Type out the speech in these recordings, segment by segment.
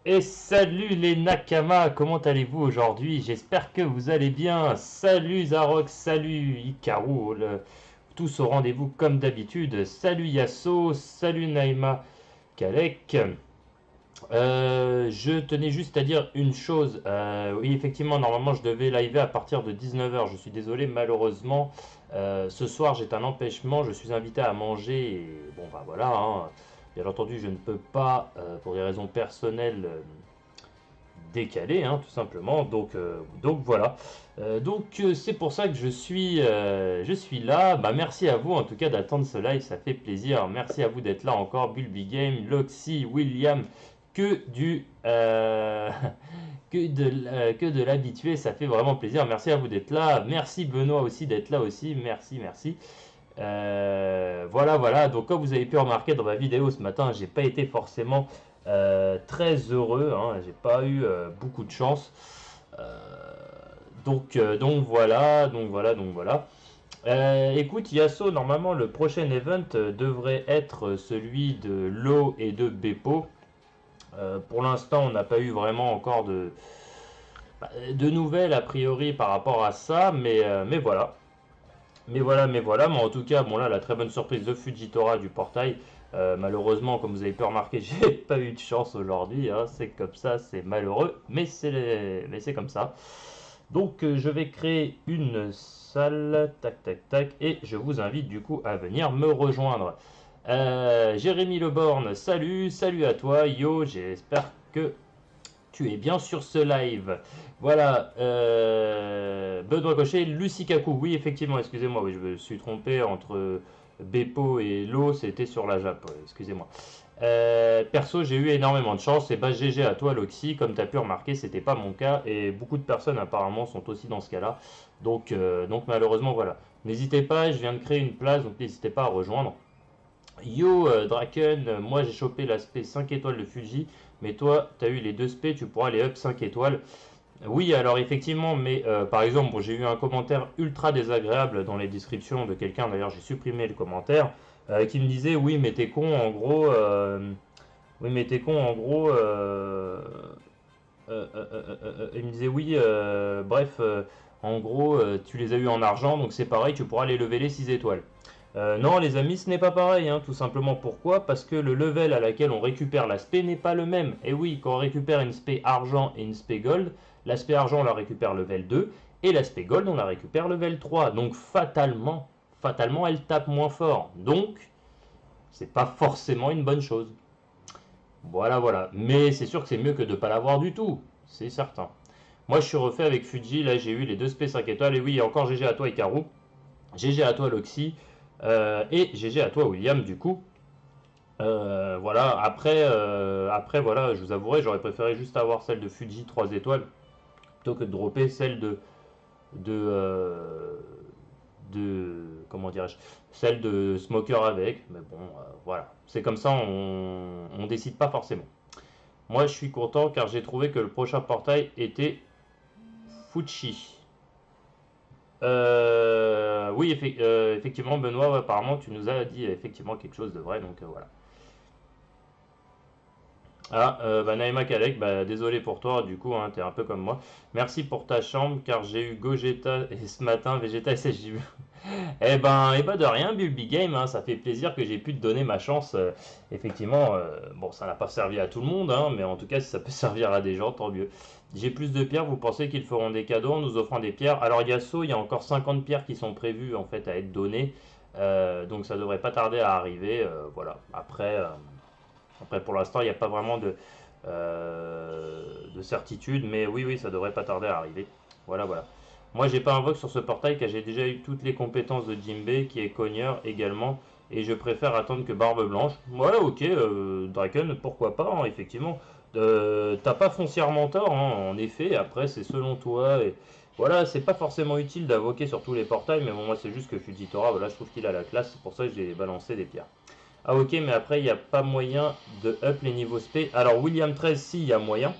Et salut les Nakama, comment allez-vous aujourd'hui? J'espère que vous allez bien. Salut Zarok, salut Hikaru, tous au rendez-vous comme d'habitude. Salut Yasso, salut Naima Kalek. Je tenais juste à dire une chose. Oui, effectivement, normalement, je devais live à partir de 19 h. Je suis désolé, malheureusement, ce soir, j'ai un empêchement. Je suis invité à manger. Et bon, bah voilà, hein. Bien entendu, je ne peux pas, pour des raisons personnelles, décaler, hein, tout simplement. Donc voilà. C'est pour ça que je suis là. Bah, merci à vous en tout cas d'attendre ce live, ça fait plaisir. Merci à vous d'être là encore. Bulby Game, Loxy, William, que du que de l'habitué, ça fait vraiment plaisir. Merci à vous d'être là. Merci Benoît aussi d'être là aussi. Merci, merci. Voilà. Donc, comme vous avez pu remarquer dans ma vidéo ce matin, j'ai pas été forcément très heureux, hein. J'ai pas eu beaucoup de chance. Euh, donc voilà. Écoute, Yasso, normalement, le prochain event devrait être celui de Lo et de Beppo. Pour l'instant, on n'a pas eu vraiment encore de nouvelles a priori par rapport à ça, mais voilà. Mais en tout cas, bon là, la très bonne surprise de Fujitora du portail. Malheureusement, comme vous avez pu remarquer, j'ai pas eu de chance aujourd'hui, hein. C'est comme ça, c'est malheureux, mais c'est comme ça. Donc, je vais créer une salle, tac, tac, tac, et je vous invite du coup à venir me rejoindre. Jérémy Leborn, salut à toi, yo, j'espère que tu es bien sur ce live. Voilà, Benoît Cochet, Lucie Kaku. Oui, effectivement, excusez-moi, oui, je me suis trompé entre Beppo et Lo, c'était sur la Jap, ouais, excusez-moi. Perso, j'ai eu énormément de chance, et bah GG à toi, Loxy. Comme tu as pu remarquer, c'était pas mon cas, et beaucoup de personnes apparemment sont aussi dans ce cas-là. Donc malheureusement, voilà. N'hésitez pas, je viens de créer une place, donc n'hésitez pas à rejoindre. Yo Draken, moi j'ai chopé l'aspect 5 étoiles de Fuji, mais toi tu as eu les deux spé, tu pourras les up 5 étoiles. Oui, alors effectivement, mais par exemple, bon, j'ai eu un commentaire ultra désagréable dans les descriptions de quelqu'un, d'ailleurs j'ai supprimé le commentaire, qui me disait oui mais t'es con en gros, oui mais t'es con en gros, il me disait oui, bref, en gros tu les as eu en argent, donc c'est pareil, tu pourras les lever les 6 étoiles. Non, les amis, ce n'est pas pareil, hein, tout simplement pourquoi? Parce que le level à laquelle on récupère la spé n'est pas le même. Et oui, quand on récupère une spé argent et une spé gold, l'aspect argent on la récupère level 2 et l'aspect gold on la récupère level 3. Donc fatalement elle tape moins fort. Donc c'est pas forcément une bonne chose. Voilà. Mais c'est sûr que c'est mieux que de ne pas l'avoir du tout, c'est certain. Moi je suis refait avec Fuji, là j'ai eu les deux spé 5 étoiles. Et oui, encore GG à toi Ikaru, GG à toi Loxy. Et GG à toi William du coup. Voilà, après voilà, je vous avouerai, j'aurais préféré juste avoir celle de Fuji 3 étoiles plutôt que de dropper celle de, euh, comment dirais-je, celle de Smoker avec. Mais bon, voilà, c'est comme ça, on décide pas forcément. Moi, je suis content car j'ai trouvé que le prochain portail était Fuchi. Oui, effectivement, Benoît, ouais, apparemment, tu nous as dit effectivement quelque chose de vrai, donc voilà. Ah, bah Naïma Kalek, bah désolé pour toi, du coup, hein, t'es un peu comme moi. Merci pour ta chambre, car j'ai eu Gogeta et ce matin Vegeta et SSJU. De rien, Bulby Game, hein, ça fait plaisir que j'ai pu te donner ma chance. Effectivement, bon, ça n'a pas servi à tout le monde, hein, mais en tout cas, si ça peut servir à des gens, tant mieux. J'ai plus de pierres, vous pensez qu'ils feront des cadeaux en nous offrant des pierres? Alors, Yasso, il y a encore 50 pierres qui sont prévues en fait à être données, donc ça devrait pas tarder à arriver. Voilà. Après, pour l'instant, il n'y a pas vraiment de certitude, mais oui, ça devrait pas tarder à arriver. Voilà. Moi, j'ai pas invoque sur ce portail car j'ai déjà eu toutes les compétences de Jimbe, qui est cogneur également, et je préfère attendre que Barbe Blanche. Voilà, ok, Draken, pourquoi pas, hein, effectivement. T'as pas foncièrement tort, hein, en effet, après, c'est selon toi, et voilà, c'est pas forcément utile d'invoquer sur tous les portails, mais bon, moi, c'est juste que Fujitora, voilà, je trouve qu'il a la classe, c'est pour ça que j'ai balancé des pierres. Ah ok, mais après, il n'y a pas moyen de up les niveaux spé. Alors, William 13, si, il y a moyen.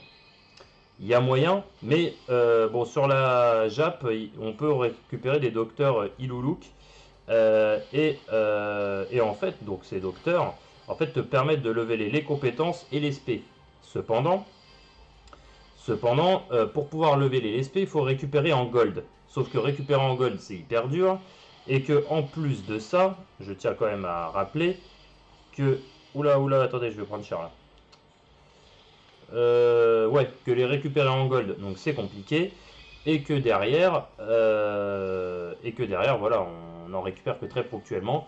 Il y a moyen, mais bon, sur la Jap, on peut récupérer des docteurs Iloulouk. Et en fait, donc ces docteurs, en fait, te permettent de lever les compétences et les spé. Cependant, Cependant, pour pouvoir lever les SP, il faut récupérer en gold. Sauf que récupérer en gold, c'est hyper dur. Et que en plus de ça, je tiens quand même à rappeler que... Oula, oula, attendez, je vais prendre cher là. Ouais, que les récupérer en gold, donc c'est compliqué. Et que derrière, voilà, on n'en récupère que très ponctuellement.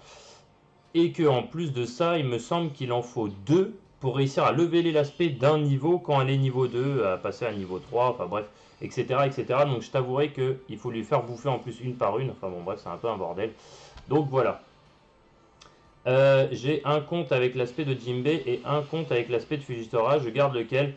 Et que en plus de ça, il me semble qu'il en faut 2 pour réussir à lever l'aspect d'un niveau quand elle est niveau 2, à passer à niveau 3, enfin bref, etc. etc. Donc je t'avouerai qu'il faut lui faire bouffer en plus une par une, enfin bon bref, c'est un peu un bordel. Donc voilà. J'ai un compte avec l'aspect de Jimbei et un compte avec l'aspect de Fujitora, je garde lequel?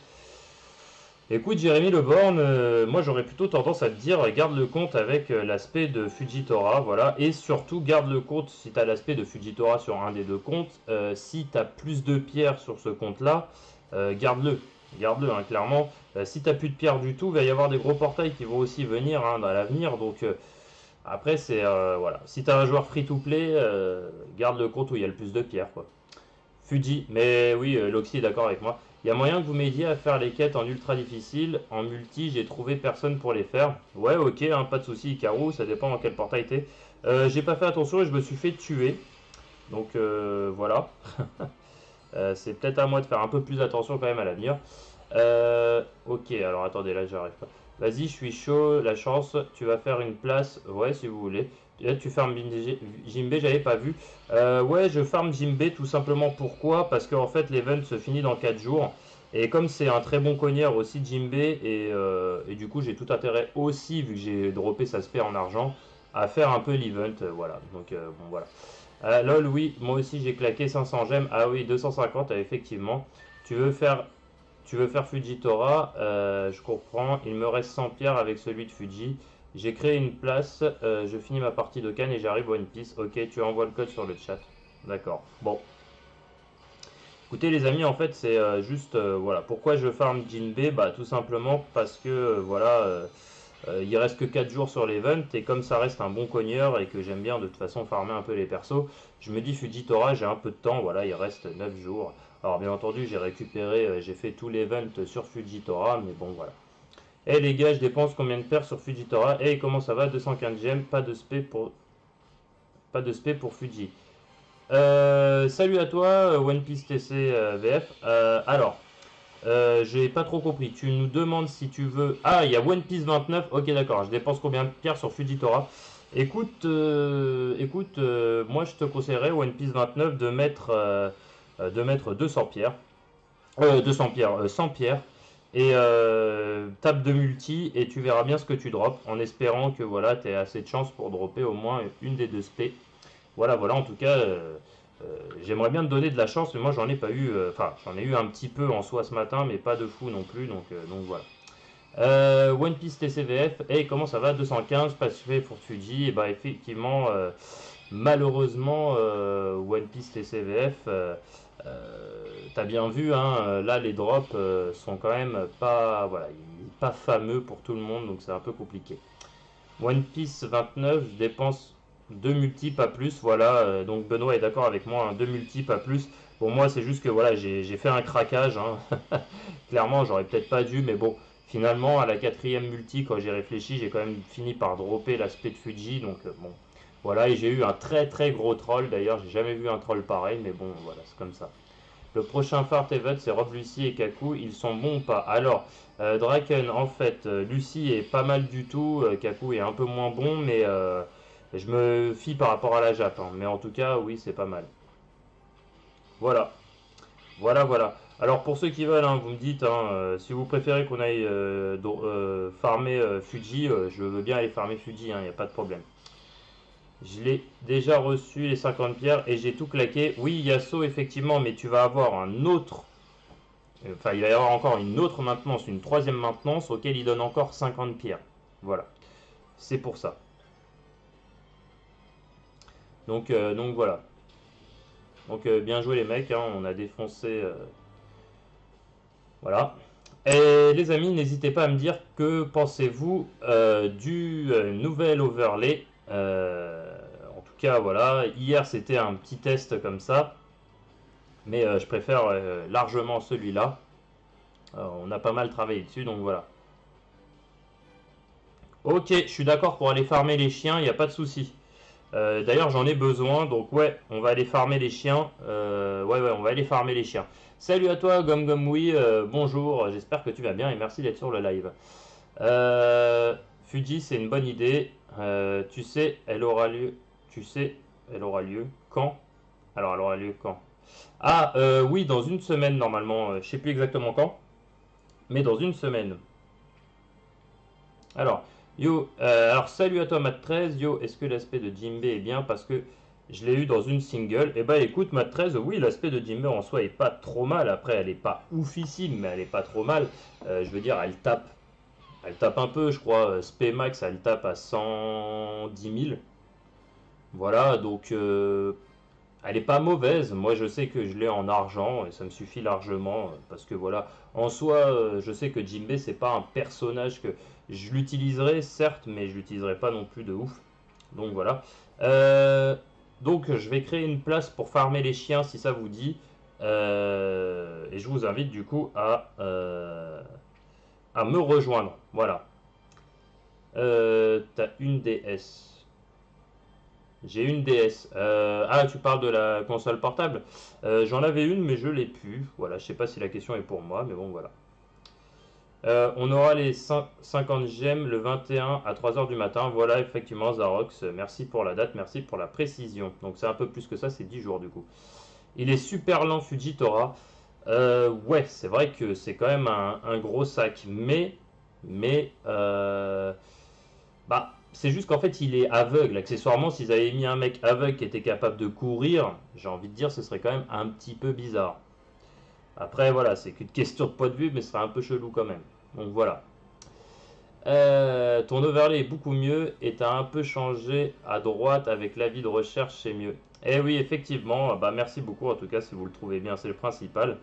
Écoute Jérémy Leborn, moi j'aurais plutôt tendance à te dire garde le compte avec l'aspect de Fujitora, voilà, et surtout garde le compte si tu as l'aspect de Fujitora sur un des deux comptes, si tu as plus de pierres sur ce compte-là, garde-le, garde-le hein, clairement. Si tu n'as plus de pierres du tout, il va y avoir des gros portails qui vont aussi venir hein, dans l'avenir, donc après c'est, voilà, si tu as un joueur free-to-play, garde le compte où il y a le plus de pierres, quoi. Fuji, mais oui, Loxy est d'accord avec moi. Il y a moyen que vous m'aidiez à faire les quêtes en ultra difficile. En multi, j'ai trouvé personne pour les faire. Ouais, ok, hein, pas de souci, Ikaru, ça dépend dans quel portail t'es. J'ai pas fait attention et je me suis fait tuer. Donc voilà. C'est peut-être à moi de faire un peu plus attention quand même à l'avenir. Ok, alors attendez, là j'arrive pas. Vas-y, je suis chaud, la chance. Tu vas faire une place. Ouais, si vous voulez. Là, tu farmes Jimbei, j'avais pas vu. Ouais, je farm Jimbei tout simplement pourquoi? Parce qu'en fait, l'event se finit dans 4 jours. Et comme c'est un très bon cogneur aussi, Jimbei, et du coup, j'ai tout intérêt aussi, vu que j'ai droppé sa spé en argent, à faire un peu l'event. Voilà. Donc, bon, voilà. Lol, oui, moi aussi j'ai claqué 500 gemmes. Ah oui, 250, effectivement. Tu veux faire tu veux faire Fujitora, je comprends. Il me reste 100 pierres avec celui de Fuji. J'ai créé une place, je finis ma partie de Cannes et j'arrive au One Piece. Ok, tu envoies le code sur le chat. D'accord. Bon. Écoutez les amis, en fait c'est juste, voilà. Pourquoi je farm Jinbei? Bah tout simplement parce que, voilà, il reste que 4 jours sur l'event et comme ça reste un bon cogneur et que j'aime bien de toute façon farmer un peu les persos, je me dis Fujitora, j'ai un peu de temps, voilà, il reste 9 jours. Alors bien entendu, j'ai récupéré, j'ai fait tout l'event sur Fujitora, mais bon voilà. Eh les gars, je dépense combien de paires sur Fujitora? Eh comment ça va? 215 gemmes, pas de spé pour Fuji. Salut à toi, One Piece TC VF. J'ai pas trop compris. Tu nous demandes si tu veux. Ah, il y a One Piece 29. Ok, d'accord. Je dépense combien de pierres sur Fujitora? Écoute, moi je te conseillerais One Piece 29 de mettre 200 pierres. 200 pierres, 100 pierres. Et tape de multi et tu verras bien ce que tu drops en espérant que voilà, tu aies assez de chance pour dropper au moins une des deux spé. Voilà, voilà, en tout cas, j'aimerais bien te donner de la chance, mais moi j'en ai pas eu, enfin j'en ai eu un petit peu en soi ce matin, mais pas de fou non plus, donc voilà. One Piece TCVF, hey comment ça va? 215, pas fait pour Fuji, et bah effectivement, malheureusement, One Piece TCVF, t'as bien vu, hein, là les drops sont quand même pas, voilà, pas fameux pour tout le monde, donc c'est un peu compliqué. One Piece 29, je dépense 2 multi, pas plus. Voilà, donc Benoît est d'accord avec moi, hein, 2 multi, pas plus. Pour moi, c'est juste que voilà, j'ai fait un craquage. Hein. Clairement, j'aurais peut-être pas dû, mais bon, finalement, à la quatrième multi, quand j'ai réfléchi, j'ai quand même fini par dropper l'aspect de Fuji. Donc bon, voilà, et j'ai eu un très très gros troll. D'ailleurs, j'ai jamais vu un troll pareil, mais bon, voilà, c'est comme ça. Le prochain Fart Event, c'est Rob Lucy et Kaku. Ils sont bons ou pas? Alors, Draken, en fait, Lucy est pas mal du tout. Kaku est un peu moins bon, mais je me fie par rapport à la Jap. Hein. Mais en tout cas, oui, c'est pas mal. Voilà, voilà, voilà. Alors, pour ceux qui veulent, hein, vous me dites, hein, si vous préférez qu'on aille farmer Fuji, je veux bien aller farmer Fuji, il n'y a pas de problème. Je l'ai déjà reçu les 50 pierres et j'ai tout claqué. Oui, Yasuo, effectivement, mais tu vas avoir un autre. Enfin, il va y avoir encore une autre maintenance, une troisième maintenance auquel il donne encore 50 pierres. Voilà. C'est pour ça. Donc voilà. Donc bien joué les mecs, hein, on a défoncé. Voilà. Et les amis, n'hésitez pas à me dire que pensez-vous du nouvel overlay. En tout cas, voilà. Hier, c'était un petit test comme ça. Mais je préfère largement celui-là. On a pas mal travaillé dessus, donc voilà. Ok, je suis d'accord pour aller farmer les chiens, il n'y a pas de souci. D'ailleurs, j'en ai besoin, donc ouais, on va aller farmer les chiens. Ouais, on va aller farmer les chiens. Salut à toi, Gom Gom Oui, bonjour, j'espère que tu vas bien et merci d'être sur le live. Fuji, c'est une bonne idée. Tu sais, elle aura lieu. Tu sais, elle aura lieu quand? Alors, elle aura lieu quand? Ah, oui, dans une semaine normalement. Je sais plus exactement quand, mais dans une semaine. Alors, alors salut à toi Matt13. Yo, est-ce que l'aspect de Jimbe est bien parce que je l'ai eu dans une single? Eh bah écoute Matt13, oui, l'aspect de Jimbe en soi est pas trop mal. Après, elle est pas oufissime, mais elle est pas trop mal. Je veux dire, elle tape. Elle tape un peu, je crois. Spé Max, elle tape à 110 000. Voilà, donc elle est pas mauvaise. Moi, je sais que je l'ai en argent et ça me suffit largement parce que voilà, en soi, je sais que Jimbe c'est pas un personnage que je l'utiliserai certes, mais je l'utiliserai pas non plus de ouf. Donc voilà. Euh, donc je vais créer une place pour farmer les chiens si ça vous dit. Et je vous invite du coup à me rejoindre. Voilà. T'as une DS. J'ai une DS. Ah, tu parles de la console portable. J'en avais une, mais je l'ai plus. Voilà, je sais pas si la question est pour moi, mais bon, voilà. On aura les 50 gemmes le 21 à 3 heures du matin. Voilà, effectivement, Zarox. Merci pour la date, merci pour la précision. Donc, c'est un peu plus que ça, c'est 10 jours du coup. Il est super lent, Fujitora. Ouais, c'est vrai que c'est quand même un gros sac, mais bah, c'est juste qu'en fait, il est aveugle. Accessoirement, s'ils avaient mis un mec aveugle qui était capable de courir, j'ai envie de dire, ce serait quand même un petit peu bizarre. Après, voilà, c'est qu'une question de point de vue, mais ce serait un peu chelou quand même. Donc voilà. Ton overlay est beaucoup mieux et t'as un peu changé à droite avec l'avis de recherche, c'est mieux. Eh oui, effectivement, bah merci beaucoup en tout cas si vous le trouvez bien, c'est le principal.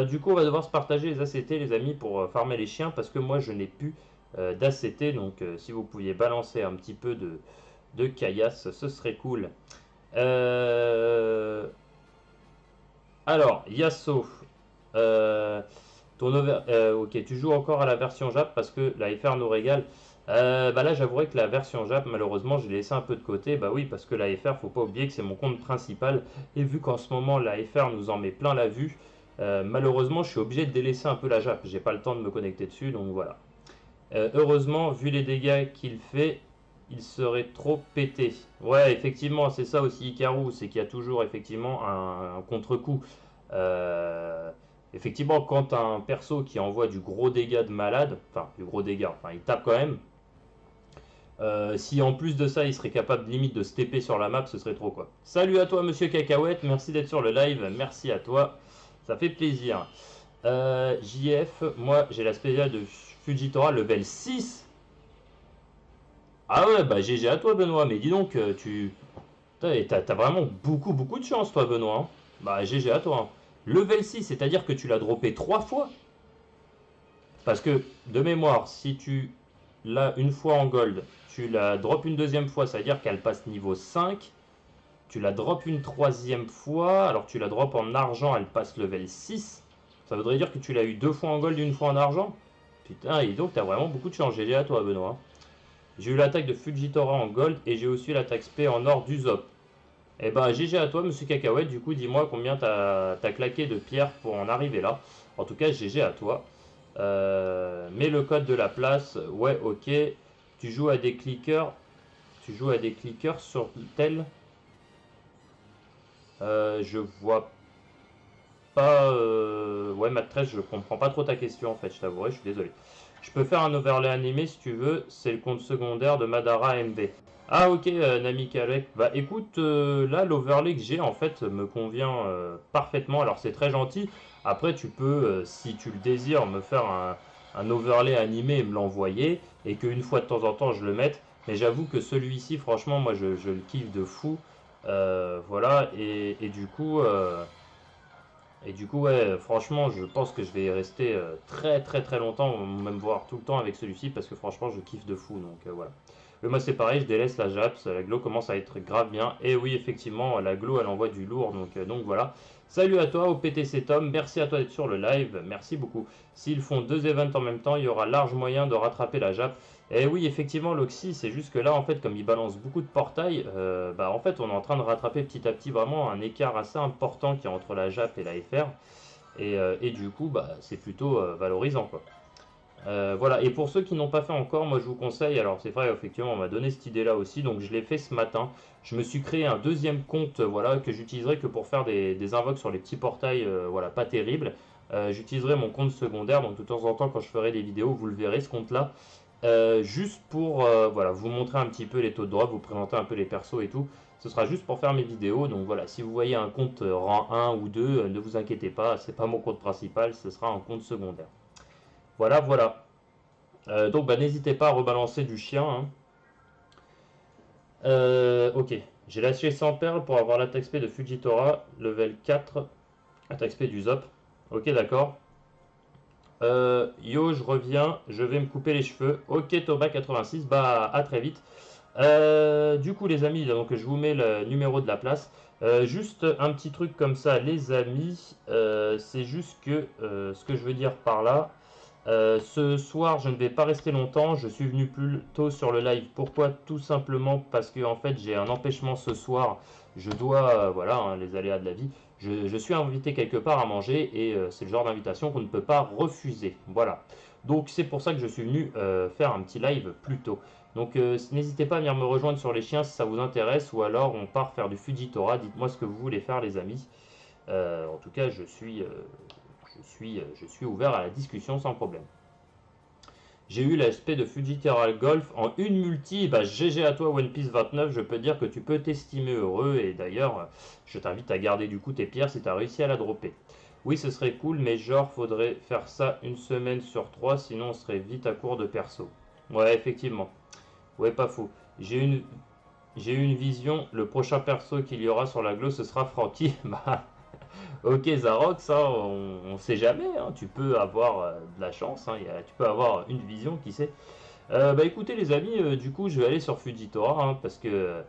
Du coup, on va devoir se partager les ACT, les amis, pour farmer les chiens parce que moi je n'ai plus d'ACT. Donc, si vous pouviez balancer un petit peu de caillasse, ce serait cool. Euh, alors, Yasuo, euh, ok, tu joues encore à la version Jap parce que la FR nous régale. Bah là, j'avouerai que la version Jap, malheureusement, j'ai laissé un peu de côté. Bah oui, parce que la FR, faut pas oublier que c'est mon compte principal. Et vu qu'en ce moment, la FR nous en met plein la vue, malheureusement, je suis obligé de délaisser un peu la Jap. J'ai pas le temps de me connecter dessus, donc voilà. Heureusement, vu les dégâts qu'il fait, il serait trop pété. Ouais, effectivement, c'est ça aussi Ikaru, c'est qu'il y a toujours effectivement un contre-coup. Euh, Effectivement, quand un perso qui envoie du gros dégât de malade, enfin du gros dégât, enfin il tape quand même. Si en plus de ça il serait capable limite de se TP sur la map, ce serait trop quoi. Salut à toi Monsieur Cacahuète, merci d'être sur le live, merci à toi, ça fait plaisir. JF, moi j'ai la spéciale de Fujitora level 6. Ah ouais, bah GG à toi Benoît, mais dis donc, t'as vraiment beaucoup de chance toi Benoît, hein. Bah GG à toi, hein. Level 6, c'est-à-dire que tu l'as droppé 3 fois. Parce que, de mémoire, si tu l'as une fois en gold, tu la drop une deuxième fois, ça veut dire qu'elle passe niveau 5. Tu la drop une troisième fois, alors tu la drop en argent, elle passe level 6. Ça voudrait dire que tu l'as eu deux fois en gold, une fois en argent. Putain, et donc t'as vraiment beaucoup de chance. GG à toi, Benoît. J'ai eu l'attaque de Fujitora en gold et j'ai aussi l'attaque spé en or d'Usopp. Eh ben, GG à toi, monsieur Cacahuète. Du coup, dis-moi combien t'as claqué de pierres pour en arriver là. En tout cas, GG à toi. Mets le code de la place. Ouais, ok. Tu joues à des clickers. Tu joues à des clickers sur tel. Je vois pas. Ouais, Matt 13, je comprends pas trop ta question en fait. Je t'avouerai, je suis désolé. Je peux faire un overlay animé si tu veux. C'est le compte secondaire de Madara MB. Ah ok, Nami Kalek. Bah écoute, là l'overlay que j'ai en fait me convient parfaitement. Alors c'est très gentil. Après tu peux, si tu le désires, me faire un overlay animé et me l'envoyer. Et qu'une fois de temps en temps je le mette. Mais j'avoue que celui-ci, franchement, moi je le kiffe de fou. Voilà, et du coup, ouais, franchement, je pense que je vais rester très longtemps, même voir tout le temps avec celui-ci, parce que franchement, je kiffe de fou. Donc voilà. Moi c'est pareil, je délaisse la Japs, la Glo commence à être grave bien. Et oui, effectivement, la Glo elle envoie du lourd, donc voilà. Salut à toi au PTC Tom, merci à toi d'être sur le live, merci beaucoup. S'ils font deux events en même temps, il y aura large moyen de rattraper la Jap. Et oui, effectivement, l'Oxy, c'est juste que là, en fait, comme il balance beaucoup de portails, bah, en fait, on est en train de rattraper petit à petit vraiment un écart assez important qui est entre la Jap et la FR. Et du coup, bah, c'est plutôt valorisant, quoi. Voilà, et pour ceux qui n'ont pas fait encore, moi je vous conseille, alors c'est vrai, effectivement, on m'a donné cette idée-là aussi, donc je l'ai fait ce matin. Je me suis créé un deuxième compte, voilà, que j'utiliserai que pour faire des invoques sur les petits portails, voilà, pas terribles. J'utiliserai mon compte secondaire, donc de temps en temps, quand je ferai des vidéos, vous le verrez, ce compte-là. Juste pour, voilà, vous montrer un petit peu les taux de drop, vous présenter un peu les persos et tout. Ce sera juste pour faire mes vidéos, donc voilà, si vous voyez un compte rang 1 ou 2, ne vous inquiétez pas, c'est pas mon compte principal, ce sera un compte secondaire. Voilà, voilà. Donc bah, n'hésitez pas à rebalancer du chien, hein. Ok, j'ai lâché 100 perles pour avoir l'attaque spé de Fujitora, level 4, attaque spé du Zop. Ok, d'accord. Yo, je reviens, je vais me couper les cheveux. Ok, Thomas86, bah à très vite. Du coup, les amis, donc je vous mets le numéro de la place. Juste un petit truc comme ça, les amis, c'est juste que ce que je veux dire par là. Ce soir, je ne vais pas rester longtemps. Je suis venu plus tôt sur le live. Pourquoi? Tout simplement parce que en fait, j'ai un empêchement ce soir. Je dois, voilà, hein, les aléas de la vie. Je suis invité quelque part à manger et c'est le genre d'invitation qu'on ne peut pas refuser. Voilà. Donc c'est pour ça que je suis venu faire un petit live plus tôt. Donc n'hésitez pas à venir me rejoindre sur les chiens si ça vous intéresse ou alors on part faire du Fujitora. Dites-moi ce que vous voulez faire, les amis. En tout cas, je suis ouvert à la discussion sans problème. J'ai eu l'aspect de Fujitora Golf en une multi. Bah, GG à toi, One Piece 29. Je peux dire que tu peux t'estimer heureux. Et d'ailleurs, je t'invite à garder du coup tes pierres si tu as réussi à la dropper. Oui, ce serait cool, mais genre, faudrait faire ça une semaine sur 3. Sinon, on serait vite à court de perso. Ouais, effectivement. Ouais, pas fou. J'ai une vision. Le prochain perso qu'il y aura sur la glow, ce sera Frankie. Bah. Ok, Zarok, ça, on sait jamais, hein. Tu peux avoir de la chance, hein. Tu peux avoir une vision, qui sait. Bah écoutez, les amis, du coup, je vais aller sur Fujitora, hein, parce que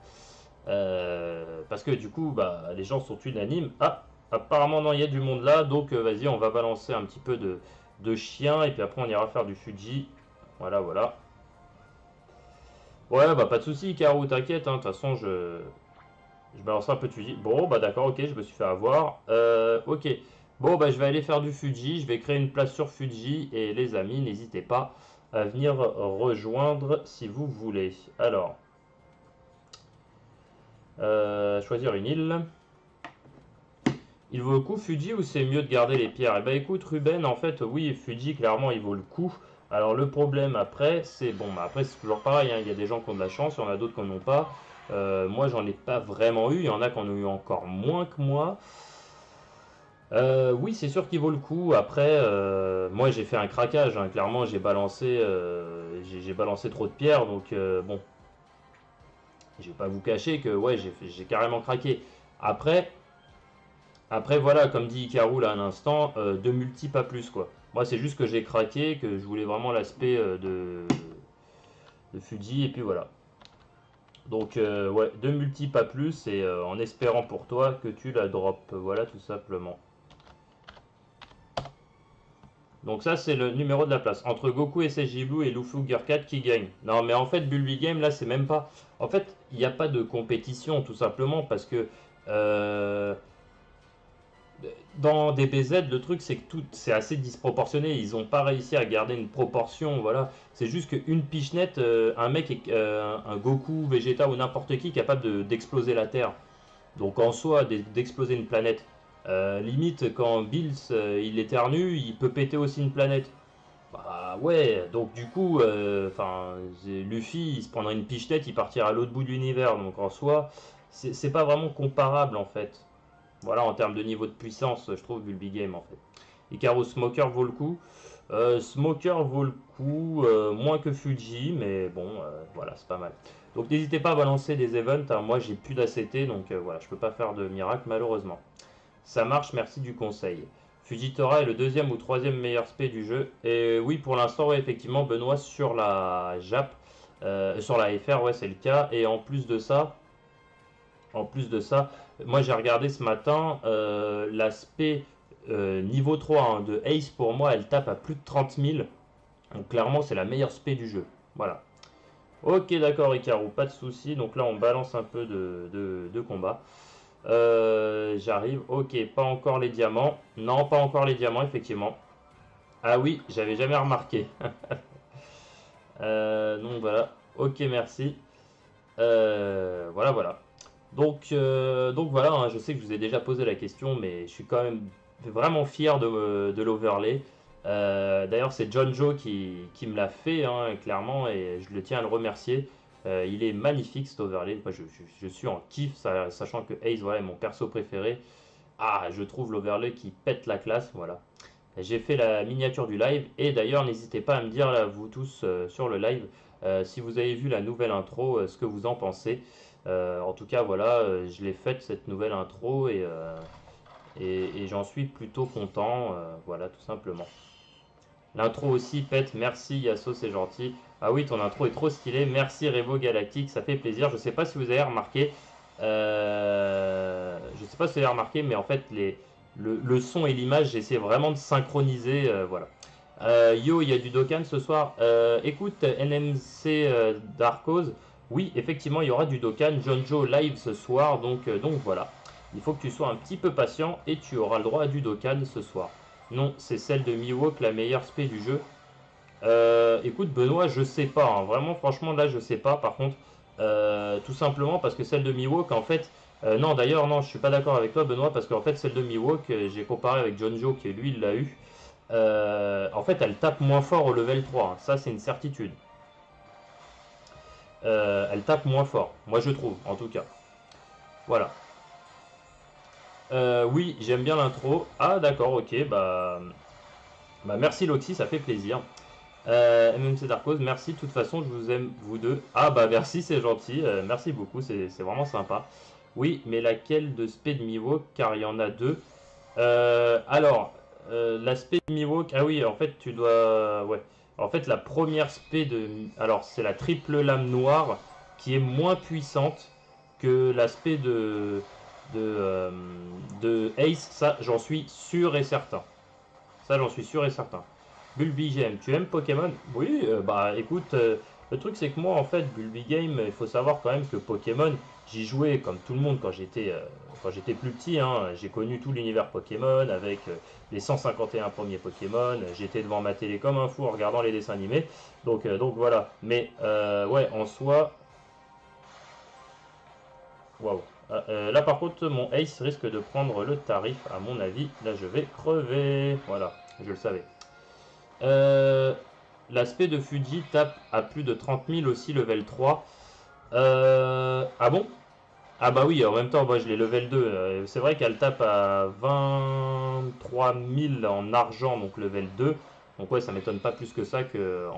du coup, bah, les gens sont unanimes. Ah, apparemment, non, il y a du monde là, donc vas-y, on va balancer un petit peu de chien, et puis après, on ira faire du Fuji. Voilà, voilà. Ouais, bah pas de souci, Caro, t'inquiète, hein. De toute façon, je balance un peu de Fuji. Bon, bah d'accord, ok, je me suis fait avoir. Ok. Bon, bah je vais aller faire du Fuji. Je vais créer une place sur Fuji. Et les amis, n'hésitez pas à venir rejoindre si vous voulez. Alors, choisir une île. Il vaut le coup Fuji ou c'est mieux de garder les pierres? Eh ben écoute Ruben, en fait oui Fuji clairement il vaut le coup. Alors le problème après c'est bon, bah, après c'est toujours pareil, hein. Il y a des gens qui ont de la chance, il y en a d'autres qui n'en ont pas. Moi j'en ai pas vraiment eu, il y en a qui en ont eu encore moins que moi. Oui c'est sûr qu'il vaut le coup. Après moi j'ai fait un craquage, hein. Clairement j'ai balancé trop de pierres donc bon je vais pas vous cacher que ouais j'ai carrément craqué. Après Après, voilà, comme dit Hikaru là à l'instant, de multi pas plus quoi. Moi, c'est juste que j'ai craqué, que je voulais vraiment l'aspect de Fuji, et puis voilà. Donc, ouais, de multi pas plus, et en espérant pour toi que tu la droppes. Voilà, tout simplement. Donc, ça, c'est le numéro de la place. Entre Goku et SSJ Blue et Luffy Gurkat qui gagne. Non, mais en fait, Bulby Game, là, c'est même pas. En fait, il n'y a pas de compétition, tout simplement, parce que. euh, Dans DBZ, le truc c'est que tout c'est assez disproportionné. Ils n'ont pas réussi à garder une proportion. Voilà, c'est juste qu'une pichenette, un mec, un Goku, Vegeta ou n'importe qui capable d'exploser la Terre. Donc en soi, d'exploser une planète. Limite, quand Bills il éternue, il peut péter aussi une planète. Bah ouais, donc du coup, enfin, Luffy, il se prendrait une pichenette, il partirait à l'autre bout de l'univers. Donc en soi, c'est pas vraiment comparable en fait. Voilà, en termes de niveau de puissance, je trouve Bulby Game en fait. Icarus Smoker vaut le coup. Smoker vaut le coup, moins que Fuji, mais bon, voilà, c'est pas mal. Donc n'hésitez pas à balancer des events, hein. Moi j'ai plus d'ACT, donc voilà, je peux pas faire de miracle malheureusement. Ça marche, merci du conseil. Fujitora est le deuxième ou troisième meilleur spé du jeu. Et oui, pour l'instant, ouais, effectivement, Benoît sur la Jap. Sur la FR, ouais, c'est le cas. Et en plus de ça, moi j'ai regardé ce matin l'aspect niveau 3 hein, de Ace pour moi, elle tape à plus de 30 000. Donc clairement, c'est la meilleure spé du jeu. Voilà. Ok, d'accord, Ikaru, pas de souci. Donc là, on balance un peu de combat. J'arrive. Ok, pas encore les diamants. Non, pas encore les diamants, effectivement. Ah oui, j'avais jamais remarqué. Donc voilà. Ok, merci. Voilà, voilà. Donc voilà, hein, je sais que je vous ai déjà posé la question, mais je suis quand même vraiment fier de l'overlay. D'ailleurs, c'est John Joe qui me l'a fait, hein, clairement, et je le tiens à le remercier. Il est magnifique cet overlay. Moi, je suis en kiff, sachant que Ace voilà, est mon perso préféré. Ah, je trouve l'overlay qui pète la classe, voilà. J'ai fait la miniature du live, et d'ailleurs, n'hésitez pas à me dire, là, vous tous, sur le live, si vous avez vu la nouvelle intro, ce que vous en pensez. En tout cas, voilà, je l'ai faite cette nouvelle intro et j'en suis plutôt content. Voilà, tout simplement. L'intro aussi pète. Merci Yasso, c'est gentil. Ah oui, ton intro est trop stylé. Merci Revo Galactique, ça fait plaisir. Je sais pas si vous avez remarqué. Je sais pas si vous avez remarqué, mais en fait, le son et l'image, j'essaie vraiment de synchroniser. Voilà. Yo, il y a du Dokkan ce soir. Écoute, NMC Darkose, oui, effectivement, il y aura du Dokkan. Jonjo live ce soir, donc voilà. Il faut que tu sois un petit peu patient et tu auras le droit à du Dokkan ce soir. Non, c'est celle de Miwok, la meilleure spé du jeu. Écoute, Benoît, je sais pas, hein. Vraiment, franchement, là, je sais pas. Par contre, tout simplement parce que celle de Miwok, en fait. Non, d'ailleurs, non, je suis pas d'accord avec toi, Benoît, parce qu'en fait, celle de Miwok, j'ai comparé avec Jonjo, qui lui, il l'a eu. En fait, elle tape moins fort au level 3, hein. Ça, c'est une certitude. Elle tape moins fort, moi je trouve, en tout cas. Voilà. Oui, j'aime bien l'intro. Ah, d'accord, ok, bah merci Loxy, ça fait plaisir. MMC Darkos, merci, de toute façon, je vous aime, vous deux. Ah, bah merci, c'est gentil, merci beaucoup, c'est vraiment sympa. Oui, mais laquelle de spé de Miwok, car il y en a deux. Alors, l'aspect de Miwok, ah oui, en fait, tu dois. Ouais. En fait, la première spé de. Alors, c'est la triple lame noire qui est moins puissante que l'aspect de Ace. Ça, j'en suis sûr et certain. Ça, j'en suis sûr et certain. Bulby Game, tu aimes Pokémon? Oui, bah écoute, le truc c'est que moi en fait, Bulby Game, il faut savoir quand même que Pokémon, j'y jouais comme tout le monde quand j'étais plus petit, hein. J'ai connu tout l'univers Pokémon avec les 151 premiers Pokémon. J'étais devant ma télé comme un fou en regardant les dessins animés. Donc voilà. Mais ouais, en soi, waouh. Là par contre, mon Ace risque de prendre le tarif, à mon avis. Là, je vais crever. Voilà, je le savais. Euh, L'aspect de Fuji tape à plus de 30 000 aussi, level 3. Ah bon? Ah bah oui, en même temps, moi je l'ai level 2. C'est vrai qu'elle tape à 23 000 en argent, donc level 2. Donc ouais, ça m'étonne pas plus que ça que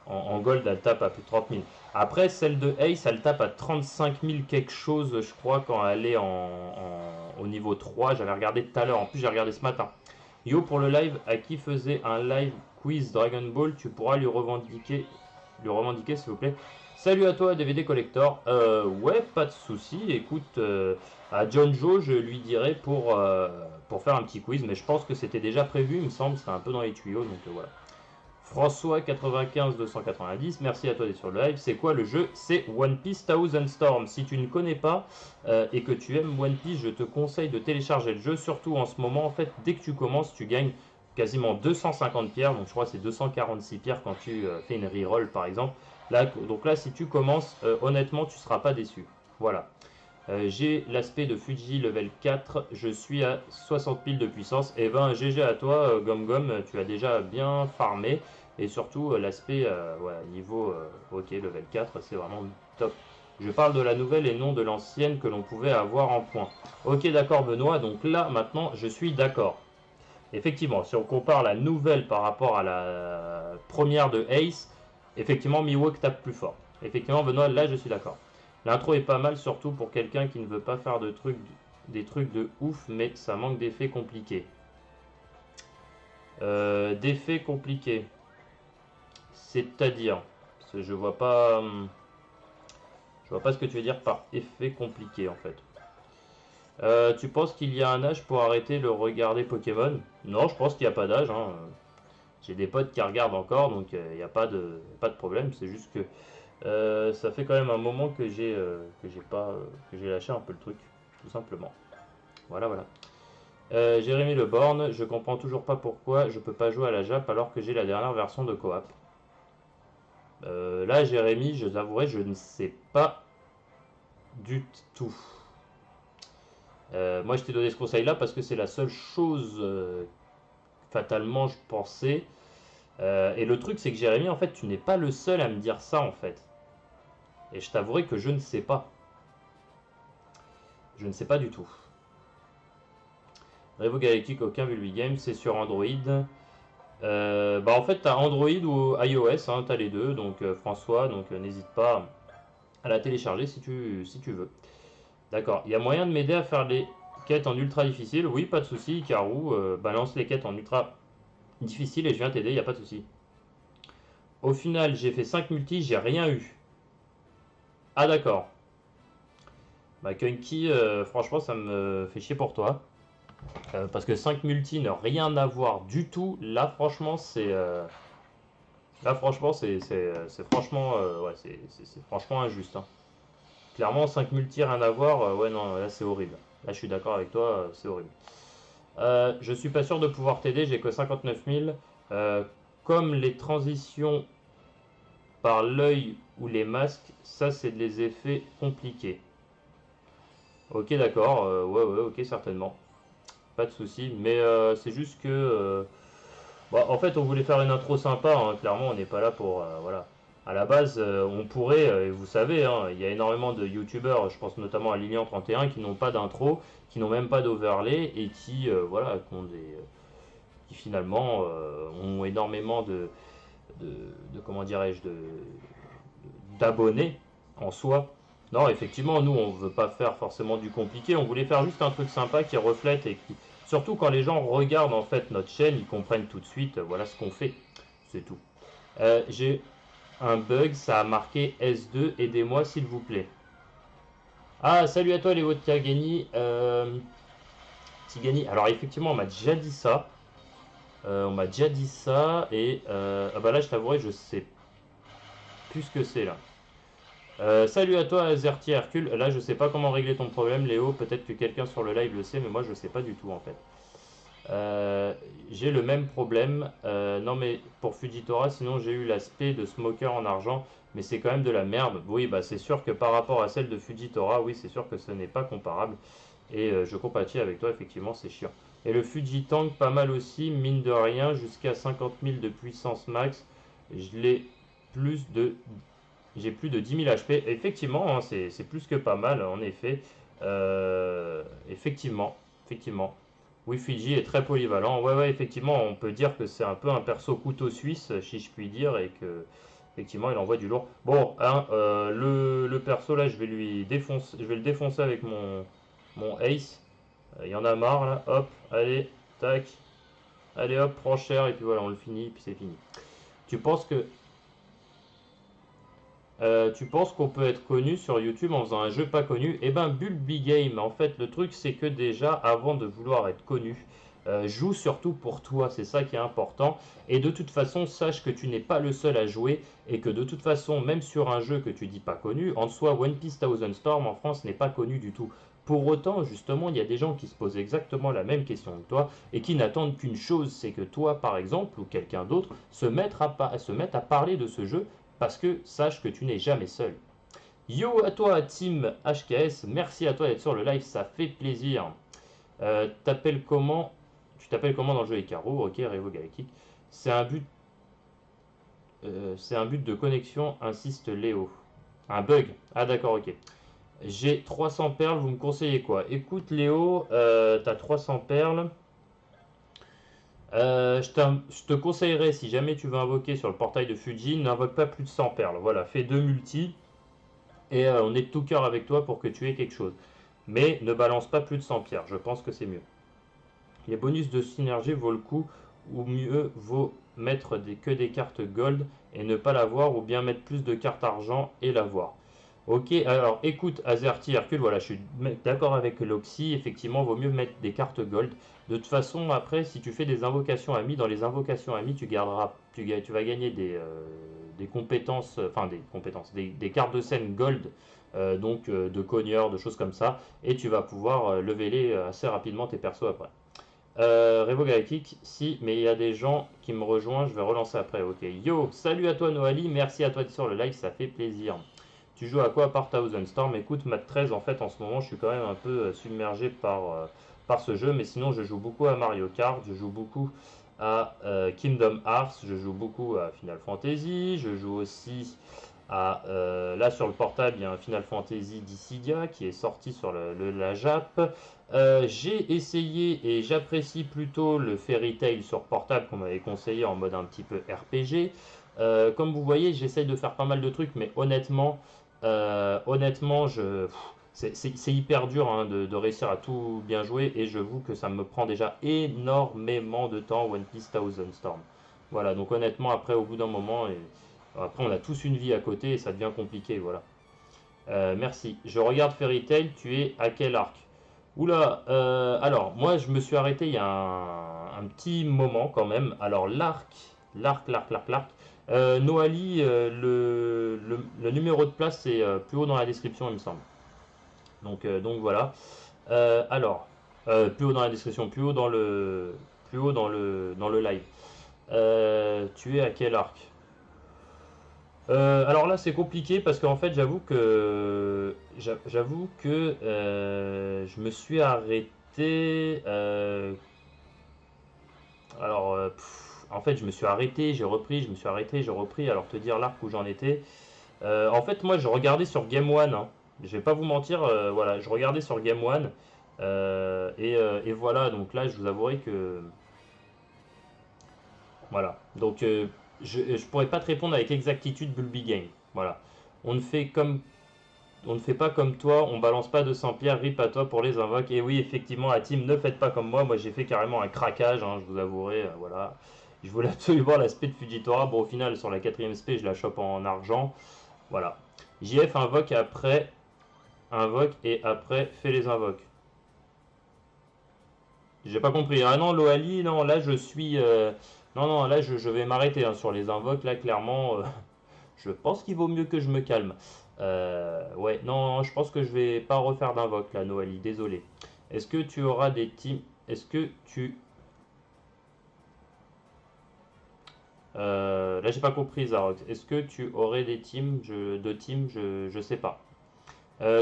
en gold, elle tape à plus de 30 000. Après, celle de Ace, elle tape à 35 000 quelque chose, je crois, quand elle est au niveau 3. J'avais regardé tout à l'heure, en plus j'ai regardé ce matin. Yo, pour le live, à qui faisait un live quiz Dragon Ball, tu pourras lui revendiquer s'il vous plaît. Salut à toi, DVD Collector. Ouais, pas de souci. Écoute, à John Joe, je lui dirai pour faire un petit quiz, mais je pense que c'était déjà prévu, il me semble, c'était un peu dans les tuyaux, donc voilà. François 95 290, merci à toi d'être sur le live. C'est quoi le jeu? C'est One Piece Thousand Storm. Si tu ne connais pas et que tu aimes One Piece, je te conseille de télécharger le jeu. Surtout en ce moment, en fait, dès que tu commences, tu gagnes quasiment 250 pierres. Donc je crois que c'est 246 pierres quand tu fais une reroll par exemple. Là, donc là, si tu commences, honnêtement, tu ne seras pas déçu. Voilà. J'ai l'aspect de Fuji level 4, je suis à 60 000 de puissance. Et ben GG à toi, Gom Gom, tu as déjà bien farmé. Et surtout, l'aspect voilà, niveau ok, level 4, c'est vraiment top. Je parle de la nouvelle et non de l'ancienne que l'on pouvait avoir en point. Ok, d'accord, Benoît, donc là, maintenant, je suis d'accord. Effectivement, si on compare la nouvelle par rapport à la première de Ace, effectivement, Miwok tape plus fort. Effectivement, Benoît, là, je suis d'accord. L'intro est pas mal, surtout pour quelqu'un qui ne veut pas faire des trucs de ouf, mais ça manque d'effets compliqués. D'effets compliqués. C'est-à-dire, Je vois pas ce que tu veux dire par effet compliqué en fait. Tu penses qu'il y a un âge pour arrêter le regarder Pokémon? Non, je pense qu'il n'y a pas d'âge, hein. J'ai des potes qui regardent encore, donc il n'y a pas de problème. C'est juste que ça fait quand même un moment que j'ai lâché un peu le truc, tout simplement. Voilà, voilà. Jérémy Le Born, je comprends toujours pas pourquoi je peux pas jouer à la Jap alors que j'ai la dernière version de coop. Là, Jérémy, je t'avouerai, je ne sais pas du tout. Moi, je t'ai donné ce conseil-là parce que c'est la seule chose fatalement je pensais. Et le truc, c'est que Jérémy, en fait, tu n'es pas le seul à me dire ça, en fait. Et je t'avouerai que je ne sais pas. Je ne sais pas du tout. Revo Galactic, aucun Bulby Game, c'est sur Android. Bah en fait, tu as Android ou iOS, hein, tu as les deux. Donc François, donc n'hésite pas à la télécharger si tu veux. D'accord. Il y a moyen de m'aider à faire les quêtes en ultra difficile? Oui, pas de souci. Carou, balance les quêtes en ultra difficile et je viens t'aider, il n'y a pas de souci. Au final, j'ai fait 5 multis, j'ai rien eu. Ah d'accord. Bah Kunky, franchement, ça me fait chier pour toi. Parce que 5 multi ne rien avoir du tout, là franchement c'est franchement ouais, c'est franchement injuste, hein. Clairement 5 multi rien à voir, ouais non là c'est horrible. Là je suis d'accord avec toi, c'est horrible. Je suis pas sûr de pouvoir t'aider, j'ai que 59 000. Comme les transitions par l'œil ou les masques, ça c'est des effets compliqués. Ok d'accord, ouais ok certainement. Pas de souci, mais c'est juste que bah, en fait on voulait faire une intro sympa, hein. Clairement on n'est pas là pour voilà. À la base on pourrait, et vous savez, hein, il y a énormément de youtubeurs, je pense notamment à Lilian31 qui n'ont pas d'intro, qui n'ont même pas d'overlay et qui voilà qui finalement ont énormément de comment dirais-je d'abonnés en soi. Non, effectivement, nous, on veut pas faire forcément du compliqué. On voulait faire juste un truc sympa qui reflète et qui, surtout quand les gens regardent en fait notre chaîne, ils comprennent tout de suite. Voilà ce qu'on fait. C'est tout. J'ai un bug, ça a marqué S2. Aidez-moi s'il vous plaît. Ah, salut à toi, Léo Tigani. Tigani. Alors effectivement, on m'a déjà dit ça. On m'a déjà dit ça et ah bah là, je t'avouerai, je sais plus ce que c'est là. Salut à toi Zerti Hercule, là je sais pas comment régler ton problème Léo, peut-être que quelqu'un sur le live le sait mais moi je sais pas du tout en fait. J'ai le même problème, non mais pour Fujitora sinon j'ai eu l'aspect de Smoker en argent mais c'est quand même de la merde. Oui bah c'est sûr que par rapport à celle de Fujitora, oui c'est sûr que ce n'est pas comparable et je compatis avec toi effectivement c'est chiant. Et le Fujitank pas mal aussi, mine de rien jusqu'à 50 000 de puissance max, je l'ai plus de j'ai plus de 10 000 HP. Effectivement, hein, c'est plus que pas mal, en effet. Effectivement, effectivement. Wi-Fi est très polyvalent. Ouais, ouais, effectivement, on peut dire que c'est un peu un perso couteau suisse, si je puis dire, et que effectivement, il envoie du lourd. Bon, hein, le perso là, je vais le défoncer avec mon Ace. Il y en a marre là. Hop, allez, tac, allez hop, prends cher, et puis voilà, on le finit, puis c'est fini. Tu penses que tu penses qu'on peut être connu sur YouTube en faisant un jeu pas connu? Eh ben, Bulby Game, en fait, le truc c'est que déjà, avant de vouloir être connu, joue surtout pour toi, c'est ça qui est important. Et de toute façon, sache que tu n'es pas le seul à jouer et que de toute façon, même sur un jeu que tu dis pas connu, en soi, One Piece Thousand Storm en France n'est pas connu du tout. Pour autant, justement, il y a des gens qui se posent exactement la même question que toi et qui n'attendent qu'une chose, c'est que toi, par exemple, ou quelqu'un d'autre, se mette à parler de ce jeu parce que sache que tu n'es jamais seul. Yo à toi Team HKS, merci à toi d'être sur le live, ça fait plaisir. T'appelles comment Tu t'appelles comment dans le jeu Icaro? Ok, Revo Galactic. C'est un but de connexion, insiste Léo. Un bug. Ah d'accord, ok. J'ai 300 perles, vous me conseillez quoi? Écoute Léo, t'as 300 perles. Je te conseillerais, si jamais tu veux invoquer sur le portail de Fuji, n'invoque pas plus de 100 perles. Voilà, fais 2 multi et on est de tout cœur avec toi pour que tu aies quelque chose. Mais ne balance pas plus de 100 pierres, je pense que c'est mieux. Les bonus de synergie vaut le coup ou mieux vaut mettre que des cartes gold et ne pas l'avoir, ou bien mettre plus de cartes argent et l'avoir. Ok, alors écoute, Azerty Hercule, voilà, je suis d'accord avec Loxy, effectivement, vaut mieux mettre des cartes gold. De toute façon, après, si tu fais des invocations amies, dans les invocations amies, tu vas gagner des compétences, enfin des compétences, des cartes de scène gold, donc de cogneur, de choses comme ça, et tu vas pouvoir leveler assez rapidement tes persos après. Revo Galactic, si, mais il y a des gens qui me rejoignent, je vais relancer après. Ok, yo, salut à toi Noali, merci à toi sur le live, ça fait plaisir. Tu joues à quoi à part Thousand Storm? Écoute, Mat 13, en fait, en ce moment, je suis quand même un peu submergé par ce jeu, mais sinon, je joue beaucoup à Mario Kart, je joue beaucoup à Kingdom Hearts, je joue beaucoup à Final Fantasy, je joue aussi à. Là, sur le portable, il y a un Final Fantasy Dissidia qui est sorti sur la Jap. J'ai essayé et j'apprécie plutôt le Fairy Tail sur portable qu'on m'avait conseillé en mode un petit peu RPG. Comme vous voyez, j'essaye de faire pas mal de trucs, mais honnêtement, c'est hyper dur hein, de réussir à tout bien jouer et je vous que ça me prend déjà énormément de temps One Piece Thousand Storm. Voilà, donc honnêtement, après, au bout d'un moment, après, on a tous une vie à côté et ça devient compliqué, voilà. Merci. Je regarde Fairy Tail, tu es à quel arc? Oula, alors moi je me suis arrêté il y a un petit moment quand même. Alors l'arc. Noali, le numéro de place c'est plus haut dans la description il me semble. Donc voilà. Alors, plus haut dans la description, plus haut dans le live. Tu es à quel arc? Alors là, c'est compliqué parce qu'en fait, je me suis arrêté. En fait, je me suis arrêté, j'ai repris, je me suis arrêté, j'ai repris. Alors, te dire l'arc où j'en étais. En fait, moi, je regardais sur Game One. Hein. Je vais pas vous mentir, voilà, je regardais sur Game One. Et voilà, donc là, je vous avouerai que. Voilà. Donc, je pourrais pas te répondre avec exactitude Bulby Game. Voilà. On ne fait comme On ne fait pas comme toi, on balance pas 200 pierres, rip à toi pour les invoques. Et oui, effectivement, la team, ne faites pas comme moi. Moi, j'ai fait carrément un craquage, hein, je vous avouerai. Voilà. Je voulais absolument l'aspect de Fujitora. Bon, au final, sur la quatrième spé, je la chope en argent. Voilà. JF invoque et après fait les invoques. J'ai pas compris. Ah non, Loali, non, là je suis. Non, non, là je vais m'arrêter hein, sur les invoques. Là, clairement, je pense qu'il vaut mieux que je me calme. Ouais, non, je pense que je vais pas refaire d'invoque là, Noali, désolé. Est-ce que tu auras des teams? Est-ce que tu. Là, j'ai pas compris, Zarok. Est-ce que tu aurais des teams? Deux teams, je sais pas.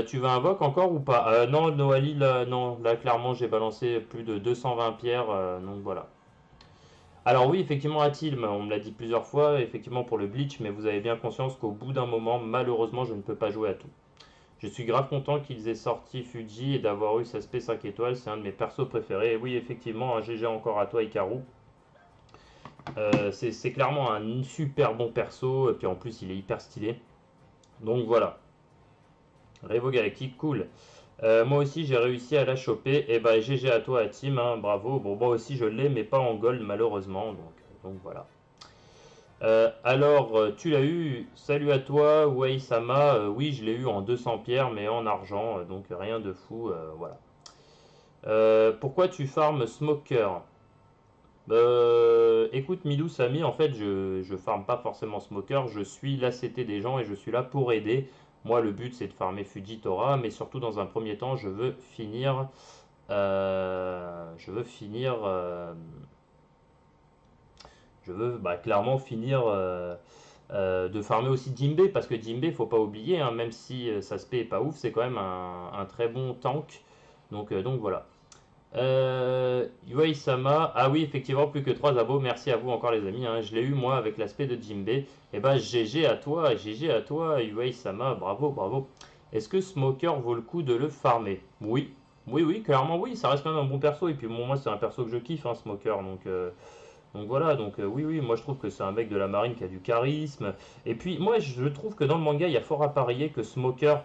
Tu vas invoque encore ou pas? Non, Noali, là, non, là, clairement, j'ai balancé plus de 220 pierres, donc voilà. Alors oui, effectivement, Atil, on me l'a dit plusieurs fois, effectivement pour le Bleach, mais vous avez bien conscience qu'au bout d'un moment, malheureusement, je ne peux pas jouer à tout. Je suis grave content qu'ils aient sorti Fuji et d'avoir eu sa SP 5 étoiles, c'est un de mes persos préférés. Et oui, effectivement, un GG encore à toi, Ikaru. C'est clairement un super bon perso, et puis en plus, il est hyper stylé. Donc voilà. Revo Galactic, cool. Moi aussi, j'ai réussi à la choper. Et bah, GG à toi, Team, hein, bravo. Bon, moi aussi, je l'ai, mais pas en gold, malheureusement. Donc voilà. Alors, tu l'as eu. Salut à toi, Wei Sama. Oui, je l'ai eu en 200 pierres, mais en argent. Donc rien de fou. Voilà. Pourquoi tu farmes Smoker? Écoute, Milou Sami, en fait, je farme pas forcément Smoker. Je suis l'ACT des gens et je suis là pour aider. Moi, le but, c'est de farmer Fujitora, mais surtout, dans un premier temps, je veux finir. Je veux finir. Je veux clairement finir de farmer aussi Jimbe, parce que Jimbe, faut pas oublier, hein, même si sa spé est pas ouf, c'est quand même un très bon tank. Donc voilà. Yui-sama, ah oui, effectivement, plus que 3 abos, merci à vous encore les amis, hein. Je l'ai eu moi avec l'aspect de Jimbe. Et bah GG à toi, Yui-sama, bravo, bravo. Est-ce que Smoker vaut le coup de le farmer? Oui, oui, clairement oui, ça reste quand même un bon perso, et puis bon, moi c'est un perso que je kiffe, hein, Smoker, donc voilà, oui, moi je trouve que c'est un mec de la marine qui a du charisme. Et puis moi je trouve que dans le manga, il y a fort à parier que Smoker,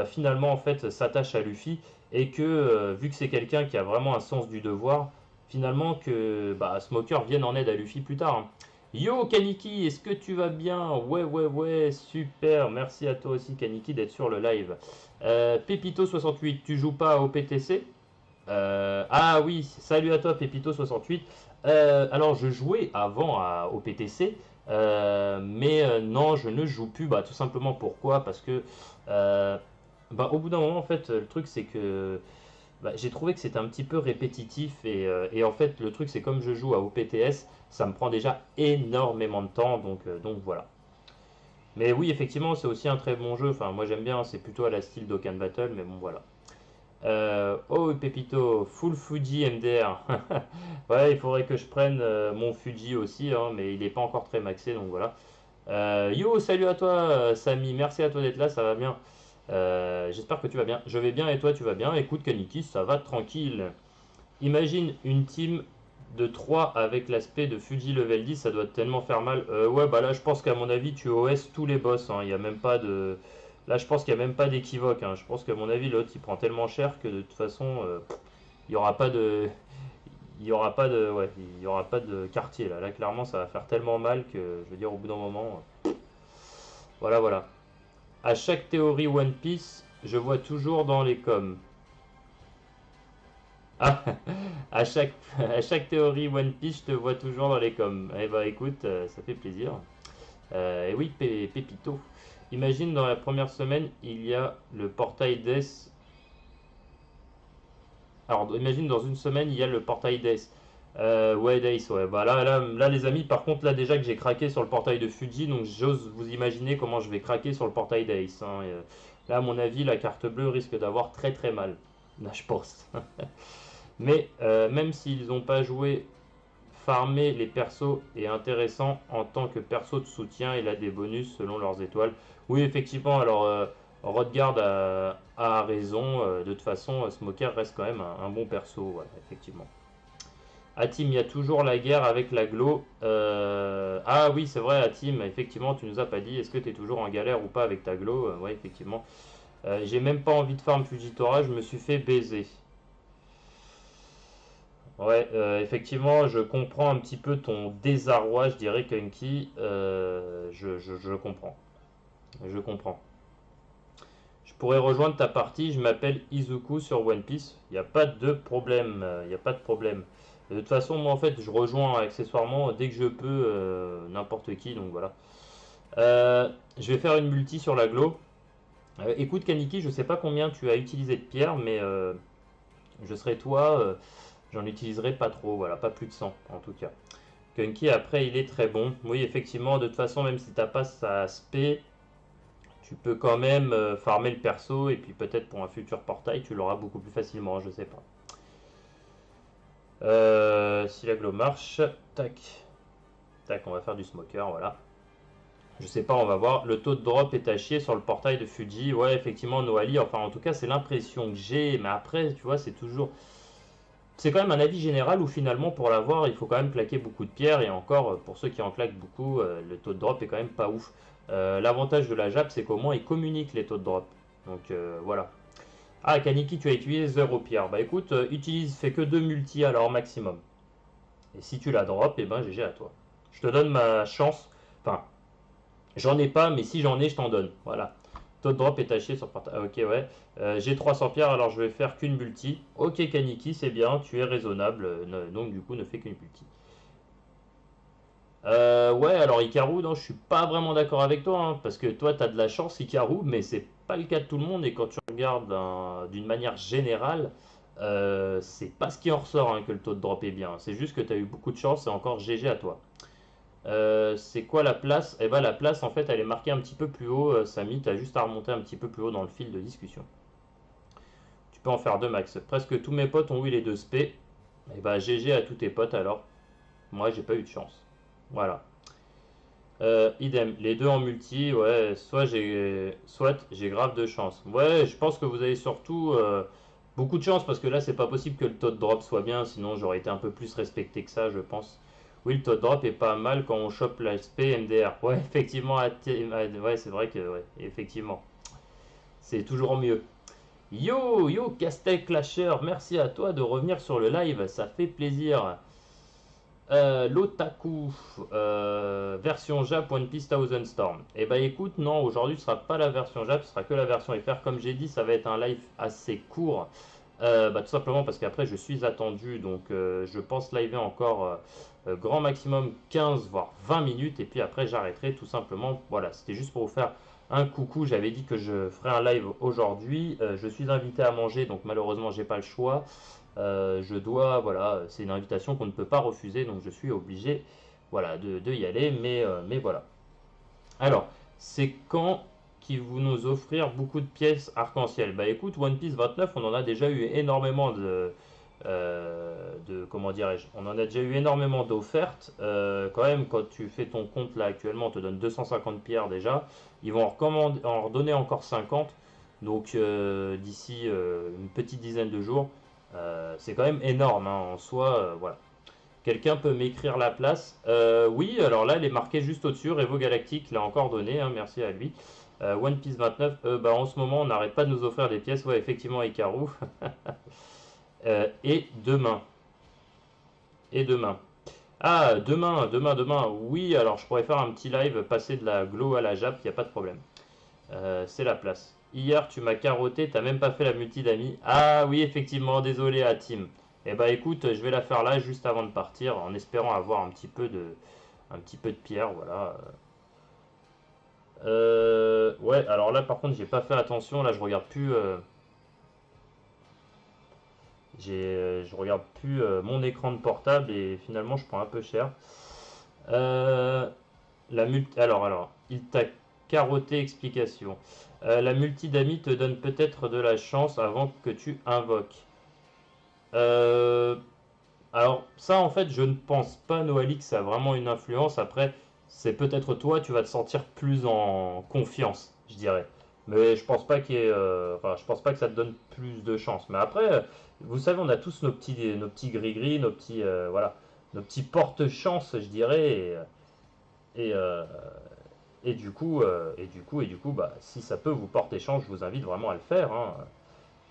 finalement en fait s'attache à Luffy et que vu que c'est quelqu'un qui a vraiment un sens du devoir, finalement que Smoker vienne en aide à Luffy plus tard. Hein. Yo Kaniki, est-ce que tu vas bien? Ouais, ouais, ouais, super. Merci à toi aussi Kaniki d'être sur le live. Pépito68, tu joues pas au PTC? Ah oui, salut à toi Pépito68. Alors je jouais avant au PTC, mais non, je ne joue plus. Bah, tout simplement pourquoi? Parce que bah, au bout d'un moment, en fait, le truc c'est que bah, j'ai trouvé que c'était un petit peu répétitif et en fait le truc c'est comme je joue à OPTS, ça me prend déjà énormément de temps donc voilà. Mais oui, effectivement, c'est aussi un très bon jeu. Enfin, moi j'aime bien, c'est plutôt à la style Dokkan Battle, mais bon voilà. Oh Pepito, full Fuji MDR. Ouais, il faudrait que je prenne mon Fuji aussi, hein, mais il n'est pas encore très maxé, donc voilà. Yo, salut à toi, Samy. Merci à toi d'être là, ça va bien. J'espère que tu vas bien. Je vais bien et toi, tu vas bien. Écoute, Kaniki, ça va tranquille. Imagine une team de 3 avec l'aspect de Fuji level 10, ça doit tellement faire mal. Ouais, bah là, je pense qu'à mon avis, tu OS tous les boss, hein. Il y a même pas de. Là, je pense qu'il n'y a même pas d'équivoque, hein. Je pense qu'à mon avis, l'autre, il prend tellement cher que de toute façon, il n'y aura pas de. Il y aura pas de. Ouais, il y aura pas de quartier là. Là, clairement, ça va faire tellement mal que, je veux dire, au bout d'un moment. Voilà, voilà. À chaque théorie One Piece, je vois toujours dans les coms. Ah, à chaque théorie One Piece, je te vois toujours dans les coms. Eh bah écoute, ça fait plaisir. Et oui, Pépito. Imagine dans la première semaine, il y a le portail Death. Alors, imagine dans une semaine, il y a le portail Death. Ouais, Days, ouais. Bah là, les amis, par contre, là déjà que j'ai craqué sur le portail de Fuji, donc j'ose vous imaginer comment je vais craquer sur le portail Days, hein. Là, à mon avis, la carte bleue risque d'avoir très très mal. Là, je pense. Mais même s'ils n'ont pas joué, farmer les persos est intéressant en tant que perso de soutien. Il a des bonus selon leurs étoiles. Oui, effectivement, alors Rodgard a raison. De toute façon, Smoker reste quand même un bon perso, ouais, effectivement. Atim, il y a toujours la guerre avec la Glo. Ah oui, c'est vrai, Atim, effectivement, tu nous as pas dit, est-ce que tu es toujours en galère ou pas avec ta Glo? Ouais, effectivement. J'ai même pas envie de farm Fujitora, je me suis fait baiser. Ouais, effectivement, je comprends un petit peu ton désarroi, je dirais, Kunky. Je comprends. Je comprends. Je pourrais rejoindre ta partie, je m'appelle Izuku sur One Piece. Il n'y a pas de problème. Il n'y a pas de problème. De toute façon, moi, en fait, je rejoins accessoirement dès que je peux n'importe qui, donc voilà. Je vais faire une multi sur la Glo. Écoute, Kaniki, je sais pas combien tu as utilisé de pierre, mais je serai toi. J'en utiliserai pas trop, voilà, pas plus de 100 en tout cas. Kunky, après, il est très bon. Oui, effectivement, de toute façon, même si t'as pas sa spé, tu peux quand même farmer le perso, et puis peut-être pour un futur portail, tu l'auras beaucoup plus facilement, je sais pas. Si la glow marche, tac, tac, on va faire du smoker, voilà. Je sais pas, on va voir. Le taux de drop est à chier sur le portail de Fuji. Ouais, effectivement, Noali, enfin, en tout cas, c'est l'impression que j'ai, mais après, tu vois, c'est toujours. C'est quand même un avis général où finalement pour l'avoir il faut quand même claquer beaucoup de pierres et encore pour ceux qui en claquent beaucoup le taux de drop est quand même pas ouf. L'avantage de la JAP c'est qu'au moins il communique les taux de drop. Donc voilà. Ah Kaniki tu as utilisé 0 pierre. Bah écoute utilise fais que 2 multi alors maximum. Et si tu la drop et ben GG à toi. Je te donne ma chance. Enfin j'en ai pas mais si j'en ai je t'en donne. Voilà. Taux de drop est taché sur portail. Ah, ok, ouais. J'ai 300 pierres, alors je vais faire qu'une multi. Ok, Kaniki, c'est bien, tu es raisonnable. Donc, du coup, ne fais qu'une multi. Ouais, alors Ikaru, non, je suis pas vraiment d'accord avec toi, hein, parce que toi, tu as de la chance, Ikaru, mais c'est pas le cas de tout le monde. Et quand tu regardes d'une manière générale, c'est pas ce qui en ressort hein, que le taux de drop est bien. C'est juste que tu as eu beaucoup de chance et encore GG à toi. C'est quoi la place? Eh ben la place en fait elle est marquée un petit peu plus haut, Samy, t'as juste à remonter un petit peu plus haut dans le fil de discussion. Tu peux en faire deux max. Presque tous mes potes ont eu les deux spé. Et bah GG à tous tes potes alors. Moi j'ai pas eu de chance. Voilà. Idem, les deux en multi, ouais, soit j'ai grave de chance. Ouais, je pense que vous avez surtout beaucoup de chance parce que là c'est pas possible que le taux de drop soit bien, sinon j'aurais été un peu plus respecté que ça, je pense. Oui, le taux de drop est pas mal quand on chope l'ASP MDR. Ouais, effectivement, ouais, c'est vrai que, ouais, effectivement, c'est toujours mieux. Yo, yo, Castel Clasher, merci à toi de revenir sur le live, ça fait plaisir. L'Otaku, version Jap One Piece Thousand Storm. Et bah écoute, non, aujourd'hui ce sera pas la version Jap, ce sera que la version FR. Comme j'ai dit, ça va être un live assez court. Bah, tout simplement parce qu'après je suis attendu, donc je pense liver encore grand maximum 15 voire 20 minutes et puis après j'arrêterai tout simplement. Voilà, c'était juste pour vous faire un coucou. J'avais dit que je ferai un live aujourd'hui. Je suis invité à manger, donc malheureusement j'ai pas le choix. Je dois, voilà, c'est une invitation qu'on ne peut pas refuser, donc je suis obligé, voilà, de y aller, mais voilà. Alors, c'est quand qui vous nous offrir beaucoup de pièces arc-en-ciel? Bah écoute, One Piece 29, on en a déjà eu énormément comment dirais-je, on en a déjà eu énormément d'offertes. Quand même, quand tu fais ton compte là actuellement, on te donne 250 pierres déjà. Ils vont en redonner encore 50. Donc d'ici une petite dizaine de jours, c'est quand même énorme hein, en soi. Voilà. Quelqu'un peut m'écrire la place? Oui, alors là, elle est marquée juste au-dessus. Revo Galactique l'a encore donné, hein, merci à lui. One Piece 29, bah, en ce moment, on n'arrête pas de nous offrir des pièces. Ouais, effectivement, Ikaru. Et demain. Et demain. Ah, demain. Oui, alors je pourrais faire un petit live, passer de la glow à la Jap, il n'y a pas de problème. C'est la place. Hier, tu m'as carotté, t'as même pas fait la multi d'amis. Ah oui, effectivement, désolé à Tim. Eh bah écoute, je vais la faire là juste avant de partir, en espérant avoir un petit peu de pierre, voilà. Ouais, alors là, par contre, j'ai pas fait attention. Là, je regarde plus, je regarde plus mon écran de portable et finalement, je prends un peu cher. Euh, alors, il t'a carotté explication. La multi d'amis te donne peut-être de la chance avant que tu invoques. Euh, alors, ça, en fait, je ne pense pas, Noali, que ça a vraiment une influence. Après, c'est peut-être toi, tu vas te sentir plus en confiance, je dirais. Mais je pense pas enfin, je pense pas que ça te donne plus de chance. Mais après, vous savez, on a tous nos petits gris-gris, voilà, nos petits porte-chance, je dirais. Et, bah, si ça peut vous porter chance, je vous invite vraiment à le faire, hein.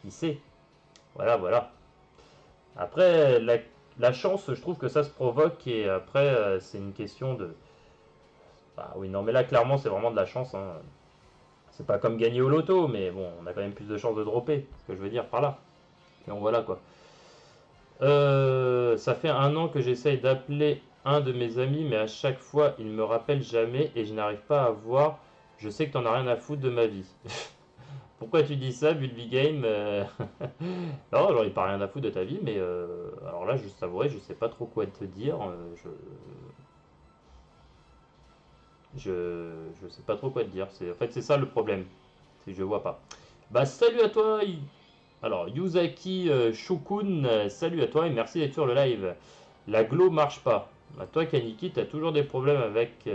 Qui sait? Voilà, voilà. Après, la chance, je trouve que ça se provoque et après, c'est une question de. Bah oui, non, mais là, clairement, c'est vraiment de la chance, hein. C'est pas comme gagner au loto, mais bon, on a quand même plus de chances de dropper, ce que je veux dire par là. Et donc voilà quoi. Ça fait un an que j'essaye d'appeler un de mes amis, mais à chaque fois, il me rappelle jamais et je n'arrive pas à voir. Je sais que t'en as rien à foutre de ma vie. Pourquoi tu dis ça, Bulby Game? Non, genre, il pas rien à foutre de ta vie, mais alors là, je t'avouerai, je sais pas trop quoi te dire. Je sais pas trop quoi te dire. En fait, c'est ça le problème. C'est que je vois pas. Bah, salut à toi. Alors, Yuzaki Shukun, salut à toi et merci d'être sur le live. La glow marche pas. Bah, toi, Kaniki, t'as toujours des problèmes avec.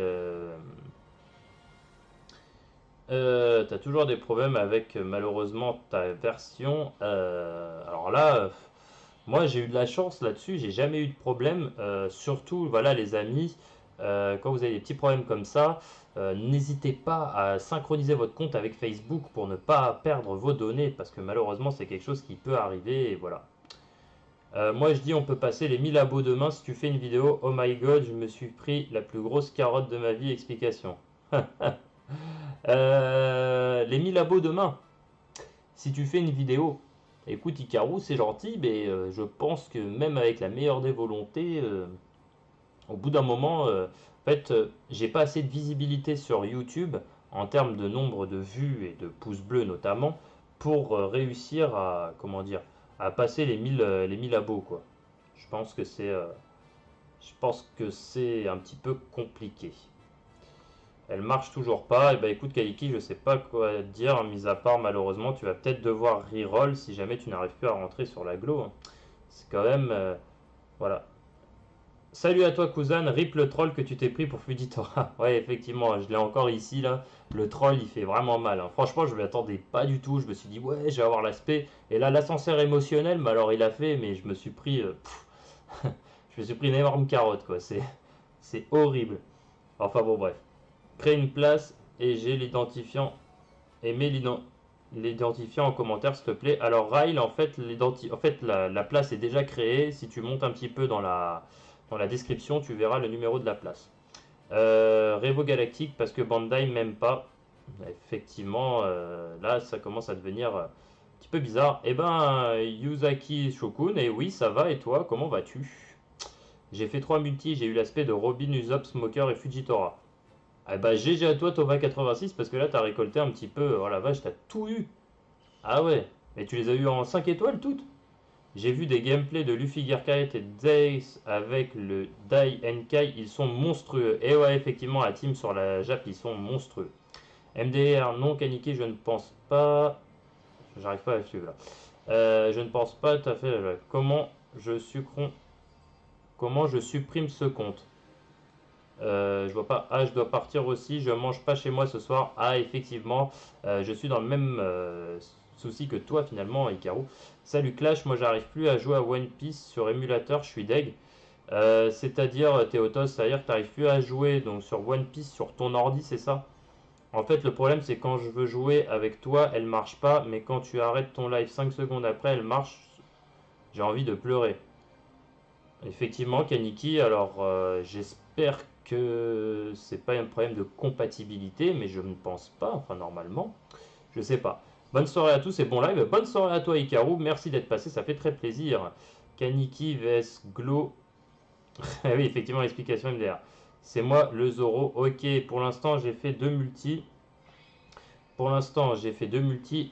T'as toujours des problèmes avec malheureusement ta version. Alors là, moi j'ai eu de la chance là-dessus, j'ai jamais eu de problème. Surtout, voilà les amis, quand vous avez des petits problèmes comme ça, n'hésitez pas à synchroniser votre compte avec Facebook pour ne pas perdre vos données parce que malheureusement c'est quelque chose qui peut arriver et voilà. Moi je dis on peut passer les 1000 abos demain si tu fais une vidéo. Oh my god, je me suis pris la plus grosse carotte de ma vie, explication. Les 1000 abos demain, si tu fais une vidéo. Écoute, Ikaru, c'est gentil, mais je pense que même avec la meilleure des volontés, au bout d'un moment, en fait, j'ai pas assez de visibilité sur YouTube en termes de nombre de vues et de pouces bleus notamment pour réussir à, comment dire, à passer les 1000 abos, quoi. Je pense que c'est un petit peu compliqué. Elle marche toujours pas. Et bah écoute Kaiki, je sais pas quoi te dire, mis à part malheureusement, tu vas peut-être devoir reroll si jamais tu n'arrives plus à rentrer sur la glow, hein. C'est quand même. Voilà. Salut à toi Kuzan, rip le troll que tu t'es pris pour Fujitora. Ouais, effectivement, je l'ai encore ici là. Le troll il fait vraiment mal, hein. Franchement, je ne l'attendais pas du tout. Je me suis dit, ouais, je vais avoir l'aspect. Et là, l'ascenseur émotionnel, mais alors il a fait, mais je me suis pris. Je me suis pris une énorme carotte quoi. C'est horrible. Enfin bon, bref. Crée une place et j'ai l'identifiant et mets l'identifiant en commentaire s'il te plaît. Alors Ryle, en fait, la place est déjà créée. Si tu montes un petit peu Dans la description, tu verras le numéro de la place. Revo Galactique, parce que Bandai m'aime pas. Effectivement, là, ça commence à devenir un petit peu bizarre. Eh ben, Yuzaki Shokun, et oui, ça va, et toi, comment vas-tu? J'ai fait 3 multis, j'ai eu l'aspect de Robin, Usopp, Smoker et Fujitora. Ah bah GG à toi Thomas86 parce que là t'as récolté un petit peu, oh la vache t'as tout eu. Ah ouais, mais tu les as eu en 5 étoiles toutes. J'ai vu des gameplays de Luffy Gear Kite et Dace avec le Dai Enkai, ils sont monstrueux. Et ouais effectivement la team sur la Jap ils sont monstrueux. MDR non Kaniki je ne pense pas, j'arrive pas à suivre là. Je ne pense pas tout à fait, comment je supprime ce compte? Je vois pas. Ah, je dois partir aussi. Je mange pas chez moi ce soir. Ah, effectivement, je suis dans le même souci que toi finalement, Hikaru. Salut Clash, moi j'arrive plus à jouer à One Piece sur émulateur. Je suis deg. C'est-à-dire, Théotos, c'est-à-dire que tu n'arrives plus à jouer donc sur One Piece sur ton ordi, c'est ça? En fait, le problème c'est quand je veux jouer avec toi, elle marche pas, mais quand tu arrêtes ton live 5 secondes après, elle marche. J'ai envie de pleurer. Effectivement, Kaniki, alors j'espère que c'est pas un problème de compatibilité, mais je ne pense pas, enfin normalement, je sais pas. Bonne soirée à tous et bon live, bonne soirée à toi Hikaru, merci d'être passé, ça fait très plaisir. Kaniki vs Glow, ah oui effectivement explication MDR. C'est moi le Zoro, ok pour l'instant j'ai fait deux multis,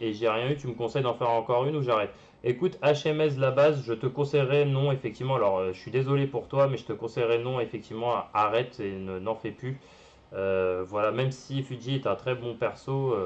et j'ai rien eu. Tu me conseilles d'en faire encore une ou j'arrête? Écoute, HMS la base, je te conseillerais non, effectivement. Alors, je suis désolé pour toi, mais je te conseillerais non, effectivement. Arrête et n'en fais plus. Voilà, même si Fuji est un très bon perso,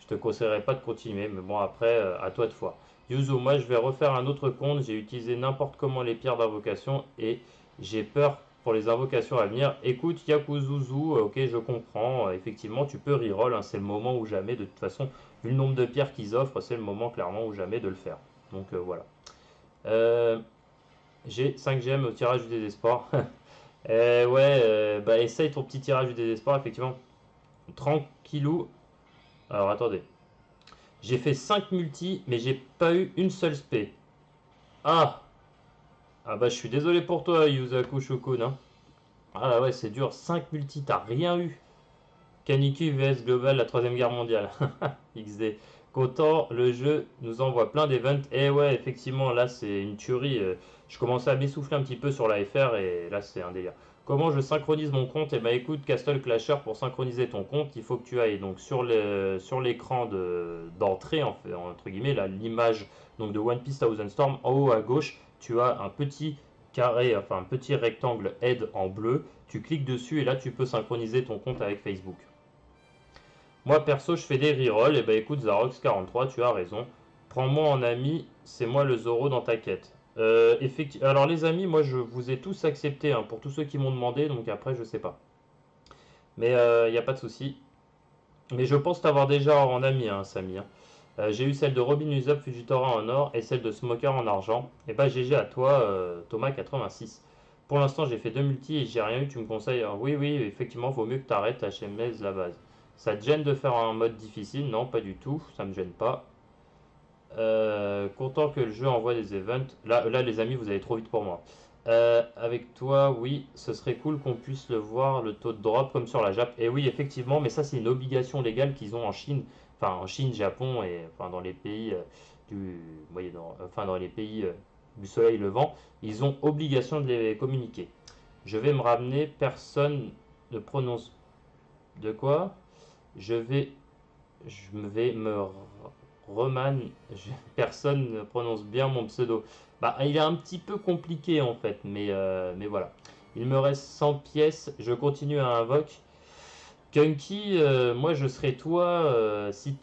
je te conseillerais pas de continuer. Mais bon, après, à toi de voir. Yuzu, moi je vais refaire un autre compte. J'ai utilisé n'importe comment les pierres d'invocation et j'ai peur pour les invocations à venir. Écoute, Yakuzuzu, ok, je comprends. Effectivement, tu peux reroll, hein, c'est le moment ou jamais. De toute façon, vu le nombre de pierres qu'ils offrent, c'est le moment clairement ou jamais de le faire. Donc voilà. Euh, j'ai 5 gemmes au tirage du désespoir. Ouais, bah essaye ton petit tirage du désespoir, effectivement. Tranquillou. Alors attendez. J'ai fait 5 multis, mais j'ai pas eu une seule spé. Ah! Ah bah je suis désolé pour toi, Yuzaku Shokun, hein. Ah ouais, c'est dur. 5 multis, t'as rien eu. Kaniki vs Global, la troisième guerre mondiale. XD. Qu'autant le jeu nous envoie plein d'events. Et ouais, effectivement, là c'est une tuerie. Je commençais à m'essouffler un petit peu sur la FR et là c'est un délire. Comment je synchronise mon compte? Eh ben écoute, Castle Clasher, pour synchroniser ton compte, il faut que tu ailles donc sur l'écran d'entrée, entre guillemets, là, l'image donc de One Piece Thousand Storm, en haut à gauche, tu as un petit carré, enfin un petit rectangle aide en bleu. Tu cliques dessus et là tu peux synchroniser ton compte avec Facebook. Moi perso, je fais des rerolls. Et bah écoute, Zarox43, tu as raison. Prends-moi en ami, c'est moi le Zoro dans ta quête. Alors les amis, moi je vous ai tous acceptés, hein, pour tous ceux qui m'ont demandé, donc après je sais pas. Mais il n'y a pas de souci. Mais je pense t'avoir déjà en ami, hein, Samy, hein. J'ai eu celle de Robin Usopp Fujitora en or et celle de Smoker en argent. Et bah GG à toi, Thomas86. Pour l'instant, j'ai fait deux multis et j'ai rien eu. Tu me conseilles? Oui, oui, effectivement, vaut mieux que tu arrêtes HMS la base. Ça te gêne de faire un mode difficile? Non, pas du tout. Ça me gêne pas. Content que le jeu envoie des events. Là, les amis, vous allez trop vite pour moi. Avec toi, oui, ce serait cool qu'on puisse le voir, le taux de drop comme sur la Jap. Et oui, effectivement, mais ça, c'est une obligation légale qu'ils ont en Chine, enfin en Chine, Japon et enfin dans les pays du enfin dans les pays du soleil levant, ils ont obligation de les communiquer. Je vais me ramener, personne ne prononce de quoi? Je vais, je vais me Roman, personne ne prononce bien mon pseudo. Bah, il est un petit peu compliqué en fait, mais voilà. Il me reste 100 pièces, je continue à invoque. Kunky, moi je serais toi, si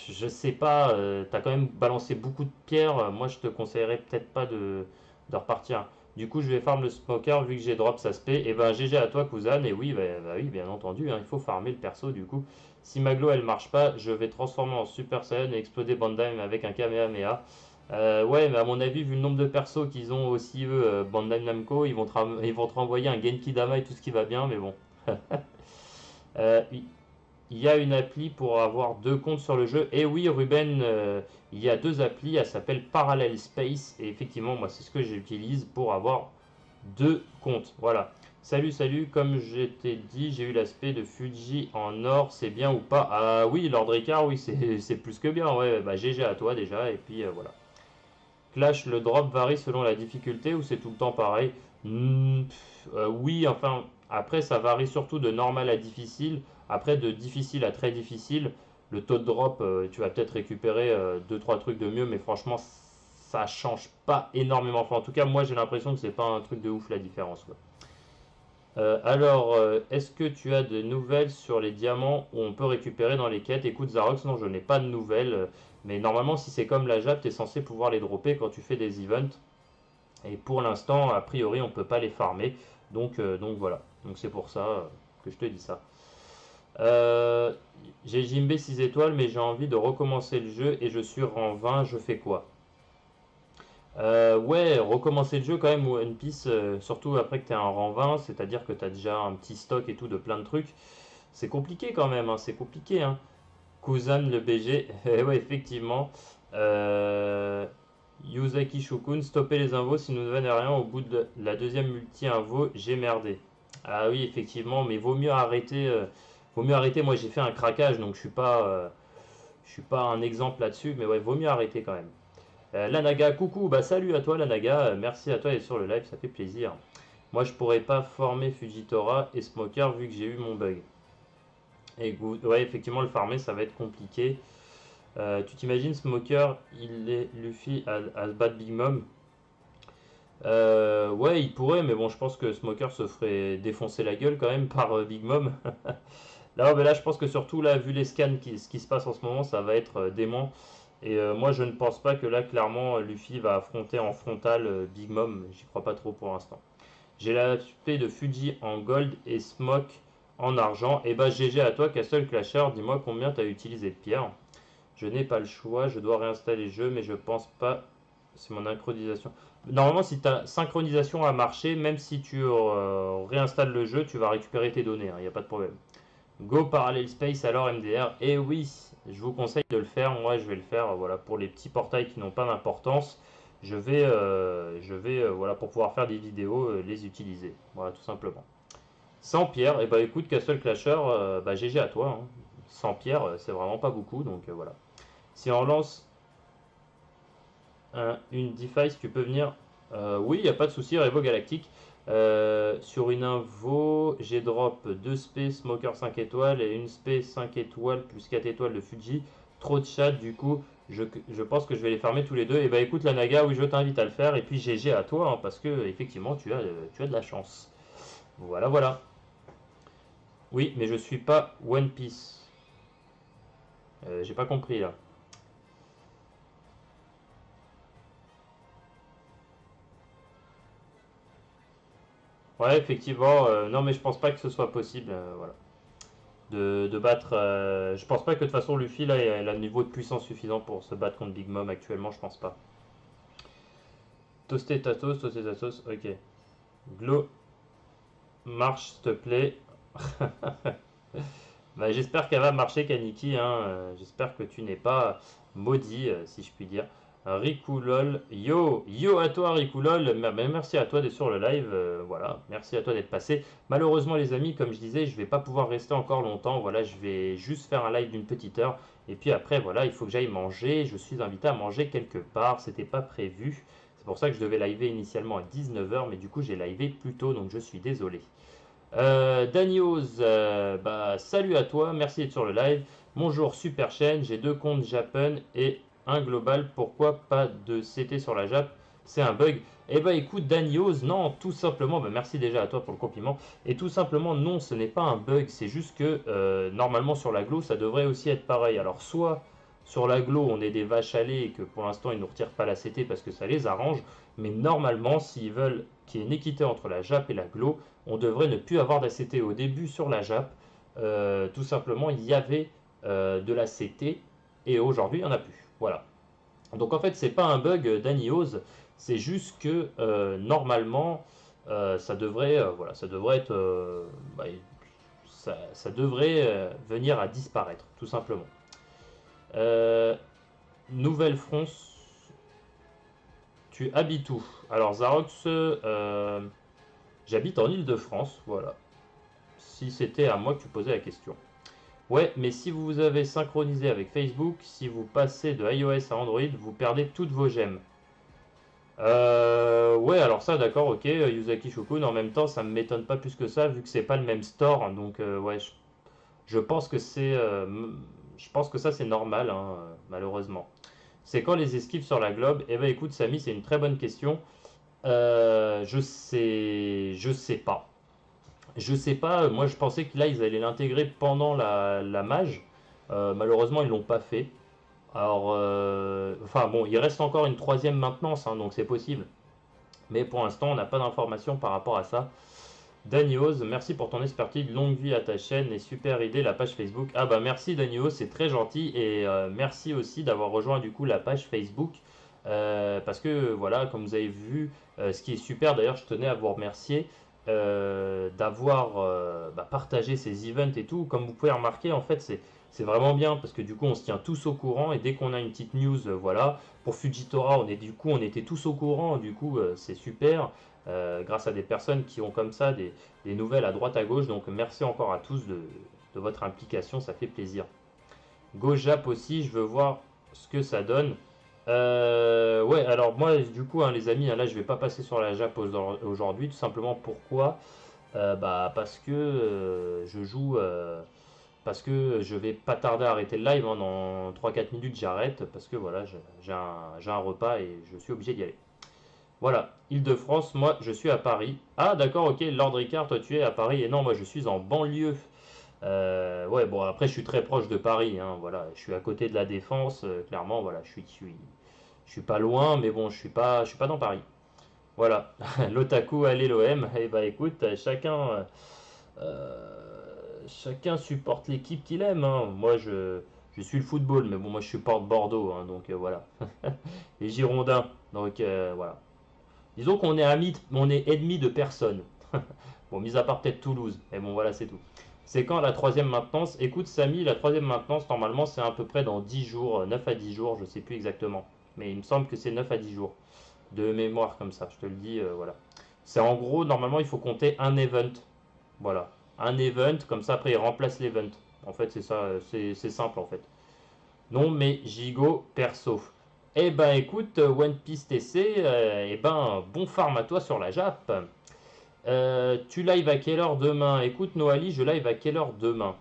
je sais pas, t'as quand même balancé beaucoup de pierres, moi je te conseillerais peut-être pas de repartir. Du coup, je vais farm le smoker vu que j'ai drop sa spé. Et ben GG à toi, Kuzan. Et oui, bah oui, bien entendu, hein, il faut farmer le perso du coup. Si ma glow elle marche pas, je vais transformer en Super Saiyan et exploser Bandai avec un Kamehameha. Ouais, mais à mon avis, vu le nombre de persos qu'ils ont aussi, eux, Bandai Namco, ils vont te renvoyer un Genki Dama et tout ce qui va bien, mais bon. Euh, il y a une appli pour avoir deux comptes sur le jeu. Et oui, Ruben, il y a deux applis. Elle s'appelle Parallel Space. Et effectivement, moi, c'est ce que j'utilise pour avoir 2 comptes. Voilà. Salut, salut, comme je t'ai dit, j'ai eu l'aspect de Fuji en or, c'est bien ou pas? Ah oui, Lord Ricard, oui, c'est plus que bien, ouais, bah GG à toi déjà, et puis voilà. Clash, le drop varie selon la difficulté ou c'est tout le temps pareil? Oui, enfin, après ça varie surtout de normal à difficile. Après, de difficile à très difficile, le taux de drop, tu vas peut-être récupérer 2-3 trucs de mieux, mais franchement, ça change pas énormément. Enfin, en tout cas, moi j'ai l'impression que c'est pas un truc de ouf la différence, quoi. Est-ce que tu as de nouvelles sur les diamants où on peut récupérer dans les quêtes? Écoute, Zarox, non, je n'ai pas de nouvelles. Mais normalement, si c'est comme la JAP, tu es censé pouvoir les dropper quand tu fais des events. Et pour l'instant, a priori, on ne peut pas les farmer. Donc voilà. Donc c'est pour ça que je te dis ça. Euh, j'ai Jimbe 6 étoiles, mais j'ai envie de recommencer le jeu et je suis rang 20. Je fais quoi? Ouais, recommencer le jeu quand même, One Piece, surtout après que tu es en rang 20, c'est-à-dire que tu as déjà un petit stock et tout de plein de trucs. C'est compliqué quand même, hein, c'est compliqué, hein. Kuzan le BG, eh ouais, effectivement. Euh, Yuzaki Shukun, stopper les invos si nous ne venait rien au bout de la deuxième multi-invo, j'ai merdé. Ah oui, effectivement, mais vaut mieux arrêter. Vaut mieux arrêter. Moi, j'ai fait un craquage, donc je suis pas un exemple là-dessus, mais ouais, vaut mieux arrêter quand même. Lanaga, coucou, bah salut à toi Lanaga, merci à toi et sur le live, ça fait plaisir. Moi je pourrais pas former Fujitora et Smoker vu que j'ai eu mon bug. Et ouais, effectivement, le farmer ça va être compliqué. Tu t'imagines Smoker, il est Luffy à battre Big Mom? Ouais, il pourrait, mais bon, je pense que Smoker se ferait défoncer la gueule quand même par Big Mom. Là, mais là, je pense que surtout, là, vu les scans, ce qui se passe en ce moment, ça va être dément. Et moi, je ne pense pas que là, clairement, Luffy va affronter en frontal Big Mom. J'y crois pas trop pour l'instant. J'ai l'aspect de Fuji en gold et Smoke en argent. Et bah, GG à toi, Castle Clasher. Dis-moi combien tu as utilisé de pierre. Je n'ai pas le choix. Je dois réinstaller le jeu, mais je pense pas. C'est mon synchronisation. Normalement, si ta synchronisation a marché, même si tu réinstalles le jeu, tu vas récupérer tes données. Il n'y a pas de problème. Go Parallel Space alors MDR. Et oui, je vous conseille de le faire. Moi, je vais le faire. Voilà, pour les petits portails qui n'ont pas d'importance, voilà, pour pouvoir faire des vidéos, les utiliser. Voilà, tout simplement. Sans pierre, et bah écoute, Castle Clasher, bah GG à toi, hein. Sans pierre, c'est vraiment pas beaucoup, donc voilà. Si on lance une device, tu peux venir. Oui, il n'y a pas de souci, Revo Galactique. Sur une invo, j'ai drop 2 spé Smoker 5 étoiles et une spé 5 étoiles plus 4 étoiles de Fuji. Trop de chat, du coup, je pense que je vais les farmer tous les deux. Et bah écoute, la Naga, oui, je t'invite à le faire. Et puis GG à toi, hein, parce que effectivement, tu as de la chance. Voilà, voilà. Oui, mais je suis pas One Piece. J'ai pas compris là. Ouais, effectivement, non, mais je pense pas que ce soit possible. Voilà. De battre. Je pense pas que de toute façon Luffy là il a le niveau de puissance suffisant pour se battre contre Big Mom actuellement, je pense pas. Toasté Tatos, ok. Glow, marche s'il te plaît. Bah, j'espère qu'elle va marcher Kaniki, hein. J'espère que tu n'es pas maudit, si je puis dire. Ricoulol, yo à toi Ricoulol, merci à toi d'être sur le live, voilà, merci à toi d'être passé. Malheureusement les amis, comme je disais, je vais pas pouvoir rester encore longtemps, voilà, je vais juste faire un live d'une petite heure, et puis après voilà, il faut que j'aille manger, je suis invité à manger quelque part, c'était pas prévu, c'est pour ça que je devais liver initialement à 19h, mais du coup j'ai livé plus tôt, donc je suis désolé. Danios, bah, salut à toi, merci d'être sur le live. Bonjour, super chaîne, j'ai deux comptes Japan et un global. Pourquoi pas de CT sur la Jap? C'est un bug. Eh bah écoute, Danios, non, tout simplement, bah, merci déjà à toi pour le compliment. Et tout simplement, non, ce n'est pas un bug, c'est juste que normalement sur la Glo, ça devrait aussi être pareil. Alors, soit sur la Glo, on est des vaches à lait et que pour l'instant, ils ne nous retirent pas la CT parce que ça les arrange. Mais normalement, s'ils veulent qu'il y ait une équité entre la Jap et la Glo, on devrait ne plus avoir d'ACT. Au début sur la JAP, tout simplement, il y avait de l'ACT et aujourd'hui, il n'y en a plus. Voilà. Donc en fait, c'est pas un bug d'Anios, c'est juste que normalement, ça devrait, voilà, ça devrait être, bah, ça devrait venir à disparaître, tout simplement. Euh, Nouvelle France, tu habites où? Alors Zarox, J'habite en Île-de-France, voilà. Si c'était à moi que tu posais la question. Ouais, mais si vous avez synchronisé avec Facebook, si vous passez de iOS à Android, vous perdez toutes vos gemmes. Ouais, alors ça, d'accord, ok, Yuzaki Shokun, en même temps, ça me m'étonne pas plus que ça, vu que c'est pas le même store, donc ouais, je pense que je pense que ça c'est normal, hein, malheureusement. C'est quand les esquives sur la globe? Eh ben écoute, Samy, c'est une très bonne question. Je sais pas. Je sais pas, moi je pensais que là ils allaient l'intégrer pendant la mage. Malheureusement, ils l'ont pas fait. Alors, enfin bon, il reste encore une troisième maintenance, hein, donc c'est possible. Mais pour l'instant, on n'a pas d'informations par rapport à ça. Danios, merci pour ton expertise, longue vie à ta chaîne et super idée la page Facebook. Ah bah merci Danios, c'est très gentil et merci aussi d'avoir rejoint du coup la page Facebook. Parce que voilà, comme vous avez vu, ce qui est super d'ailleurs, je tenais à vous remercier d'avoir partagé ces events et tout. Comme vous pouvez remarquer, en fait, c'est vraiment bien parce que du coup, on se tient tous au courant et dès qu'on a une petite news, voilà. Pour Fujitora, on était tous au courant, du coup, c'est super. Grâce à des personnes qui ont comme ça des nouvelles à droite à gauche. Donc merci encore à tous de votre implication, ça fait plaisir. GoJap aussi, je veux voir ce que ça donne. Ouais, alors moi, du coup, hein, les amis, hein, là, je vais pas passer sur la Jap aujourd'hui, tout simplement pourquoi parce que je joue, parce que je vais pas tarder à arrêter le live, hein, dans 3-4 minutes, j'arrête, parce que voilà, j'ai un repas et je suis obligé d'y aller. Voilà, Île-de-France, moi je suis à Paris. Ah d'accord, ok, Lord Ricard, toi tu es à Paris et non, moi je suis en banlieue. Ouais, bon après je suis très proche de Paris, hein, voilà, je suis à côté de la Défense, clairement, voilà, je suis pas loin, mais bon, je suis pas dans Paris. Voilà, l'Otaku, allez l'OM, et bah écoute, chacun supporte l'équipe qu'il aime, hein. Moi je suis le football, mais bon, moi je supporte Bordeaux, hein, donc voilà. Les Girondins, donc voilà. Disons qu'on est amis, on est ennemis de personne. Bon, mis à part peut-être Toulouse. Mais bon, voilà, c'est tout. C'est quand la troisième maintenance? Écoute, Samy, la troisième maintenance, normalement, c'est à peu près dans 10 jours, 9 à 10 jours, je sais plus exactement. Mais il me semble que c'est 9 à 10 jours. De mémoire comme ça, je te le dis, voilà. C'est en gros, normalement, il faut compter un event. Voilà. Un event, comme ça, après, il remplace l'event. En fait, c'est ça, c'est simple, en fait. Non, mais gigot perso. Eh ben écoute, One Piece TC, eh ben bon farm à toi sur la Jap. Tu live à quelle heure demain? Écoute Noali, je live à quelle heure demain?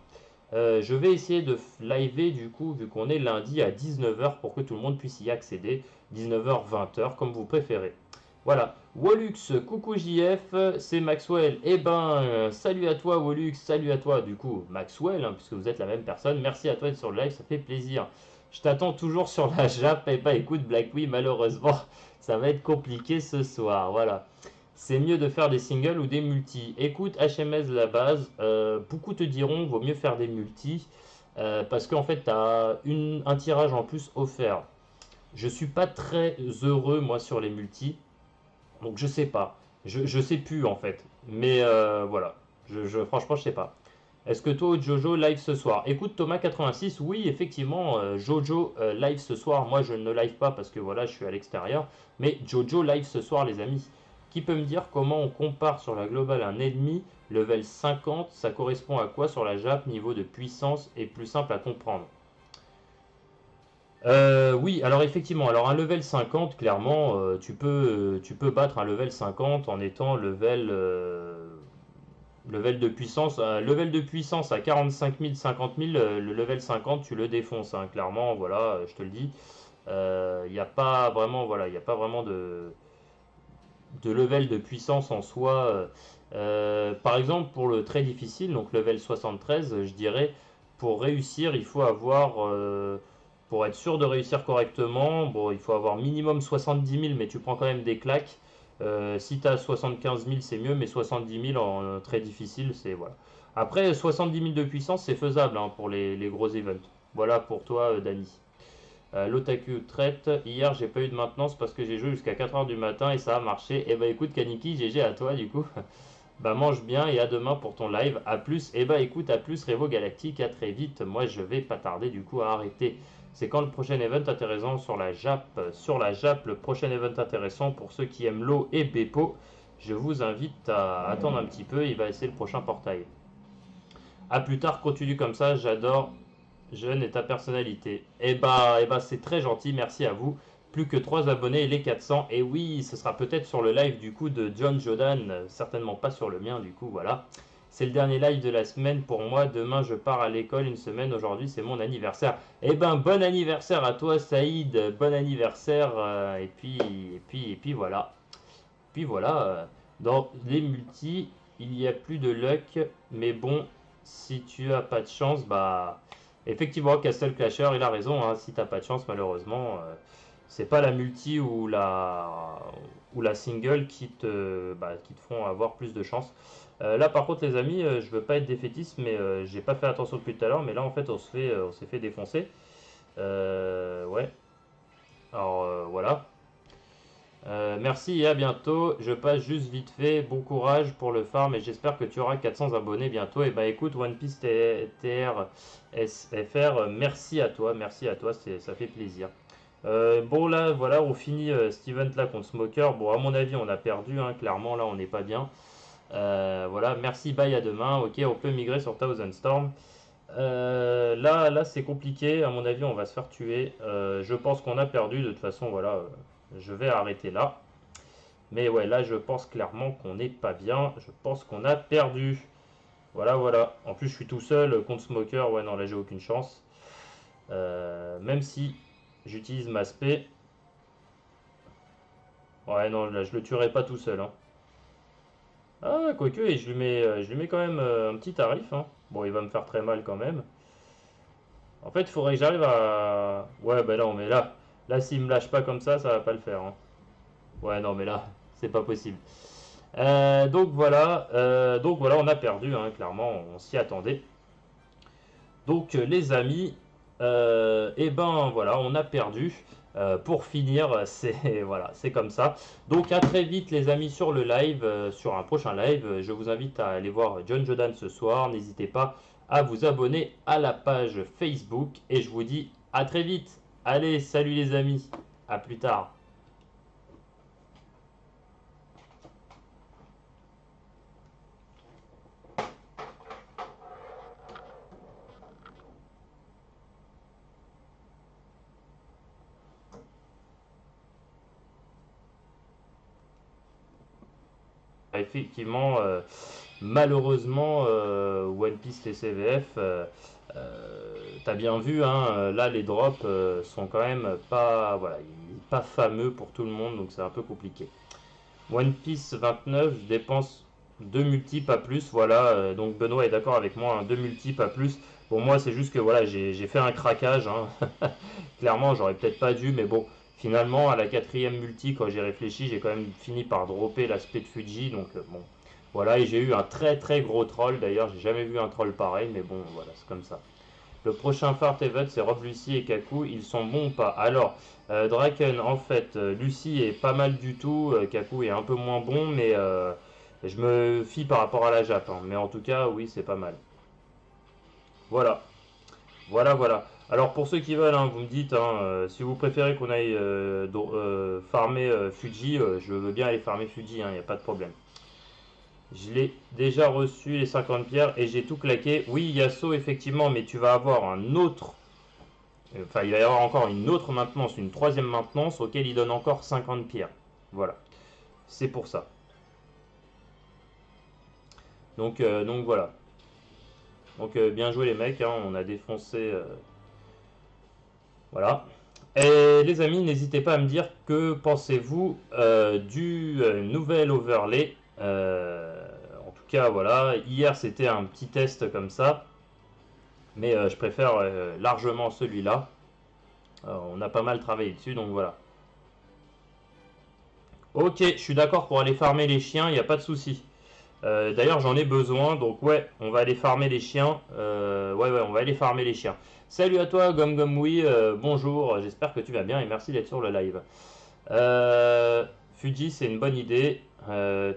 Je vais essayer de liver du coup, vu qu'on est lundi à 19h pour que tout le monde puisse y accéder. 19h, 20h, comme vous préférez. Voilà. Wallux, coucou JF, c'est Maxwell. Eh ben, salut à toi Wallux, salut à toi du coup Maxwell, hein, puisque vous êtes la même personne. Merci à toi d'être sur le live, ça fait plaisir. Je t'attends toujours sur la Jap. Eh ben écoute Black oui, malheureusement, ça va être compliqué ce soir. Voilà. C'est mieux de faire des singles ou des multis. Écoute, HMS la base, beaucoup te diront vaut mieux faire des multis parce qu'en fait, tu as un tirage en plus offert. Je suis pas très heureux moi sur les multis, donc je sais pas. Je sais plus en fait. Mais voilà, franchement, je sais pas. Est-ce que toi, Jojo, live ce soir? Écoute, Thomas86, oui, effectivement, Jojo live ce soir. Moi, je ne live pas parce que voilà, je suis à l'extérieur. Mais Jojo live ce soir, les amis. Qui peut me dire comment on compare sur la globale un ennemi level 50? Ça correspond à quoi sur la Jap? Niveau de puissance est plus simple à comprendre. Oui, alors effectivement, alors un level 50, clairement, tu peux battre un level 50 en étant level de puissance, level de puissance à 45 000, 50 000, le level 50, tu le défonces, hein, clairement, voilà, je te le dis. Il n'y a pas vraiment, voilà, il n'y a pas vraiment de level de puissance en soi. Par exemple, pour le très difficile, donc level 73, je dirais, pour réussir, il faut avoir, pour être sûr de réussir correctement, bon, il faut avoir minimum 70 000, mais tu prends quand même des claques. Si tu as 75 000, c'est mieux, mais 70 000 en très difficile, c'est voilà. Après, 70 000 de puissance, c'est faisable, hein, pour les gros events. Voilà pour toi, Dani. L'Otaku traite. Hier, j'ai pas eu de maintenance parce que j'ai joué jusqu'à 4h du matin et ça a marché. Et bah écoute, Kaniki, GG à toi du coup. Bah mange bien et à demain pour ton live. À plus. Et bah écoute, à plus Revo Galactique. À très vite. Moi, je vais pas tarder du coup à arrêter. C'est quand le prochain event intéressant sur la Jap? Sur la Jap, le prochain event intéressant pour ceux qui aiment l'eau et Beppo. je vous invite à attendre un petit peu, il va essayer le prochain portail. A plus tard, continue comme ça, j'adore Jeune et ta personnalité. C'est très gentil, merci à vous. Plus que 3 abonnés et les 400. Et oui, ce sera peut-être sur le live du coup de John Jodan, certainement pas sur le mien du coup, voilà. C'est le dernier live de la semaine pour moi. Demain, je pars à l'école une semaine. Aujourd'hui, c'est mon anniversaire. Bon anniversaire à toi, Saïd. Bon anniversaire. Et puis voilà. Puis voilà. Dans les multis, il y a plus de luck. Mais bon, si tu as pas de chance, bah. Effectivement, Castle Clasher, il a raison. Hein, si t'as pas de chance, malheureusement, c'est pas la multi ou la single qui te font avoir plus de chance. Là, par contre, les amis, je veux pas être défaitiste, mais j'ai pas fait attention depuis tout à l'heure. Mais là, en fait, on s'est fait défoncer. Ouais. Alors voilà. Merci et à bientôt. Je passe juste vite fait. Bon courage pour le farm et j'espère que tu auras 400 abonnés bientôt. Et bah écoute, One Piece TR SFR, merci à toi, ça fait plaisir. Bon là, voilà, on finit cet event là contre Smoker. Bon, à mon avis, on a perdu, hein, clairement là, on n'est pas bien. Voilà, merci, bye, à demain. Ok, on peut migrer sur Thousand Storm. Là, c'est compliqué. À mon avis, on va se faire tuer. Je pense qu'on a perdu. De toute façon, voilà, je vais arrêter là. Mais ouais, là, je pense clairement qu'on n'est pas bien. Je pense qu'on a perdu. Voilà, voilà. En plus, je suis tout seul contre Smoker. Ouais, non, là, j'ai aucune chance. Même si j'utilise ma spé. Ouais, non, là, je le tuerai pas tout seul. Hein. Ah, quoique, et je lui mets quand même un petit tarif. Hein. Bon, il va me faire très mal quand même. En fait, il faudrait que j'arrive à... Ouais, bah non, mais là, s'il me lâche pas comme ça va pas le faire. Hein. Ouais, non, mais là, c'est pas possible. Donc voilà, on a perdu, hein, clairement, on s'y attendait. Donc les amis, voilà, on a perdu. Pour finir, c'est voilà, c'est comme ça. Donc à très vite les amis sur le live, sur un prochain live. Je vous invite à aller voir John Jodan ce soir. N'hésitez pas à vous abonner à la page Facebook et je vous dis à très vite. Allez, salut les amis, à plus tard. Effectivement, malheureusement, One Piece et CVF, t'as bien vu, hein, là les drops sont quand même pas, voilà, pas fameux pour tout le monde, donc c'est un peu compliqué. One Piece 29, je dépense 2 multi, pas plus, voilà, donc Benoît est d'accord avec moi, hein, 2 multi, pas plus. Pour moi, c'est juste que voilà, j'ai fait un craquage, hein. Clairement, j'aurais peut-être pas dû, mais bon, finalement, à la quatrième multi, quand j'ai réfléchi, j'ai quand même fini par dropper l'aspect de Fuji, donc bon, voilà, et j'ai eu un très très gros troll, d'ailleurs, j'ai jamais vu un troll pareil, mais bon, voilà, c'est comme ça. Le prochain Fart Event, c'est Rob, Lucy et Kaku. Ils sont bons ou pas? Alors, Draken, en fait, Lucy est pas mal du tout. Kaku est un peu moins bon, mais je me fie par rapport à la Jap. Hein. Mais en tout cas, oui, c'est pas mal. Voilà, voilà. Alors, pour ceux qui veulent, hein, vous me dites, hein, si vous préférez qu'on aille farmer Fuji, je veux bien aller farmer Fuji, il n'y a pas de problème. Je l'ai déjà reçu les 50 pierres et j'ai tout claqué. Oui, Yasuo, effectivement, mais tu vas avoir un autre. Enfin, il va y avoir encore une autre maintenance, une troisième maintenance auquel il donne encore 50 pierres. Voilà. C'est pour ça. Donc voilà. Donc bien joué les mecs, hein, on a défoncé. Voilà. Et les amis, n'hésitez pas à me dire que pensez-vous du nouvel overlay. En tout cas, voilà. Hier, c'était un petit test comme ça. Mais je préfère largement celui-là. On a pas mal travaillé dessus, donc voilà. Ok, je suis d'accord pour aller farmer les chiens, il n'y a pas de souci. D'ailleurs, j'en ai besoin, donc ouais, on va aller farmer les chiens. Ouais, on va aller farmer les chiens. Salut à toi, Gom Gom Oui, bonjour, j'espère que tu vas bien et merci d'être sur le live. Fuji, c'est une bonne idée.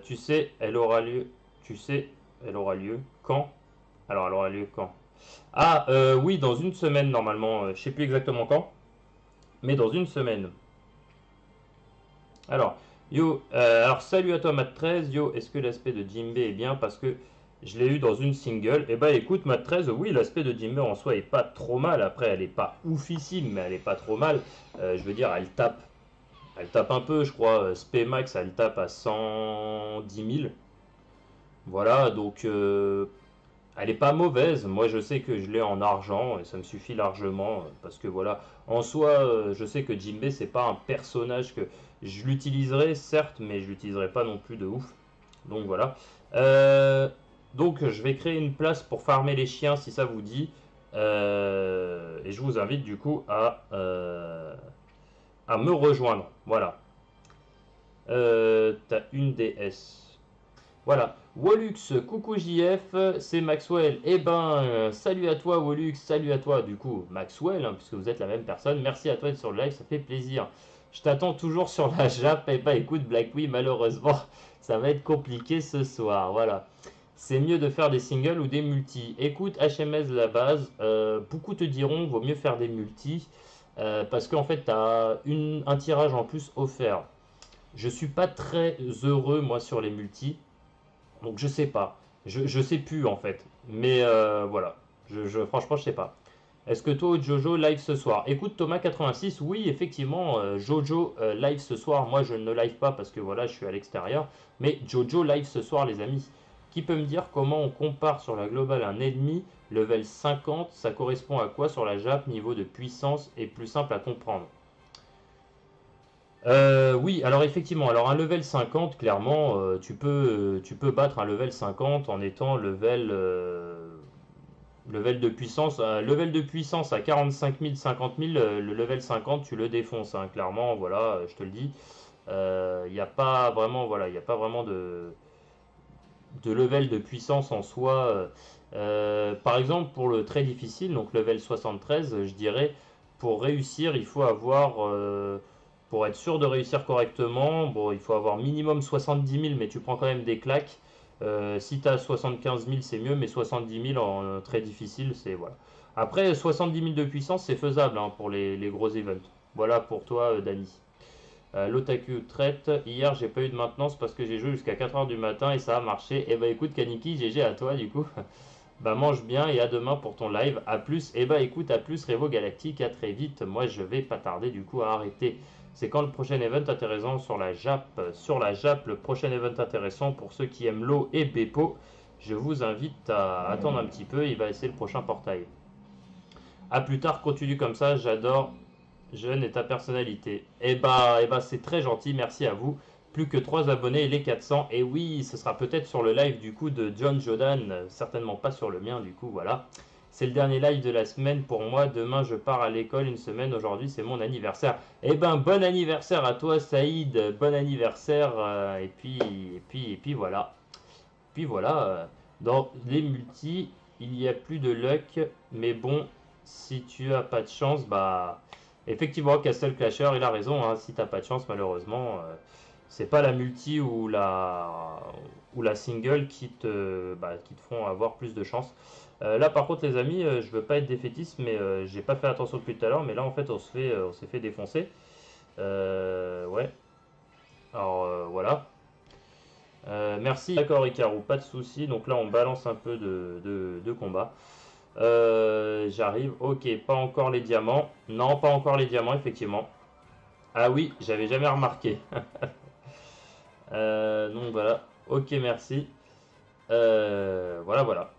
Tu sais, elle aura lieu. Tu sais, elle aura lieu quand? Alors, elle aura lieu quand? Ah, oui, dans une semaine normalement. Je sais plus exactement quand, mais dans une semaine. Alors, Yo, alors salut à toi Matt13. Yo, est-ce que l'aspect de Jimbe est bien parce que je l'ai eu dans une single? Eh bah écoute Matt13, oui, l'aspect de Jimbe en soi est pas trop mal. Après, elle est pas oufissime, mais elle est pas trop mal. Je veux dire, elle tape un peu, je crois. Spé Max, elle tape à 110 000. Voilà, donc elle est pas mauvaise. Moi, je sais que je l'ai en argent et ça me suffit largement parce que voilà, en soi, je sais que Jimbe c'est pas un personnage que je l'utiliserai certes, mais je l'utiliserai pas non plus de ouf. Donc voilà. Euh, donc je vais créer une place pour farmer les chiens si ça vous dit. Et je vous invite du coup à me rejoindre. Voilà. T'as une DS. Voilà. Wallux, coucou JF, c'est Maxwell. Eh ben, salut à toi Wallux, salut à toi du coup Maxwell, hein, puisque vous êtes la même personne. Merci à toi d'être sur le live, ça fait plaisir. Je t'attends toujours sur la Jap. Eh ben écoute Black, oui, malheureusement, ça va être compliqué ce soir. Voilà. C'est mieux de faire des singles ou des multis. Écoute, HMS la base, beaucoup te diront vaut mieux faire des multis parce qu'en fait, tu as un tirage en plus offert. Je suis pas très heureux moi sur les multis. Donc je sais pas. Je sais plus en fait. Mais voilà. Franchement, je sais pas. Est-ce que toi, Jojo, live ce soir? Écoute, Thomas86, oui, effectivement, Jojo live ce soir. Moi, je ne live pas parce que voilà, je suis à l'extérieur. Mais Jojo live ce soir, les amis. Qui peut me dire comment on compare sur la globale un ennemi level 50? Ça correspond à quoi sur la Jap? Niveau de puissance est plus simple à comprendre. Oui, alors effectivement, alors un level 50, clairement, tu peux battre un level 50 en étant level de puissance. Un level de puissance à 45 000, 50 000, le level 50, tu le défonces, hein, clairement, voilà, je te le dis. Il n'y a pas vraiment, voilà, il n'y a pas vraiment de level de puissance en soi. Par exemple, pour le très difficile, donc level 73, je dirais, pour réussir, il faut avoir, pour être sûr de réussir correctement, bon, il faut avoir minimum 70 000, mais tu prends quand même des claques. Si tu as 75 000, c'est mieux, mais 70 000 en très difficile, c'est voilà. Après, 70 000 de puissance, c'est faisable hein, pour les gros events. Voilà pour toi, Dani. L'Otaku traite. Hier, j'ai pas eu de maintenance parce que j'ai joué jusqu'à 4h du matin et ça a marché. Et bah écoute, Kaniki, GG à toi du coup. Bah mange bien et à demain pour ton live. A plus. Et bah écoute, à plus Revo Galactique. À très vite. Moi, je vais pas tarder du coup à arrêter. C'est quand le prochain event intéressant sur la Jap? Sur la Jap, le prochain event intéressant pour ceux qui aiment l'eau et Beppo. Je vous invite à attendre un petit peu. Il va essayer le prochain portail. A plus tard, continue comme ça. J'adore Jeune et ta personnalité. Eh bah, c'est très gentil, merci à vous. Plus que 3 abonnés et les 400. Et oui, ce sera peut-être sur le live du coup de John Jodan, certainement pas sur le mien du coup, voilà. C'est le dernier live de la semaine pour moi. Demain, je pars à l'école une semaine. Aujourd'hui, c'est mon anniversaire. Eh ben, bon anniversaire à toi, Saïd. Bon anniversaire. Et puis voilà. Puis voilà. Dans les multis, il y a plus de luck. Mais bon, si tu as pas de chance, bah. Effectivement, Castle Clasher, il a raison. Hein, si t'as pas de chance, malheureusement, c'est pas la multi ou la single qui te font avoir plus de chance. Là, par contre, les amis, je veux pas être défaitiste, mais j'ai pas fait attention depuis tout à l'heure. Mais là, en fait, on s'est fait défoncer. Ouais. Alors voilà. Merci. D'accord, Icaro, pas de souci. Donc là, on balance un peu de combat. J'arrive. Ok, pas encore les diamants. Non, pas encore les diamants, effectivement. Ah oui, j'avais jamais remarqué. Donc voilà. Ok, merci. Voilà, voilà.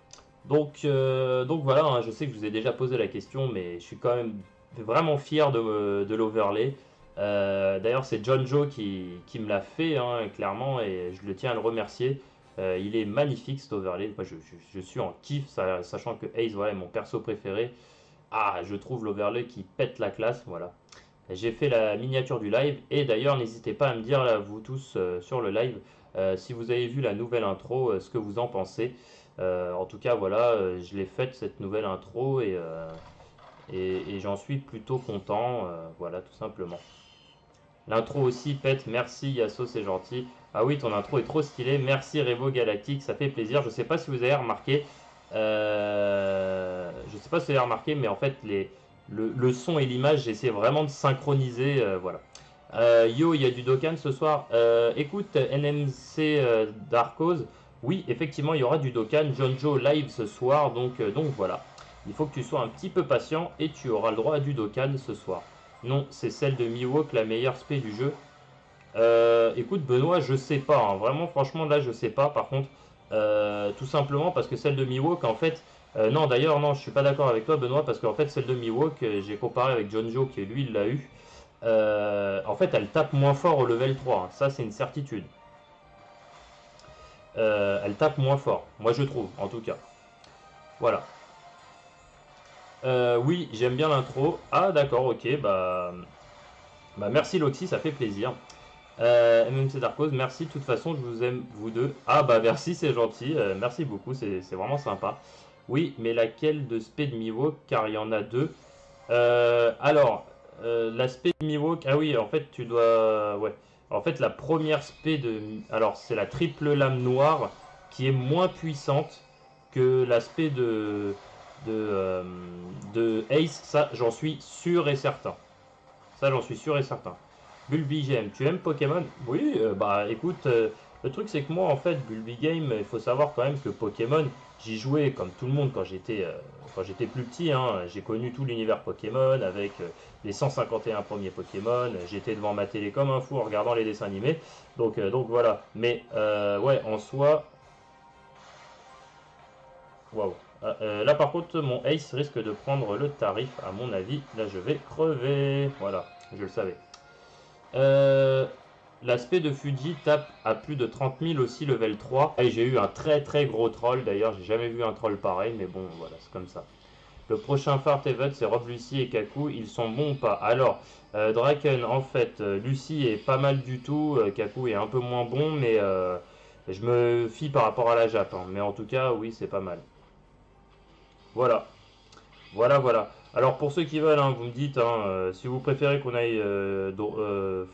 Donc voilà, hein, je sais que je vous ai déjà posé la question, mais je suis quand même vraiment fier de l'overlay. D'ailleurs, c'est John Joe qui me l'a fait, hein, clairement, et je le tiens à le remercier. Il est magnifique cet overlay. Moi, je suis en kiff, sachant que Ace voilà, est mon perso préféré. Ah, je trouve l'overlay qui pète la classe, voilà. J'ai fait la miniature du live, et d'ailleurs, n'hésitez pas à me dire, là, vous tous, sur le live, si vous avez vu la nouvelle intro, ce que vous en pensez. En tout cas, voilà, je l'ai faite cette nouvelle intro et j'en suis plutôt content. Voilà, tout simplement. L'intro aussi pète. Merci Yasso, c'est gentil. Ah oui, ton intro est trop stylé. Merci Revo Galactique, ça fait plaisir. Je sais pas si vous avez remarqué. Je sais pas si vous avez remarqué, mais en fait, le son et l'image, j'essaie vraiment de synchroniser. Voilà. Yo, il y a du Dokkan ce soir. Écoute, NMC Darkose, oui, effectivement, il y aura du Dokkan Jonjo live ce soir, donc voilà. Il faut que tu sois un petit peu patient et tu auras le droit à du Dokkan ce soir. Non, c'est celle de Miwok, la meilleure spé du jeu. Écoute, Benoît, je sais pas, hein. Vraiment, franchement, là, je sais pas. Par contre, tout simplement parce que celle de Miwok, en fait, non, d'ailleurs, non, je suis pas d'accord avec toi, Benoît, parce qu'en fait, celle de Miwok, j'ai comparé avec Jonjo, qui lui, il l'a eu. En fait, elle tape moins fort au level 3, hein. Ça, c'est une certitude. Elle tape moins fort, moi je trouve, en tout cas. Voilà. Oui, j'aime bien l'intro. Ah, d'accord, ok, bah merci Loxy, ça fait plaisir. MMC Darkos, merci, de toute façon, je vous aime, vous deux. Ah, bah merci, c'est gentil, merci beaucoup, c'est vraiment sympa. Oui, mais laquelle de Spé de Miwok, car il y en a deux. Alors, l'aspect de Miwok, ah oui, en fait, tu dois. Ouais. En fait, la première spé de. Alors, c'est la triple lame noire qui est moins puissante que l'aspect de Ace. Ça, j'en suis sûr et certain. Ça, j'en suis sûr et certain. Bulbigame, tu aimes Pokémon? Oui, bah écoute, le truc c'est que moi en fait, Bulbigame, il faut savoir quand même que Pokémon, j'y jouais comme tout le monde quand j'étais plus petit, hein. J'ai connu tout l'univers Pokémon avec les 151 premiers Pokémon. J'étais devant ma télé comme un fou en regardant les dessins animés. Donc voilà. Mais ouais, en soi, waouh. Là par contre, mon Ace risque de prendre le tarif, à mon avis. Là, je vais crever. Voilà, je le savais. Euh, L'aspect de Fuji tape à plus de 30 000 aussi, level 3. Et j'ai eu un très très gros troll. D'ailleurs, j'ai jamais vu un troll pareil, mais bon, voilà, c'est comme ça. Le prochain Fart Event, c'est Rob, Lucie et Kaku. Ils sont bons ou pas? Alors, Draken, en fait, Lucie est pas mal du tout. Kaku est un peu moins bon, mais je me fie par rapport à la Jap, hein. Mais en tout cas, oui, c'est pas mal. Voilà. Voilà. Alors pour ceux qui veulent, hein, vous me dites, hein, si vous préférez qu'on aille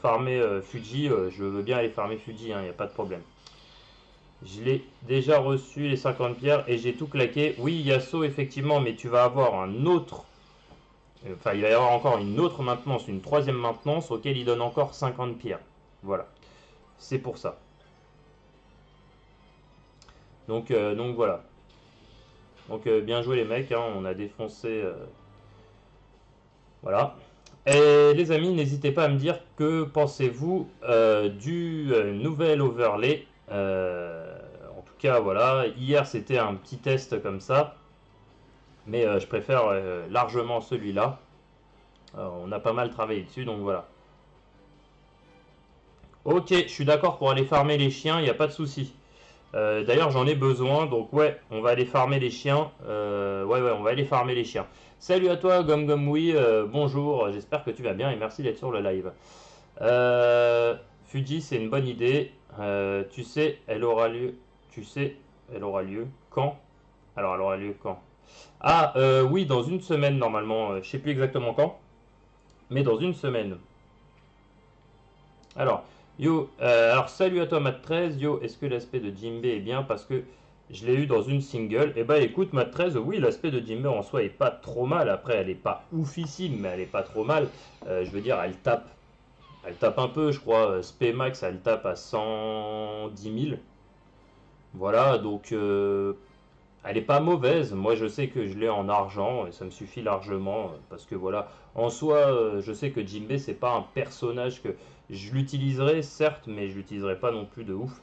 farmer Fuji, je veux bien aller farmer Fuji, il n'y a pas de problème. Je l'ai déjà reçu les 50 pierres et j'ai tout claqué. Oui, Yasuo, effectivement, mais tu vas avoir un autre. Enfin, il va y avoir encore une autre maintenance, une troisième maintenance auquel il donne encore 50 pierres. Voilà. C'est pour ça. Donc voilà. Donc bien joué les mecs, hein, on a défoncé. Voilà. Et les amis, n'hésitez pas à me dire que pensez-vous du nouvel overlay. En tout cas, voilà. Hier, c'était un petit test comme ça. Mais je préfère largement celui-là. On a pas mal travaillé dessus, donc voilà. Ok, je suis d'accord pour aller farmer les chiens, il n'y a pas de souci. D'ailleurs, j'en ai besoin, donc ouais, on va aller farmer les chiens. Ouais, on va aller farmer les chiens. Salut à toi, Gom Gom Oui, bonjour, j'espère que tu vas bien et merci d'être sur le live. Fuji, c'est une bonne idée. Tu sais, elle aura lieu. Tu sais, elle aura lieu quand? Alors, elle aura lieu quand? Ah, oui, dans une semaine normalement. Je sais plus exactement quand, mais dans une semaine. Alors, alors salut à toi Mat13, yo, est-ce que l'aspect de Jimbe est bien parce que je l'ai eu dans une single? Eh bah écoute Mat13, oui, l'aspect de Jimbe en soi est pas trop mal, après elle est pas oufissime, mais elle est pas trop mal. Je veux dire, elle tape un peu, je crois, Spé Max, elle tape à 110 000. Voilà, donc elle est pas mauvaise. Moi, je sais que je l'ai en argent et ça me suffit largement parce que voilà, en soi, je sais que Jimbe c'est pas un personnage que je l'utiliserai certes, mais je l'utiliserai pas non plus de ouf.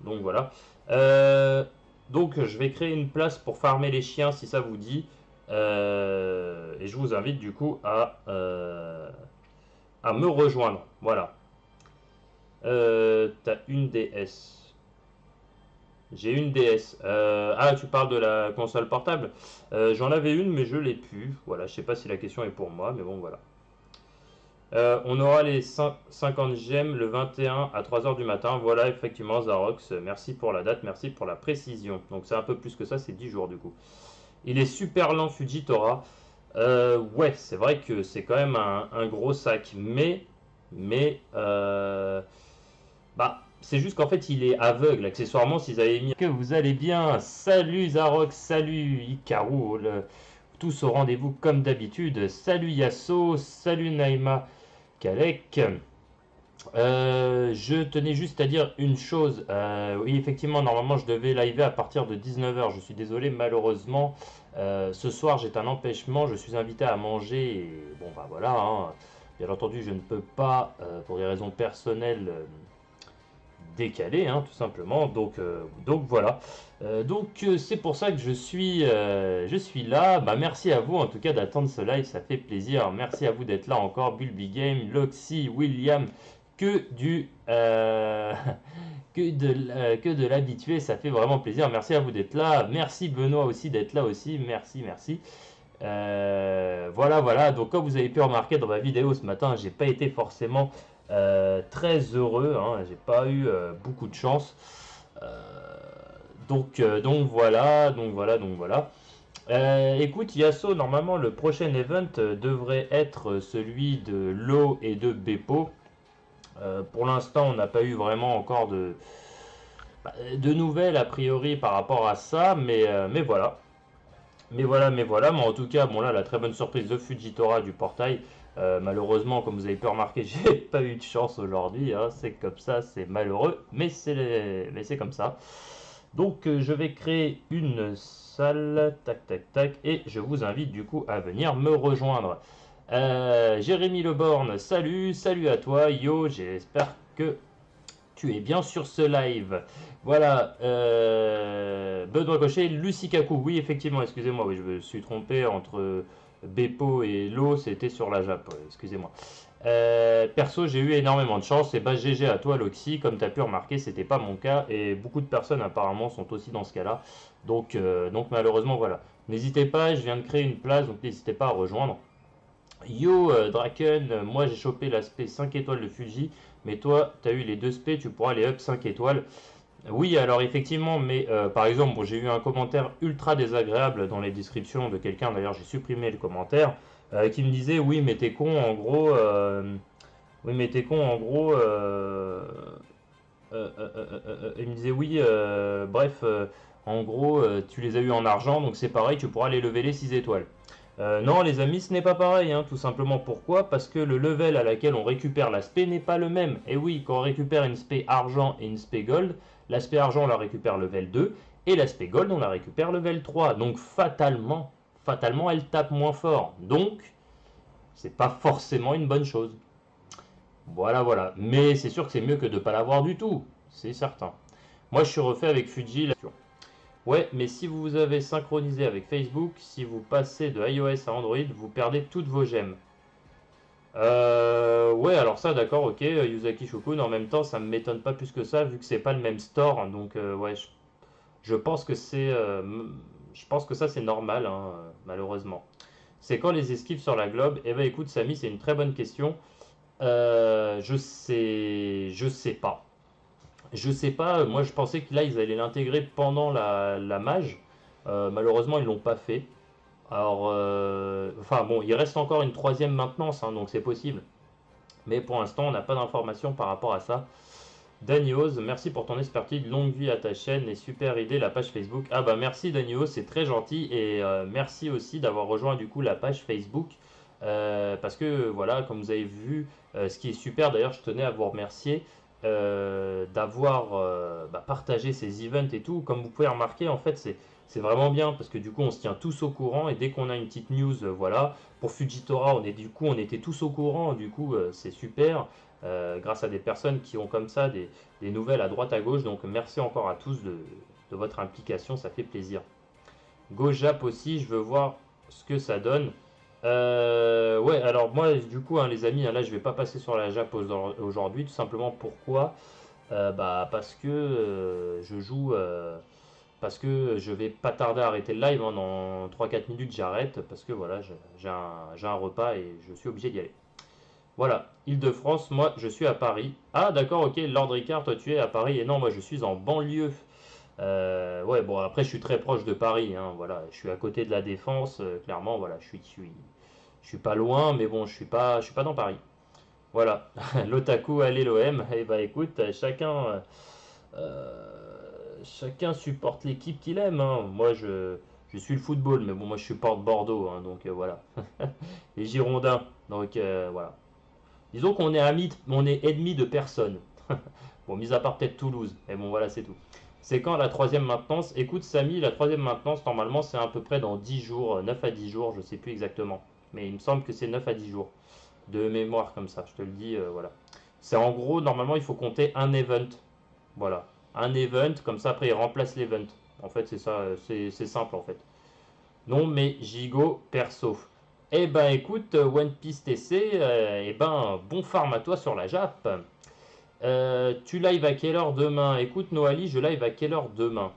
Donc voilà. Euh, donc je vais créer une place pour farmer les chiens si ça vous dit. Et je vous invite du coup à me rejoindre. Voilà. T'as une DS. J'ai une DS. Ah, tu parles de la console portable. J'en avais une, mais je l'ai plus. Voilà, je sais pas si la question est pour moi, mais bon, voilà. On aura les 50 gemmes le 21 à 3 heures du matin. Voilà, effectivement, Zarox. Merci pour la date, merci pour la précision. Donc, c'est un peu plus que ça, c'est 10 jours du coup. Il est super lent, Fujitora. Ouais, c'est vrai que c'est quand même un gros sac, mais bah, c'est juste qu'en fait, il est aveugle. Accessoirement, s'ils avaient mis. Que vous allez bien? Salut Zarok, salut Ikaru, tous au rendez-vous comme d'habitude. Salut Yasso, salut Naima Kalek. Je tenais juste à dire une chose. Oui, effectivement, normalement, je devais live à partir de 19 h. Je suis désolé, malheureusement, ce soir, j'ai un empêchement. Je suis invité à manger. Et bon, bah voilà, hein. Bien entendu, je ne peux pas, pour des raisons personnelles, décaler, hein, tout simplement. Donc voilà. C'est pour ça que je suis là. Bah, merci à vous en tout cas d'attendre ce live, ça fait plaisir. Merci à vous d'être là encore. Bulby Game, Loxy, William, que du que de l'habitué, ça fait vraiment plaisir. Merci à vous d'être là. Merci Benoît aussi d'être là aussi. Merci, merci. Voilà. Donc, comme vous avez pu remarquer dans ma vidéo ce matin, j'ai pas été forcément très heureux, hein. J'ai pas eu beaucoup de chance. Euh, donc voilà. Écoute, Yasso, normalement, le prochain event devrait être celui de Lo et de Beppo. Pour l'instant, on n'a pas eu vraiment encore de nouvelles a priori par rapport à ça, mais voilà. Mais en tout cas, bon là, la très bonne surprise de Fujitora du portail. Malheureusement, comme vous avez pu remarquer, j'ai pas eu de chance aujourd'hui, hein. C'est comme ça, c'est malheureux, mais c'est comme ça. Donc, je vais créer une salle, tac, tac, tac, et je vous invite du coup à venir me rejoindre. Jérémy Leborn, salut à toi, yo, j'espère que tu es bien sur ce live. Voilà, Benoît Gaucher, Lucie Kakou. Oui, effectivement, excusez-moi, oui, je me suis trompé entre Beppo et Lo, c'était sur la Jap, ouais, excusez-moi. Perso, j'ai eu énormément de chance, et bah GG à toi, Loxy. Comme tu as pu remarquer, c'était pas mon cas, et beaucoup de personnes apparemment sont aussi dans ce cas-là. Donc malheureusement, voilà. N'hésitez pas, je viens de créer une place, donc n'hésitez pas à rejoindre. Yo Draken, moi j'ai chopé l'aspect 5 étoiles de Fuji, mais toi tu as eu les deux spé, tu pourras les up 5 étoiles. Oui, alors effectivement, mais par exemple, bon, j'ai eu un commentaire ultra désagréable dans les descriptions de quelqu'un, d'ailleurs j'ai supprimé le commentaire, qui me disait oui mais t'es con en gros, oui mais t'es con en gros, il me disait oui, bref, en gros tu les as eu en argent, donc c'est pareil, tu pourras les lever les 6 étoiles. Non, les amis, ce n'est pas pareil, hein, tout simplement pourquoi? Parce que le level à laquelle on récupère l'aspect n'est pas le même. Et oui, quand on récupère une spé argent et une spé gold, l'aspect argent on la récupère level 2 et l'aspect gold on la récupère level 3. Donc fatalement elle tape moins fort. Donc, c'est pas forcément une bonne chose. Voilà. Mais c'est sûr que c'est mieux que de ne pas l'avoir du tout, c'est certain. Moi je suis refait avec Fuji. Ouais, mais si vous avez synchronisé avec Facebook, si vous passez de iOS à Android, vous perdez toutes vos gemmes. Ouais, alors ça, d'accord, ok, Yuzaki Shukun, en même temps, ça me m'étonne pas plus que ça, vu que c'est pas le même store, donc ouais, je pense que je pense que ça c'est normal, hein, malheureusement. C'est quand les esquives sur la globe? Eh ben écoute, Samy, c'est une très bonne question. Je sais pas. Je sais pas, moi je pensais que là ils allaient l'intégrer pendant la mage. Malheureusement ils l'ont pas fait. Alors, enfin bon, il reste encore une troisième maintenance, hein, donc c'est possible. Mais pour l'instant, on n'a pas d'informations par rapport à ça. Danios, merci pour ton expertise, longue vie à ta chaîne et super idée la page Facebook. Ah bah merci Danios, c'est très gentil et merci aussi d'avoir rejoint du coup la page Facebook. Parce que voilà, comme vous avez vu, ce qui est super d'ailleurs, je tenais à vous remercier d'avoir partagé ces events et tout. Comme vous pouvez remarquer, en fait, c'est vraiment bien parce que du coup, on se tient tous au courant et dès qu'on a une petite news, voilà. Pour Fujitora, on était tous au courant. Du coup, c'est super. Grâce à des personnes qui ont comme ça des nouvelles à droite à gauche. Donc, merci encore à tous de votre implication, ça fait plaisir. GoJap aussi, je veux voir ce que ça donne. Ouais, alors moi, du coup, hein, les amis, hein, là, je vais pas passer sur la Jap aujourd'hui, tout simplement pourquoi? Parce que je joue, parce que je vais pas tarder à arrêter le live, hein, dans 3-4 minutes, j'arrête, parce que voilà, j'ai un repas et je suis obligé d'y aller. Voilà, Île-de-France, moi, je suis à Paris. Ah, d'accord, ok, Lord Ricard, toi, tu es à Paris, et non, moi, je suis en banlieue. Ouais, bon, après, je suis très proche de Paris, hein, voilà, je suis à côté de la Défense, clairement, voilà, je suis pas loin, mais bon, je suis pas dans Paris. Voilà, l'Otaku, allez l'OM. Eh bah écoute, chacun supporte l'équipe qu'il aime, hein. Moi, je suis le football, mais bon, moi, je supporte Bordeaux, hein, donc voilà. Les Girondins, donc voilà. Disons qu'on est amis, on est ennemis de personne. Bon, mis à part peut-être Toulouse. Mais bon, voilà, c'est tout. C'est quand la troisième maintenance? Écoute, Samy, la troisième maintenance, normalement, c'est à peu près dans 10 jours, 9 à 10 jours, je sais plus exactement. Mais il me semble que c'est 9 à 10 jours de mémoire comme ça, je te le dis, voilà. C'est en gros, normalement, il faut compter un event. Voilà. Un event, comme ça, après, il remplace l'event. En fait, c'est ça, c'est simple, en fait. Non, mais gigot perso. Eh ben, écoute, One Piece TC, eh ben, bon farm à toi sur la Jap. Tu live à quelle heure demain? Écoute, Noali, je live à quelle heure demain?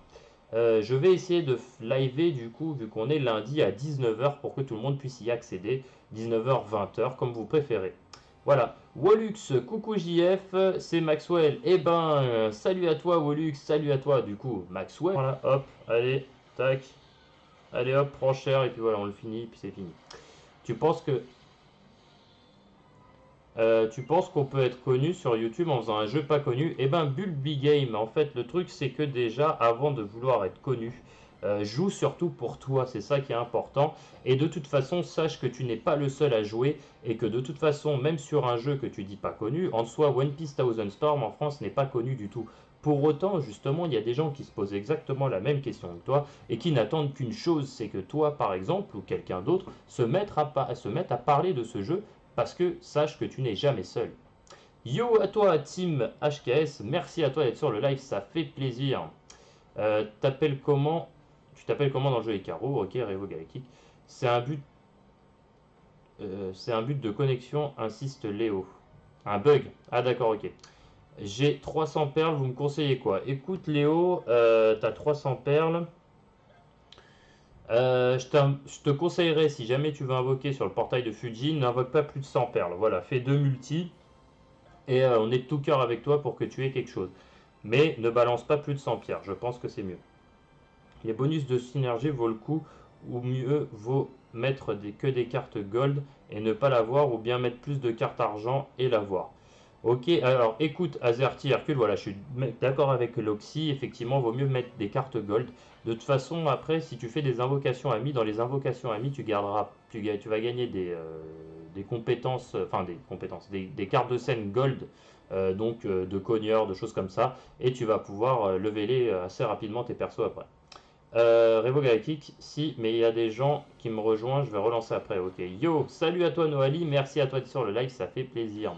Je vais essayer de liver du coup, vu qu'on est lundi à 19h pour que tout le monde puisse y accéder. 19h, 20h, comme vous préférez. Voilà. Wallux, coucou JF, c'est Maxwell. Eh ben, salut à toi Wallux, salut à toi du coup Maxwell. Voilà, hop, allez, tac. Allez hop, prends cher et puis voilà, on le finit, puis c'est fini. Tu penses que tu penses qu'on peut être connu sur YouTube en faisant un jeu pas connu? Eh ben, Bulby Game, en fait, le truc c'est que déjà, avant de vouloir être connu, joue surtout pour toi, c'est ça qui est important. Et de toute façon, sache que tu n'es pas le seul à jouer et que de toute façon, même sur un jeu que tu dis pas connu, en soi, One Piece Thousand Storm en France n'est pas connu du tout. Pour autant, justement, il y a des gens qui se posent exactement la même question que toi et qui n'attendent qu'une chose, c'est que toi, par exemple, ou quelqu'un d'autre, se mette à parler de ce jeu parce que sache que tu n'es jamais seul. Yo à toi Team HKS, merci à toi d'être sur le live, ça fait plaisir. T'appelles comment Tu t'appelles comment dans le jeu Icaro? Ok, Revo Galactique. C'est un but, c'est un but de connexion, insiste Léo. Un bug. Ah d'accord, ok. J'ai 300 perles, vous me conseillez quoi? Écoute Léo, t'as 300 perles. Je te conseillerais, si jamais tu veux invoquer sur le portail de Fuji, n'invoque pas plus de 100 perles. Voilà, fais 2 multi et on est de tout cœur avec toi pour que tu aies quelque chose. Mais ne balance pas plus de 100 pierres, je pense que c'est mieux. Les bonus de synergie vaut le coup, ou mieux vaut mettre que des cartes gold et ne pas l'avoir, ou bien mettre plus de cartes argent et l'avoir. Ok, alors écoute, Azerty Hercule, voilà, je suis d'accord avec Loxy, effectivement, vaut mieux mettre des cartes gold. De toute façon, après, si tu fais des invocations amies, dans les invocations amies, tu vas gagner des compétences, enfin des compétences, des cartes de scène gold, donc de cogneur, de choses comme ça, et tu vas pouvoir leveler assez rapidement tes persos après. Revo Galactique, si, mais il y a des gens qui me rejoignent, je vais relancer après. Ok, yo, salut à toi Noali, merci à toi de sur le live, ça fait plaisir.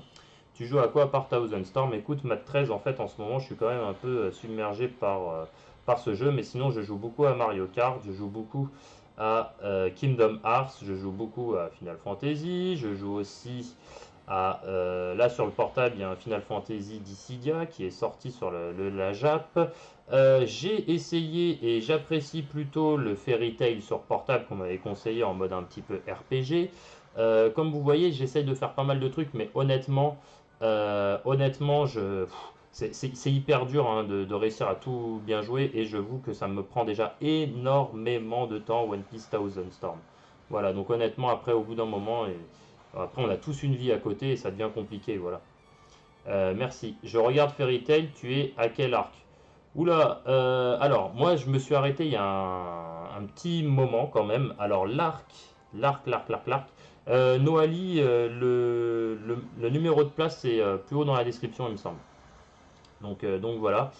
Tu joues à quoi par Thousand Storm? Écoute, Mat 13, en fait, en ce moment, je suis quand même un peu submergé par ce jeu, mais sinon, je joue beaucoup à Mario Kart, je joue beaucoup à Kingdom Hearts, je joue beaucoup à Final Fantasy, je joue aussi à. Là, sur le portable, il y a un Final Fantasy Dissidia qui est sorti sur la Jap. J'ai essayé et j'apprécie plutôt le Fairy Tail sur portable qu'on m'avait conseillé en mode un petit peu RPG. Comme vous voyez, j'essaye de faire pas mal de trucs, mais honnêtement, c'est hyper dur hein, de réussir à tout bien jouer et je vous que ça me prend déjà énormément de temps One Piece Thousand Storm. Voilà, donc honnêtement, après, au bout d'un moment, après, on a tous une vie à côté et ça devient compliqué, voilà. Merci. Je regarde Fairy Tail, tu es à quel arc? Oula, alors, moi, je me suis arrêté il y a un petit moment quand même. Alors, l'arc. Noali, le numéro de place, c'est plus haut dans la description, il me semble. Donc voilà.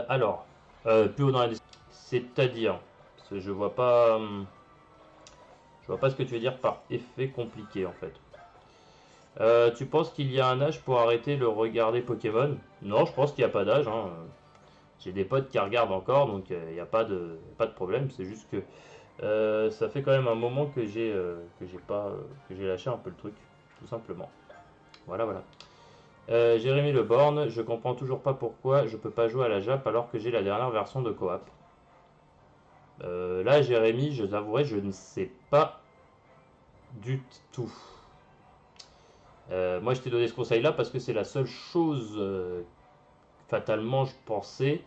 Alors, plus haut dans la description, c'est-à-dire, parce que je vois pas ce que tu veux dire par effet compliqué en fait. Tu penses qu'il y a un âge pour arrêter le regarder Pokémon? Non, je pense qu'il n'y a pas d'âge, hein. J'ai des potes qui regardent encore, donc il n'y a pas de problème. C'est juste que ça fait quand même un moment que j'ai lâché un peu le truc, tout simplement. Voilà, voilà. Jérémy Le Born, je comprends toujours pas pourquoi je peux pas jouer à la Jap alors que j'ai la dernière version de coop. Là, Jérémy, je t'avouerai, je ne sais pas du tout. Moi, je t'ai donné ce conseil-là parce que c'est la seule chose fatalement, je pensais.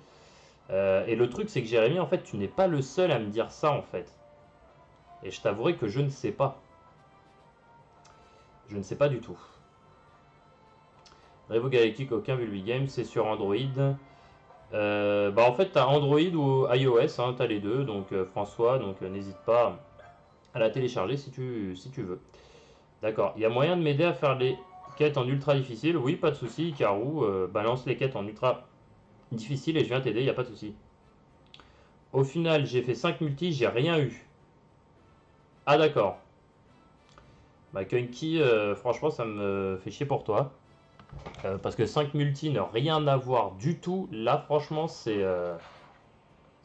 Et le truc, c'est que Jérémy, en fait, tu n'es pas le seul à me dire ça, en fait. Et je t'avouerai que je ne sais pas. Je ne sais pas du tout. Revo Galactic, aucun Bulby Game, c'est sur Android. Bah en fait, tu as Android ou iOS, hein, tu as les deux. Donc François, donc n'hésite pas à la télécharger si tu veux. D'accord. Il y a moyen de m'aider à faire les Quête en ultra difficile, oui, pas de souci. Karou, balance les quêtes en ultra difficile et je viens t'aider, y a pas de souci. Au final, j'ai fait 5 multis, j'ai rien eu. Ah d'accord. Bah Kunky, franchement, ça me fait chier pour toi. Parce que 5 multis ne rien avoir du tout, là franchement, c'est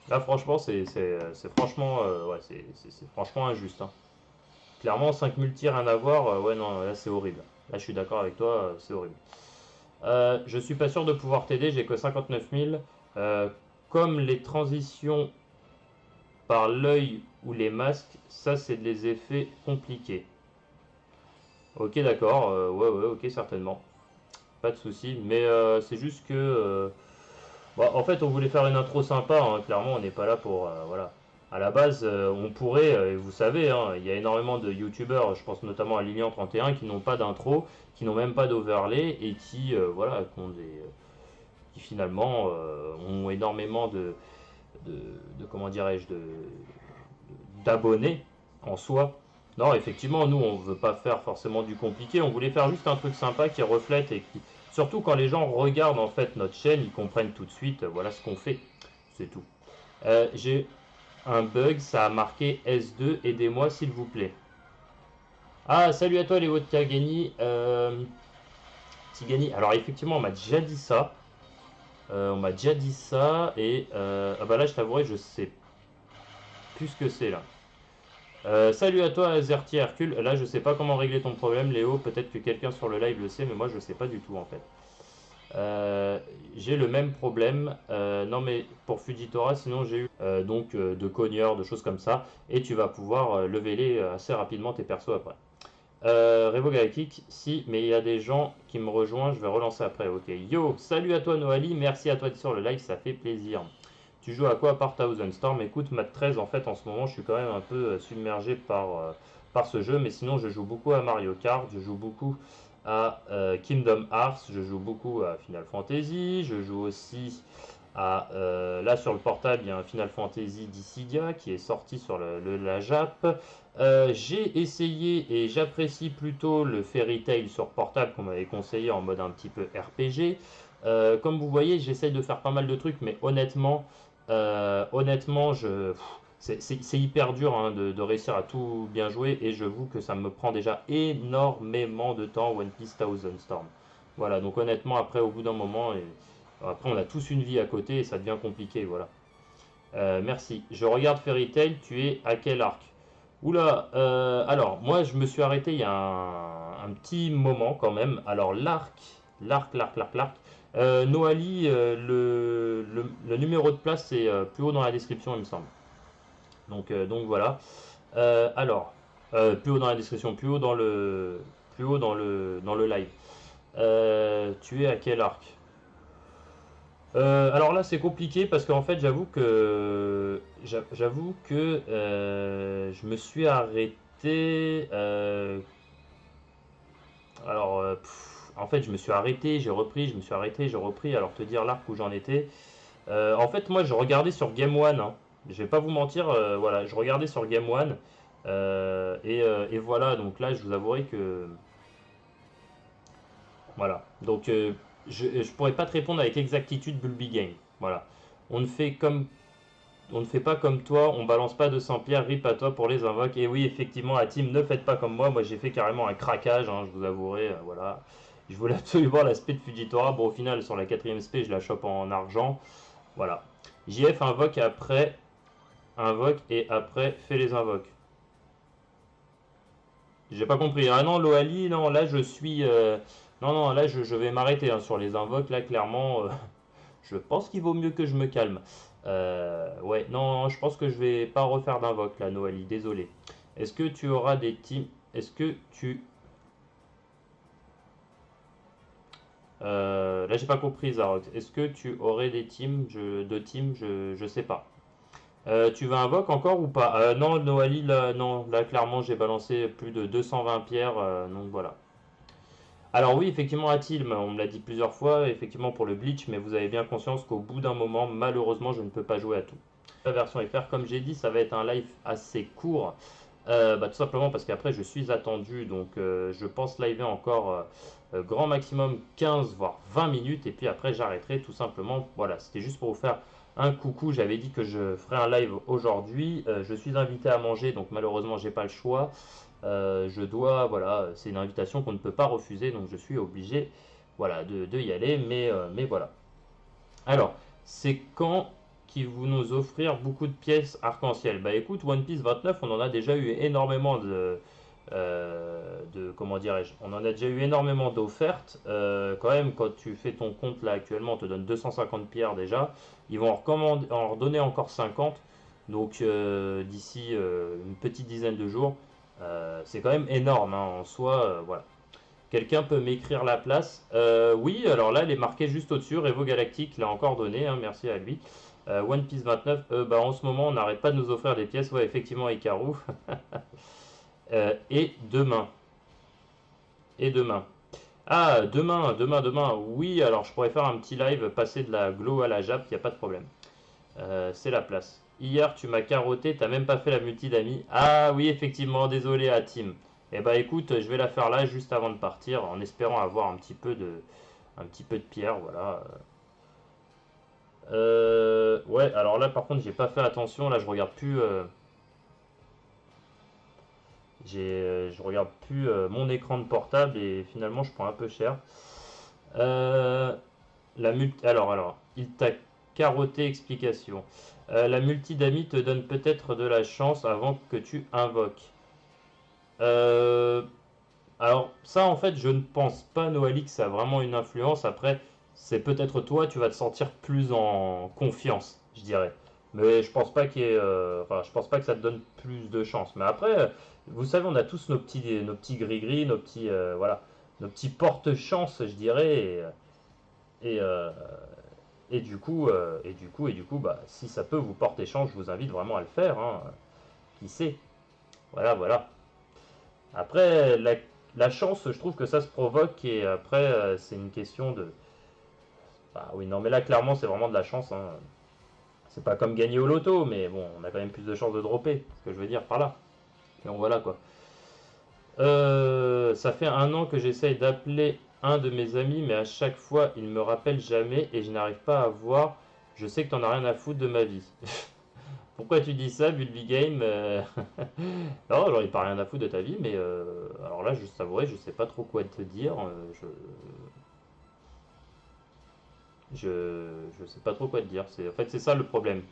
franchement, ouais, c'est franchement injuste, hein. Clairement, 5 multi, rien à voir, ouais, non, là c'est horrible. Là, je suis d'accord avec toi, c'est horrible. Je suis pas sûr de pouvoir t'aider, j'ai que 59 000. Comme les transitions par l'œil ou les masques, ça c'est des effets compliqués. Ok, d'accord, ouais, ouais, ok, certainement. Pas de souci, mais c'est juste que bon, en fait, on voulait faire une intro sympa, hein. Clairement, on n'est pas là pour. Voilà. À la base, on pourrait, et vous savez, hein, il y a énormément de youtubeurs, je pense notamment à Lilian31, qui n'ont pas d'intro, qui n'ont même pas d'overlay et qui, voilà, qui finalement ont énormément de, comment dirais-je, d'abonnés en soi. Non, effectivement, nous, on veut pas faire forcément du compliqué, on voulait faire juste un truc sympa qui reflète et qui, surtout quand les gens regardent en fait notre chaîne, ils comprennent tout de suite, voilà ce qu'on fait, c'est tout. J'ai un bug, ça a marqué S2, aidez-moi s'il vous plaît. Ah, salut à toi Léo Tigani. Tigani. Alors effectivement, on m'a déjà dit ça. On m'a déjà dit ça et ah bah là, je t'avouerai, je sais plus ce que c'est là. Salut à toi Azerty Hercule. Là, je sais pas comment régler ton problème, Léo. Peut-être que quelqu'un sur le live le sait, mais moi, je sais pas du tout en fait. J'ai le même problème. Non, mais pour Fujitora, sinon j'ai eu donc de cogneurs, de choses comme ça. Et tu vas pouvoir leveler assez rapidement tes persos après. Revo Galactic, si, mais il y a des gens qui me rejoignent, je vais relancer après. Ok, yo, salut à toi Noali, merci à toi sur le live, ça fait plaisir. Tu joues à quoi à part Thousand Storm? Écoute, Mat 13, en fait, en ce moment, je suis quand même un peu submergé par ce jeu, mais sinon, je joue beaucoup à Mario Kart, je joue beaucoup à Kingdom Hearts, je joue beaucoup à Final Fantasy, je joue aussi à. Là, sur le portable, il y a un Final Fantasy Dissidia qui est sorti sur la Jap. J'ai essayé et j'apprécie plutôt le Fairy Tail sur portable qu'on m'avait conseillé en mode un petit peu RPG. Comme vous voyez, j'essaye de faire pas mal de trucs, mais honnêtement, c'est hyper dur hein, de réussir à tout bien jouer et je vous que ça me prend déjà énormément de temps One Piece Thousand Storm. Voilà, donc honnêtement, après, au bout d'un moment, après, on a tous une vie à côté et ça devient compliqué, voilà. Merci. Je regarde Fairy Tail, tu es à quel arc? Oula, alors moi je me suis arrêté il y a un petit moment quand même. Alors l'arc. Noali, le numéro de place c'est plus haut dans la description il me semble. Donc voilà. Alors, plus haut dans la description, plus haut dans le live. Tu es à quel arc? Alors là, c'est compliqué parce qu'en fait, je me suis arrêté. En fait, je me suis arrêté, j'ai repris, je me suis arrêté, j'ai repris. Alors, te dire l'arc où j'en étais. En fait, moi, je regardais sur Game One, hein. Je vais pas vous mentir, voilà, je regardais sur Game One. Et voilà, donc là, je vous avouerai que voilà. Donc, je pourrais pas te répondre avec exactitude Bulby Game. Voilà. On ne fait comme, on ne fait pas comme toi, on balance pas 200 pierres, rip à toi pour les invoques. Et oui, effectivement, la team, ne faites pas comme moi. Moi, j'ai fait carrément un craquage, hein, je vous avouerai. Voilà. Je voulais absolument la spé de Fujitora. Bon, au final, sur la quatrième spé, je la chope en argent. Voilà. JF invoque et après fait les invoques. J'ai pas compris. Ah non, Loali, non, là je suis. Non, non, là je vais m'arrêter hein, sur les invoques. Là, clairement, je pense qu'il vaut mieux que je me calme. Ouais, non, je pense que je vais pas refaire d'invoque là, Noali, désolé. Est-ce que tu auras des teams. Est-ce que tu. Là, j'ai pas compris, Zarok. Est-ce que tu aurais des teams de teams je sais pas. Tu veux invoque encore ou pas? Non, Noali, là, non, là clairement j'ai balancé plus de 220 pierres, donc voilà. Alors oui, effectivement, Atil, on me l'a dit plusieurs fois, effectivement pour le Bleach, mais vous avez bien conscience qu'au bout d'un moment, malheureusement, je ne peux pas jouer à tout. La version FR, comme j'ai dit, ça va être un live assez court. Tout simplement parce qu'après je suis attendu, donc je pense liver encore grand maximum 15 voire 20 minutes et puis après j'arrêterai tout simplement. Voilà, c'était juste pour vous faire un coucou. J'avais dit que je ferais un live aujourd'hui. Je suis invité à manger, donc malheureusement j'ai pas le choix. Je dois, voilà, c'est une invitation qu'on ne peut pas refuser, donc je suis obligé, voilà, de y aller, mais voilà. Alors, c'est quand qui vous nous offrir beaucoup de pièces arc-en-ciel? Bah écoute, One Piece 29, on en a déjà eu énormément comment dirais-je, on en a déjà eu énormément d'offertes. Quand même, quand tu fais ton compte là actuellement, on te donne 250 pierres déjà. Ils vont en redonner encore 50. Donc d'ici une petite dizaine de jours, c'est quand même énorme hein, en soi. Voilà. Quelqu'un peut m'écrire la place? Oui, alors là, elle est marquée juste au-dessus. Revo Galactique l'a encore donné, hein, merci à lui. One Piece 29, bah, en ce moment, on n'arrête pas de nous offrir des pièces. Ouais, effectivement, Ikaru. Et demain. Et demain. Ah, demain. Oui, alors je pourrais faire un petit live, passer de la glow à la Jap, il n'y a pas de problème. C'est la place. Hier, tu m'as carotté, t'as même pas fait la multi d'amis. Ah oui, effectivement, désolé à Tim. Eh bah écoute, je vais la faire là juste avant de partir, en espérant avoir un petit peu de pierre, voilà. Ouais, alors là, par contre, j'ai pas fait attention. Là, je regarde plus, je regarde plus mon écran de portable et finalement, je prends un peu cher. Euh, alors, il t'a carotté explication. La multi d'amis te donne peut-être de la chance avant que tu invoques. Euh, alors, ça, en fait, je ne pense pas, Noali, que ça a vraiment une influence. Après, c'est peut-être toi, tu vas te sentir plus en confiance, je dirais. Mais je pense pas enfin, je pense pas que ça te donne plus de chance. Mais après, vous savez, on a tous nos petits gris-gris, voilà, nos petits porte-chance, je dirais. Et, euh, et du coup, bah, si ça peut vous porter chance, je vous invite vraiment à le faire, hein. Qui sait? Voilà, voilà. Après, la chance, je trouve que ça se provoque et après, c'est une question de. Bah oui, non, mais là, clairement, c'est vraiment de la chance, hein. C'est pas comme gagner au loto, mais bon, on a quand même plus de chances de dropper, ce que je veux dire par là. Donc voilà quoi. Ça fait un an que j'essaye d'appeler un de mes amis, mais à chaque fois, il me rappelle jamais et je n'arrive pas à voir. Je sais que t'en as rien à foutre de ma vie. Pourquoi tu dis ça, Bulby Game? Non, genre, il pas rien à foutre de ta vie, mais alors là, je t'avouerai, je sais pas trop quoi te dire. Je sais pas trop quoi te dire. En fait, c'est ça le problème.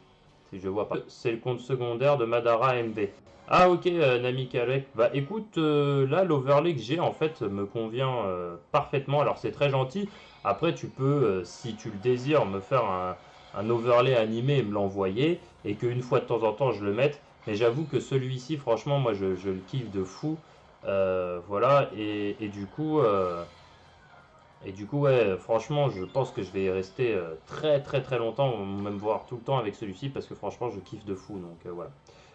Si je vois pas. C'est le compte secondaire de Madara MV. Ah ok, Nami Kalek. Bah écoute, là l'overlay que j'ai en fait me convient parfaitement. Alors c'est très gentil. Après tu peux, si tu le désires, me faire un overlay animé et me l'envoyer. Et qu'une fois de temps en temps je le mette. Mais j'avoue que celui-ci, franchement, moi je le kiffe de fou. Voilà, et du coup, ouais, franchement, je pense que je vais rester très très très longtemps, même voir tout le temps avec celui-ci, parce que franchement, je kiffe de fou. Donc voilà.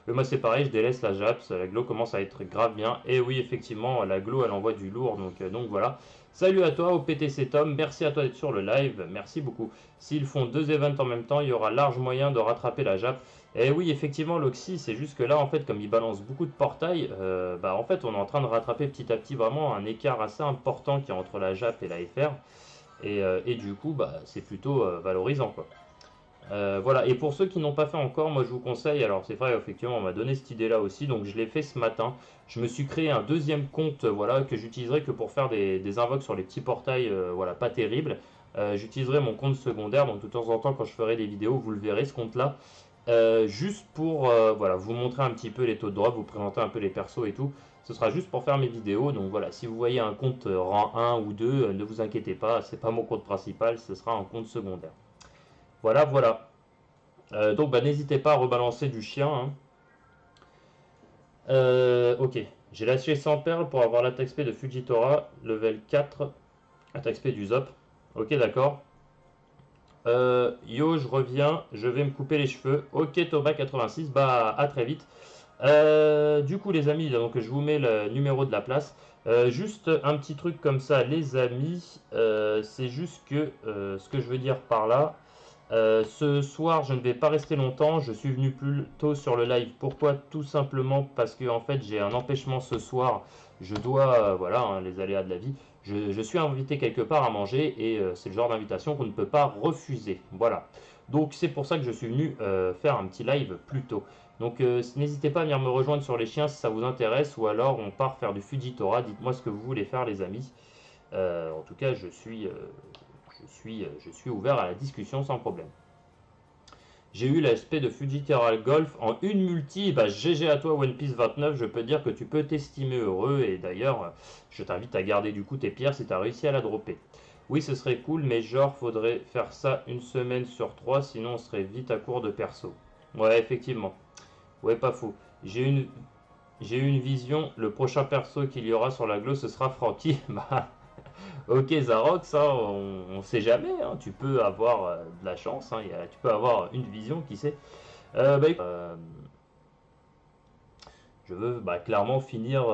Mais moi, c'est pareil, je délaisse la Japs, la Glow commence à être grave bien. Et oui, effectivement, la Glow, elle envoie du lourd, donc voilà. Salut à toi, au PTC Tom, merci à toi d'être sur le live, merci beaucoup. S'ils font deux events en même temps, il y aura large moyen de rattraper la Jap. Et oui, effectivement, l'Oxy, c'est juste que là, en fait, comme il balance beaucoup de portails, bah, en fait, on est en train de rattraper petit à petit vraiment un écart assez important qui est entre la JAP et la FR. Et du coup, bah, c'est plutôt valorisant, quoi. Voilà, et pour ceux qui n'ont pas fait encore, moi je vous conseille, alors c'est vrai, effectivement, on m'a donné cette idée-là aussi, donc je l'ai fait ce matin. Je me suis créé un deuxième compte, voilà, que j'utiliserai que pour faire des invoques sur les petits portails, voilà, pas terribles. J'utiliserai mon compte secondaire, donc de temps en temps, quand je ferai des vidéos, vous le verrez, ce compte-là. Juste pour voilà, vous montrer un petit peu les taux de drop, vous présenter un peu les persos et tout. Ce sera juste pour faire mes vidéos. Donc voilà, si vous voyez un compte rang 1 ou 2, ne vous inquiétez pas, c'est pas mon compte principal, ce sera un compte secondaire. Voilà, voilà. Donc bah, n'hésitez pas à rebalancer du chien, hein. Ok, j'ai lâché 100 perles pour avoir l'attaque SP de Fujitora, level 4, attaque SP du Zop. Ok, d'accord. Yo, je reviens, je vais me couper les cheveux. Ok, Thomas86, bah à très vite. Du coup, les amis, donc je vous mets le numéro de la place. Juste un petit truc comme ça, les amis. C'est juste que ce que je veux dire par là, Ce soir, je ne vais pas rester longtemps. Je suis venu plus tôt sur le live. Pourquoi? Tout simplement parce que en fait, j'ai un empêchement ce soir. Je dois, voilà, hein, les aléas de la vie. Je suis invité quelque part à manger et c'est le genre d'invitation qu'on ne peut pas refuser. Voilà. Donc c'est pour ça que je suis venu faire un petit live plus tôt. Donc n'hésitez pas à venir me rejoindre sur les chiens si ça vous intéresse ou alors on part faire du Fujitora. Dites-moi ce que vous voulez faire, les amis. En tout cas, je suis ouvert à la discussion sans problème. J'ai eu l'aspect de Fujitera Golf en une multi. Bah, GG à toi, One Piece 29. Je peux dire que tu peux t'estimer heureux. Et d'ailleurs, je t'invite à garder du coup tes pierres si tu as réussi à la dropper. Oui, ce serait cool, mais genre, faudrait faire ça une semaine sur trois. Sinon, on serait vite à court de perso. Ouais, effectivement. Ouais, pas fou. J'ai une vision. Le prochain perso qu'il y aura sur la glow, ce sera Frankie. Bah, ok, Zarok, ça, on sait jamais, hein. Tu peux avoir de la chance, hein. Tu peux avoir une vision, qui sait. Je veux clairement finir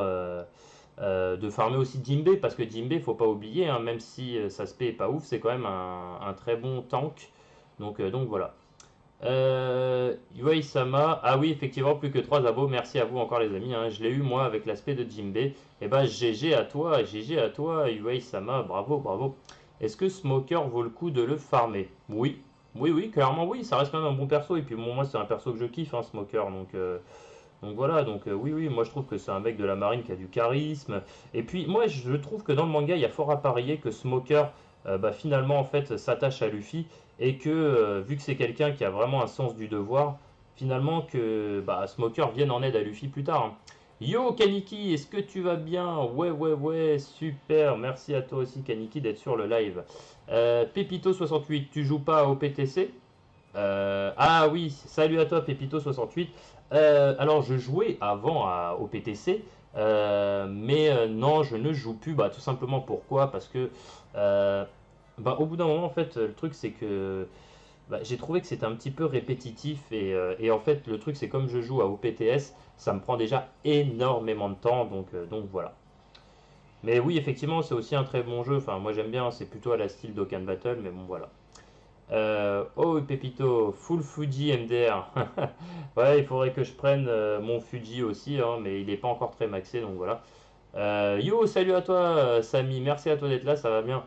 de farmer aussi Jimbe, parce que Jimbe, faut pas oublier, hein, même si sa spé est pas ouf, c'est quand même un très bon tank. Donc voilà. Yui-sama, ah oui, effectivement, plus que 3 abos, merci à vous encore les amis, hein. Je l'ai eu moi avec l'aspect de Jimbe. Et bah GG à toi, Yui-sama, bravo, bravo. Est-ce que Smoker vaut le coup de le farmer? Oui, oui, clairement oui, ça reste quand même un bon perso. Et puis bon, moi c'est un perso que je kiffe, hein, Smoker, donc voilà, oui, moi je trouve que c'est un mec de la marine qui a du charisme. Et puis moi je trouve que dans le manga, il y a fort à parier que Smoker, finalement en fait s'attache à Luffy et que vu que c'est quelqu'un qui a vraiment un sens du devoir, finalement que Smoker vienne en aide à Luffy plus tard, hein. Yo Kaniki, est-ce que tu vas bien? Ouais, super, merci à toi aussi Kaniki d'être sur le live. Pépito68, tu joues pas au PTC? Ah oui, salut à toi Pépito68. Alors je jouais avant au PTC, mais non, je ne joue plus. Bah, tout simplement pourquoi? Parce que au bout d'un moment, en fait, le truc c'est que j'ai trouvé que c'était un petit peu répétitif et en fait, le truc c'est comme je joue au PTS, ça me prend déjà énormément de temps, donc voilà. Mais oui, effectivement, c'est aussi un très bon jeu. Enfin, moi j'aime bien, c'est plutôt à la style Dokkan Battle, mais bon voilà. Oh Pépito, full Fuji MDR. Ouais, il faudrait que je prenne mon Fuji aussi, hein, mais il n'est pas encore très maxé, donc voilà. Yo, salut à toi Samy, merci à toi d'être là, ça va bien.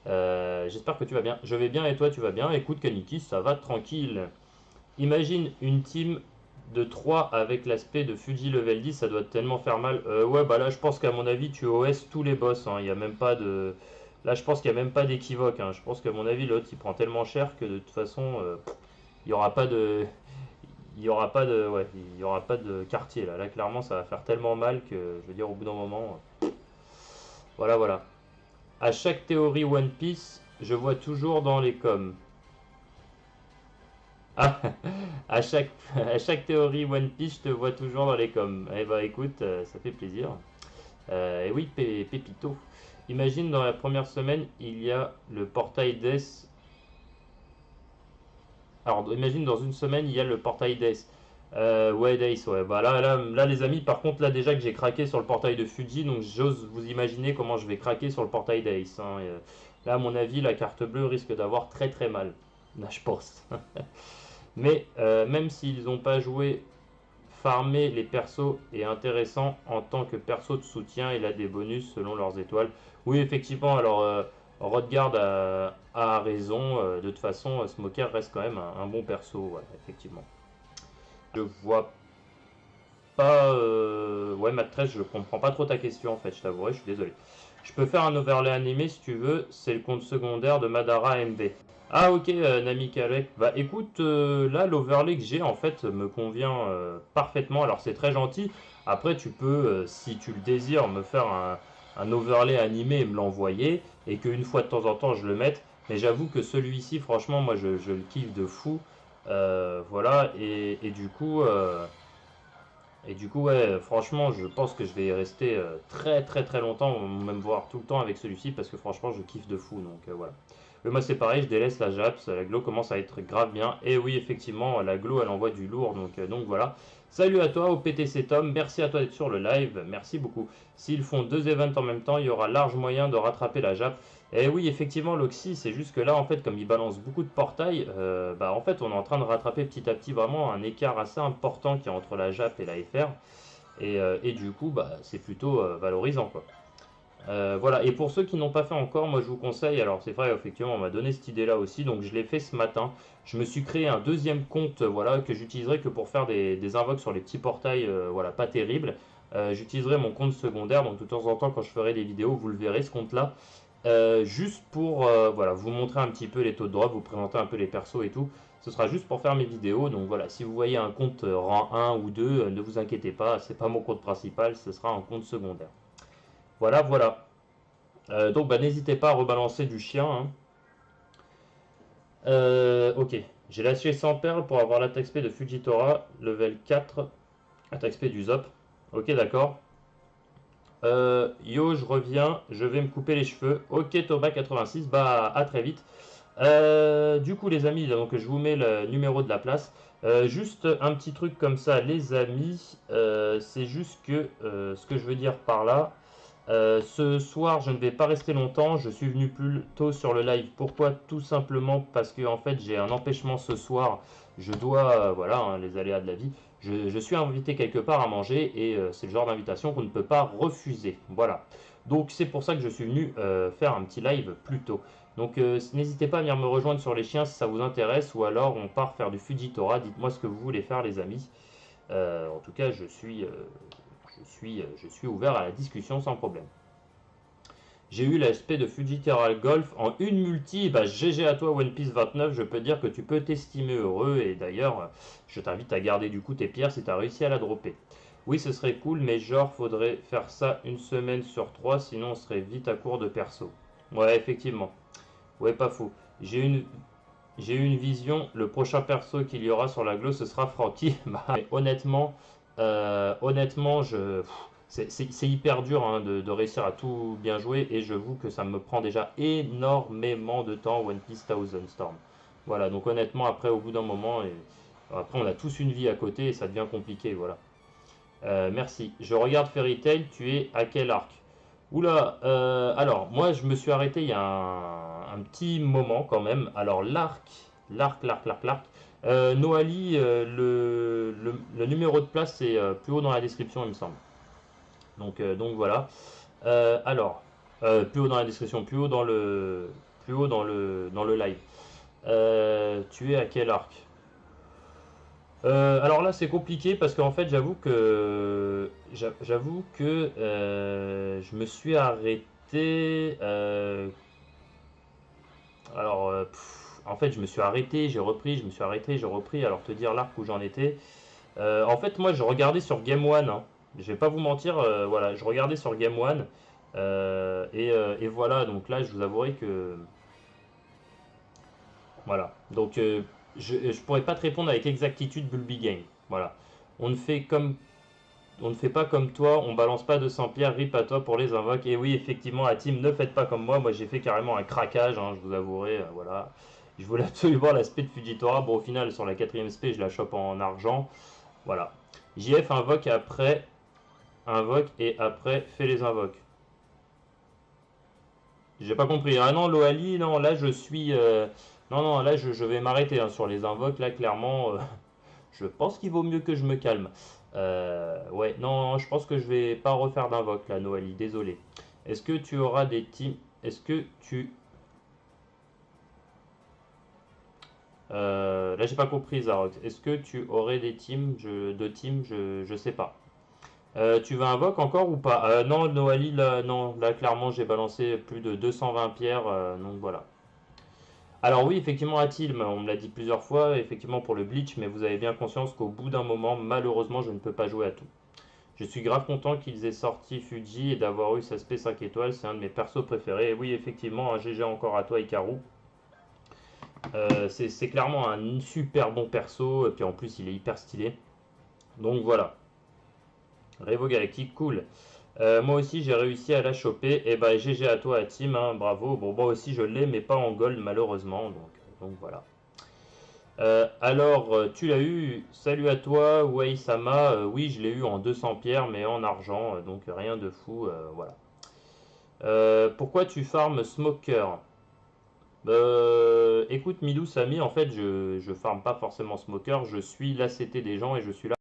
J'espère que tu vas bien. Je vais bien et toi tu vas bien. Écoute Kaniki, ça va tranquille. Imagine une team de 3 avec l'aspect de Fuji level 10, ça doit tellement faire mal. Ouais, bah là je pense qu'à mon avis tu OS tous les boss, hein. Il y a même pas de... Là je pense qu'il n'y a même pas d'équivoque, hein. Je pense qu'à mon avis l'autre il prend tellement cher que de toute façon il n'y aura pas de... il y aura pas de quartier là. Là clairement ça va faire tellement mal que je veux dire au bout d'un moment... voilà. À chaque théorie One Piece, je vois toujours dans les coms. Ah, à chaque théorie One Piece, je te vois toujours dans les coms. Eh bah écoute, ça fait plaisir. Et oui, Pépito. Imagine dans la première semaine, il y a le portail Death. Alors, imagine dans une semaine, il y a le portail Death. Ouais, Days, ouais. Bah là, les amis, par contre, là déjà que j'ai craqué sur le portail de Fuji, donc j'ose vous imaginer comment je vais craquer sur le portail Days, hein. Là, à mon avis, la carte bleue risque d'avoir très très mal. Là, je pense. Mais même s'ils n'ont pas joué, farmer les persos est intéressant en tant que perso de soutien. Il a des bonus selon leurs étoiles. Oui, effectivement, alors Rodgard a raison. De toute façon, Smoker reste quand même un bon perso, ouais, effectivement. Je vois pas. Ouais, Mac 13, je comprends pas trop ta question en fait, je t'avouerai, je suis désolé. Je peux faire un overlay animé si tu veux, c'est le compte secondaire de Madara MB. Ah ok, Nami Kalek. Bah écoute, là l'overlay que j'ai en fait me convient parfaitement. Alors c'est très gentil. Après tu peux, si tu le désires, me faire un overlay animé et me l'envoyer. Et qu'une fois de temps en temps je le mette. Mais j'avoue que celui-ci, franchement, moi je le kiffe de fou. Voilà, et du coup, ouais, franchement, je pense que je vais rester très très très longtemps, même voir tout le temps avec celui-ci, parce que franchement, je kiffe de fou, donc voilà. Mais moi, c'est pareil, je délaisse la Japs, la Glow commence à être grave bien, et oui, effectivement, la Glow, elle envoie du lourd, donc voilà. Salut à toi, au PTC Tom, merci à toi d'être sur le live, merci beaucoup. S'ils font 2 events en même temps, il y aura large moyen de rattraper la Jap. Et oui, effectivement, l'Oxy, c'est juste que là, en fait, comme il balance beaucoup de portails, bah, en fait, on est en train de rattraper petit à petit vraiment un écart assez important qui est entre la JAP et la FR. Et du coup, bah, c'est plutôt valorisant, quoi. Voilà, et pour ceux qui n'ont pas fait encore, moi je vous conseille, alors c'est vrai, effectivement, on m'a donné cette idée-là aussi, donc je l'ai fait ce matin. Je me suis créé un deuxième compte, voilà, que j'utiliserai que pour faire des invoques sur les petits portails, voilà, pas terribles. J'utiliserai mon compte secondaire, donc de temps en temps, quand je ferai des vidéos, vous le verrez, ce compte-là. Juste pour voilà, vous montrer un petit peu les taux de drop, vous présenter un peu les persos et tout. Ce sera juste pour faire mes vidéos. Donc voilà, si vous voyez un compte rang 1 ou 2, ne vous inquiétez pas, c'est pas mon compte principal, ce sera un compte secondaire. Voilà, voilà. Donc bah, n'hésitez pas à rebalancer du chien, hein. Ok, j'ai lâché 100 perles pour avoir l'attaque SP de Fujitora, level 4, attaque SP du Zop. Ok, d'accord. Yo, je reviens, je vais me couper les cheveux. Ok, Thomas86, bah à très vite. Du coup, les amis, donc je vous mets le numéro de la place. Juste un petit truc comme ça, les amis, c'est juste que ce que je veux dire par là, ce soir, je ne vais pas rester longtemps. Je suis venu plus tôt sur le live. Pourquoi? Tout simplement parce que en fait, j'ai un empêchement ce soir. Je dois, voilà, hein, les aléas de la vie. Je suis invité quelque part à manger et c'est le genre d'invitation qu'on ne peut pas refuser. Voilà. Donc c'est pour ça que je suis venu faire un petit live plus tôt. Donc n'hésitez pas à venir me rejoindre sur les chiens si ça vous intéresse ou alors on part faire du Fujitora. Dites-moi ce que vous voulez faire les amis. En tout cas, je suis ouvert à la discussion sans problème. J'ai eu l'aspect de Fujitora Golf en une multi. Bah, GG à toi, One Piece 29. Je peux dire que tu peux t'estimer heureux. Et d'ailleurs, je t'invite à garder du coup tes pierres si tu as réussi à la dropper. Oui, ce serait cool, mais genre, faudrait faire ça une semaine sur trois. Sinon, on serait vite à court de perso. Ouais, effectivement. Ouais, pas fou. J'ai eu une vision. Le prochain perso qu'il y aura sur la glow, ce sera Franky. Bah, honnêtement, honnêtement, c'est hyper dur hein, de réussir à tout bien jouer et j'avoue que ça me prend déjà énormément de temps One Piece Thousand Storm. Voilà, donc honnêtement, après, au bout d'un moment, après, on a tous une vie à côté et ça devient compliqué. Voilà. Merci. Je regarde Fairy Tail. Tu es à quel arc? Oula, alors moi je me suis arrêté il y a un petit moment quand même. Alors l'arc. Noali, le numéro de place c'est plus haut dans la description il me semble. Donc voilà. Alors, plus haut dans la description, plus haut dans le live. Tu es à quel arc? Alors là, c'est compliqué parce qu'en fait, j'avoue que je me suis arrêté. En fait, je me suis arrêté, j'ai repris, je me suis arrêté, j'ai repris. Alors, te dire l'arc où j'en étais. En fait, moi, je regardais sur Game One, hein. Je vais pas vous mentir, voilà, je regardais sur Game One. Et voilà, donc là, je vous avouerai que voilà. Donc, je pourrais pas te répondre avec exactitude Bulby Game. Voilà. On ne fait comme, on ne fait pas comme toi, on balance pas 200 pierres, rip à toi pour les invoques. Et oui, effectivement, la team, ne faites pas comme moi. Moi, j'ai fait carrément un craquage, hein, je vous avouerai. Voilà. Je voulais absolument l'aspect de Fujitora. Bon, au final, sur la quatrième spé, je la chope en argent. Voilà. JF invoque et après fait les invoques. J'ai pas compris. Ah non, Loali, non, là je suis. Non, non, là je vais m'arrêter hein, sur les invoques. Là, clairement, je pense qu'il vaut mieux que je me calme. Ouais, non, je pense que je vais pas refaire d'invoque là, Noali, désolé. Est-ce que tu auras des teams. Est-ce que tu. Là, j'ai pas compris, Zarok. Est-ce que tu aurais des teams de teams je sais pas. Tu veux invoque encore ou pas? Non, Noali, là, non, là clairement j'ai balancé plus de 220 pierres, donc voilà. Alors oui, effectivement, Atil, on me l'a dit plusieurs fois, effectivement pour le Bleach, mais vous avez bien conscience qu'au bout d'un moment, malheureusement, je ne peux pas jouer à tout. Je suis grave content qu'ils aient sorti Fuji et d'avoir eu sa SP 5 étoiles, c'est un de mes persos préférés. Et oui, effectivement, un GG encore à toi, Ikaru. C'est clairement un super bon perso, et puis en plus, il est hyper stylé. Donc voilà. Revo Galactique, cool. Moi aussi j'ai réussi à la choper. Et bah GG à toi à team, hein, bravo. Bon moi aussi je l'ai mais pas en gold malheureusement. Donc voilà. Alors tu l'as eu. Salut à toi, Wei Sama. Oui je l'ai eu en 200 pierres mais en argent. Donc rien de fou. Voilà. Pourquoi tu farmes Smoker? Écoute, Milou Samy, en fait, je farme pas forcément Smoker, je suis l'ACT des gens et je suis là.